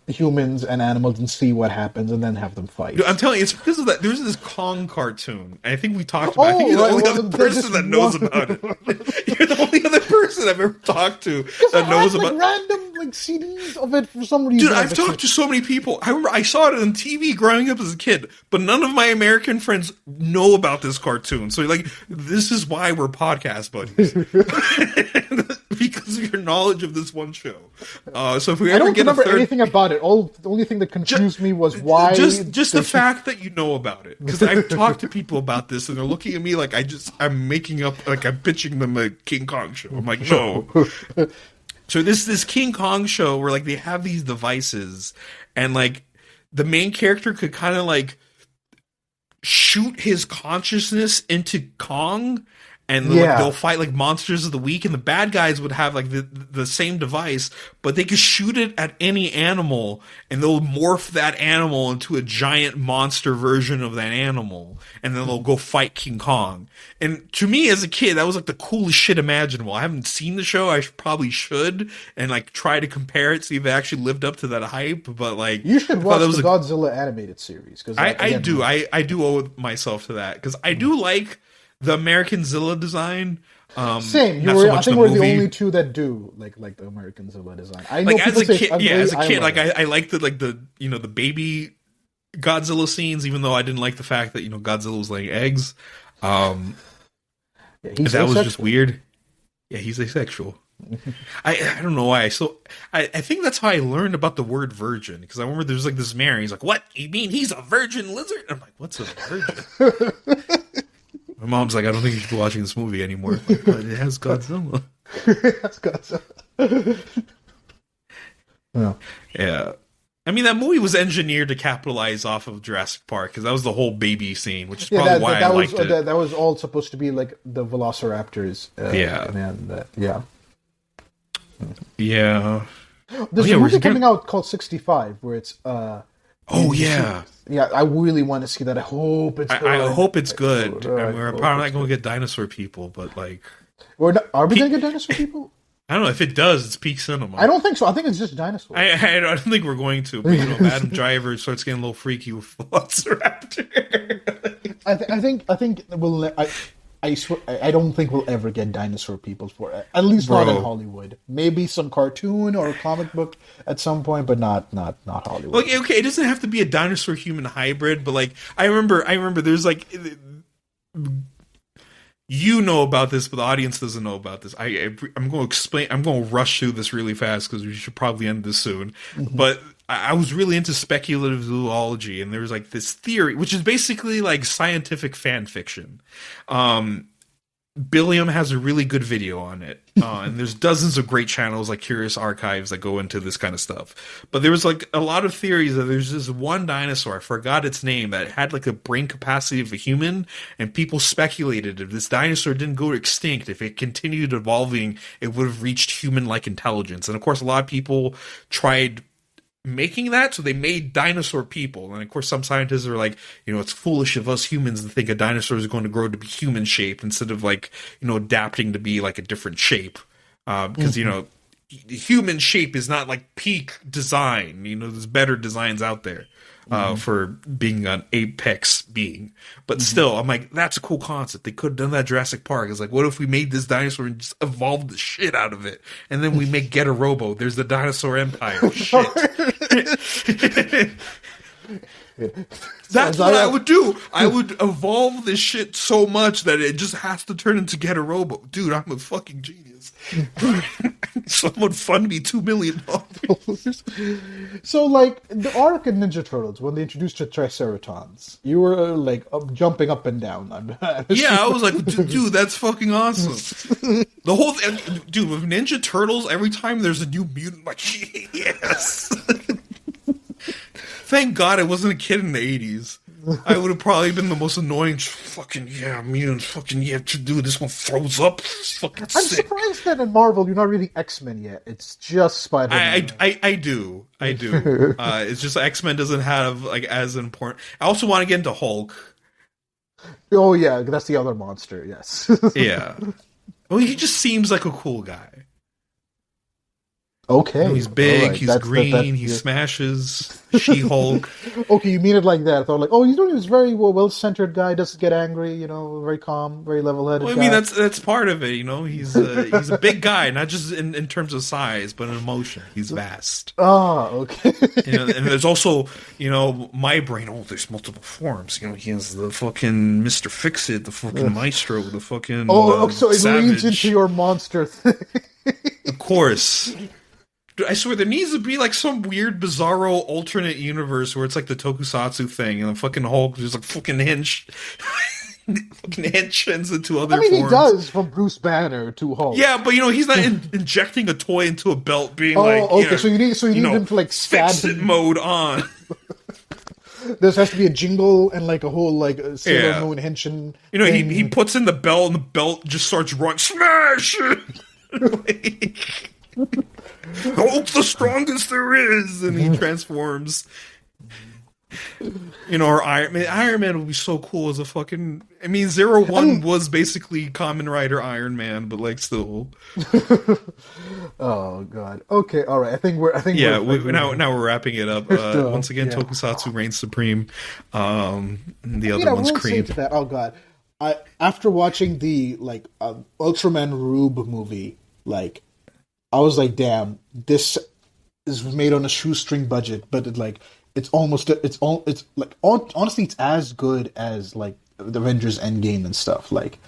humans and animals and see what happens and then have them fight. Dude, I'm telling you, it's because of that. There's this Kong cartoon. I think we talked about it. I think you're the only other person that knows about it. You're the only other person I've ever talked to that knows about random CDs of it for some reason. Dude, I've talked to so many people. I remember I saw it on TV growing up as a kid, but none of my American friends know about this cartoon. So this is why we're podcast buddies. Because of your knowledge of this one show. So if we ever get remember anything about it. The only thing that confused me was why. Just the fact that you know about it. Because I've talked to people about this, and they're looking at me like I'm making up, like I'm pitching them a King Kong show. I'm like, no. So this King Kong show where like they have these devices, and like the main character could kind of like shoot his consciousness into Kong. And they'll fight like monsters of the week, and the bad guys would have like the same device, but they could shoot it at any animal, and they'll morph that animal into a giant monster version of that animal, and then they'll go fight King Kong. And to me, as a kid, that was like the coolest shit imaginable. I haven't seen the show. I probably should, and like try to compare it, see if it actually lived up to that hype. But like, you should watch the Godzilla animated series because I do owe myself to that because I do like the American Zilla design. Same. I think we're the only two that do like the American Zilla design. I know as a kid, I liked the the baby Godzilla scenes, even though I didn't like the fact that Godzilla was laying eggs. That was just weird. Yeah, he's asexual. I don't know why. So I think that's how I learned about the word virgin, because I remember there's like this Mary. He's like, "What? You mean he's a virgin lizard?" I'm like, "What's a virgin?" My mom's like, I don't think you should be watching this movie anymore. But it has Godzilla. It has Godzilla. Yeah. I mean, that movie was engineered to capitalize off of Jurassic Park, because that was the whole baby scene, which is probably why I liked it. That was all supposed to be like the Velociraptors. Yeah. There's a movie coming out called 65, where it's... Yeah, I really want to see that. I hope it's good. I hope it's good. We're probably not going to get dinosaur people, but like... Are we going to get dinosaur people? I don't know. If it does, it's peak cinema. I don't think so. I think it's just dinosaurs. I don't think we're going to. But if Adam Driver starts getting a little freaky with Velociraptor. I think we'll... I swear, I don't think we'll ever get dinosaur people for it. At least not in Hollywood. Maybe some cartoon or comic book at some point, but not Hollywood. Like, okay, it doesn't have to be a dinosaur human hybrid, but like I remember there's like about this, but the audience doesn't know about this. I'm going to explain. I'm going to rush through this really fast because we should probably end this soon. Mm-hmm. But I was really into speculative zoology, and there was like this theory, which is basically like scientific fan fiction. Billiam has a really good video on it, and there's dozens of great channels like Curious Archives that go into this kind of stuff. But there was like a lot of theories that there's this one dinosaur, I forgot its name, that had like a brain capacity of a human, and people speculated if this dinosaur didn't go extinct, if it continued evolving, it would have reached human-like intelligence. And of course, a lot of people tried making that, so they made dinosaur people. And of course, some scientists are like, it's foolish of us humans to think a dinosaur is going to grow to be human shaped instead of like, adapting to be like a different shape. Because, the human shape is not like peak design. There's better designs out there for being an apex being. But still, I'm like, that's a cool concept. They could have done that Jurassic Park. It's like, what if we made this dinosaur and just evolved the shit out of it? And then we make Get a Robo. There's the dinosaur empire. Shit. That's what I would do. I would evolve this shit so much that it just has to turn into Get a Robo. Dude, I'm a fucking genius. Someone fund me $2 million. So, like, the arc in Ninja Turtles, when they introduced the Triceratons, you were, like, jumping up and down. Yeah, I was like, dude, that's fucking awesome. The whole dude, with Ninja Turtles, every time there's a new mutant, I'm like, yes. Thank God I wasn't a kid in the 80s. I would have probably been the most annoying fucking, mutant, fucking, dude, this one throws up. It's fucking I'm sick. surprised that in Marvel you're not reading X-Men yet. It's just Spider-Man. I do. It's just X-Men doesn't have, like, as important. I also want to get into Hulk. Oh, yeah, that's the other monster, yes. Yeah. Well, he just seems like a cool guy. Okay. You know, he's big, right. he's green, he smashes She-Hulk. Okay, you mean it like that. I thought, like, oh, he's a very well-centered guy, doesn't get angry, you know, very calm, very level-headed Well, I mean, that's part of it, you know? He's a big guy, not just in terms of size, but in emotion. He's vast. Ah, okay. You know, and there's also, you know, my brain, there's multiple forms. You know, he has the fucking Mr. Fix-It, the fucking Maestro, the fucking so it Savage. leads into your monster thing. Of course. Dude, I swear, there needs to be, like, some weird, bizarro alternate universe where it's, like, the Tokusatsu thing, and the fucking Hulk just, like, fucking henshins into other forms. He does, from Bruce Banner to Hulk. Yeah, but, you know, he's not injecting a toy into a belt, being okay, so you need him to, like, stab fix-it mode on. There has to be a jingle and, like, a whole, like, Sailor Moon henshin. You know, he puts in the belt, and the belt just starts running. Smash! Hulk's the strongest there is, and he transforms. You know, or Iron Man would be so cool as a fucking. I mean, 01 was basically Kamen Rider Iron Man, but like still. Oh God. Okay. All right. I think we're. Now we're wrapping it up. Once again, Tokusatsu reigns supreme. The other one's cream. To that. Oh God. After watching the Ultraman Rube movie, like, I was like, damn, this is made on a shoestring budget, but honestly, it's as good as like the Avengers Endgame and stuff. Like,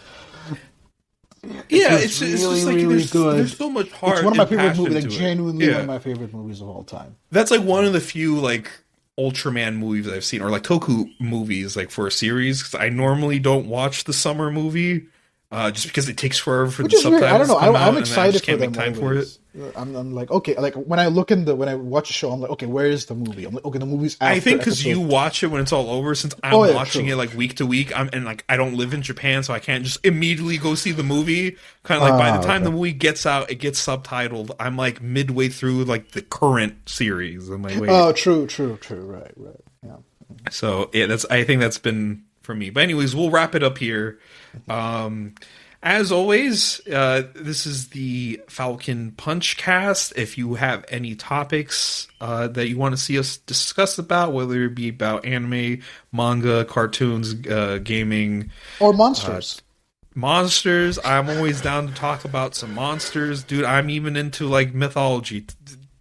it's just like really good. There's so much heart. It's one of my favorite movies, like it. genuinely one of my favorite movies of all time. That's like one of the few like Ultraman movies I've seen, or like Toku movies, like for a series. Because I normally don't watch the summer movie. Just because it takes forever for the subtitles I don't know. to come out, I'm excited and I just can't for make time for it. I'm like, okay, like when I watch a show, I'm like, okay, where is the movie? I'm like, okay, the movie's after I think because you watch it when it's all over, since I'm watching it like week to week, I don't live in Japan, so I can't just immediately go see the movie. Kind of like by the time the movie gets out, it gets subtitled. I'm like midway through like the current series. I'm like, wait. Oh, true, right, yeah. So yeah, I think that's been for me. But anyways, we'll wrap it up here. As always, this is the Falcon Punchcast. If you have any topics that you want to see us discuss about, whether it be about anime, manga, cartoons, gaming, or monsters. Monsters, I'm always down to talk about some monsters. Dude, I'm even into like mythology.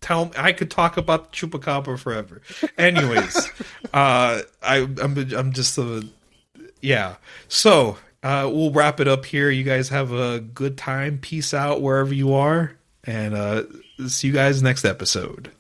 I could talk about Chupacabra forever. Anyways, I'm just So, we'll wrap it up here. You guys have a good time. Peace out wherever you are. And see you guys next episode.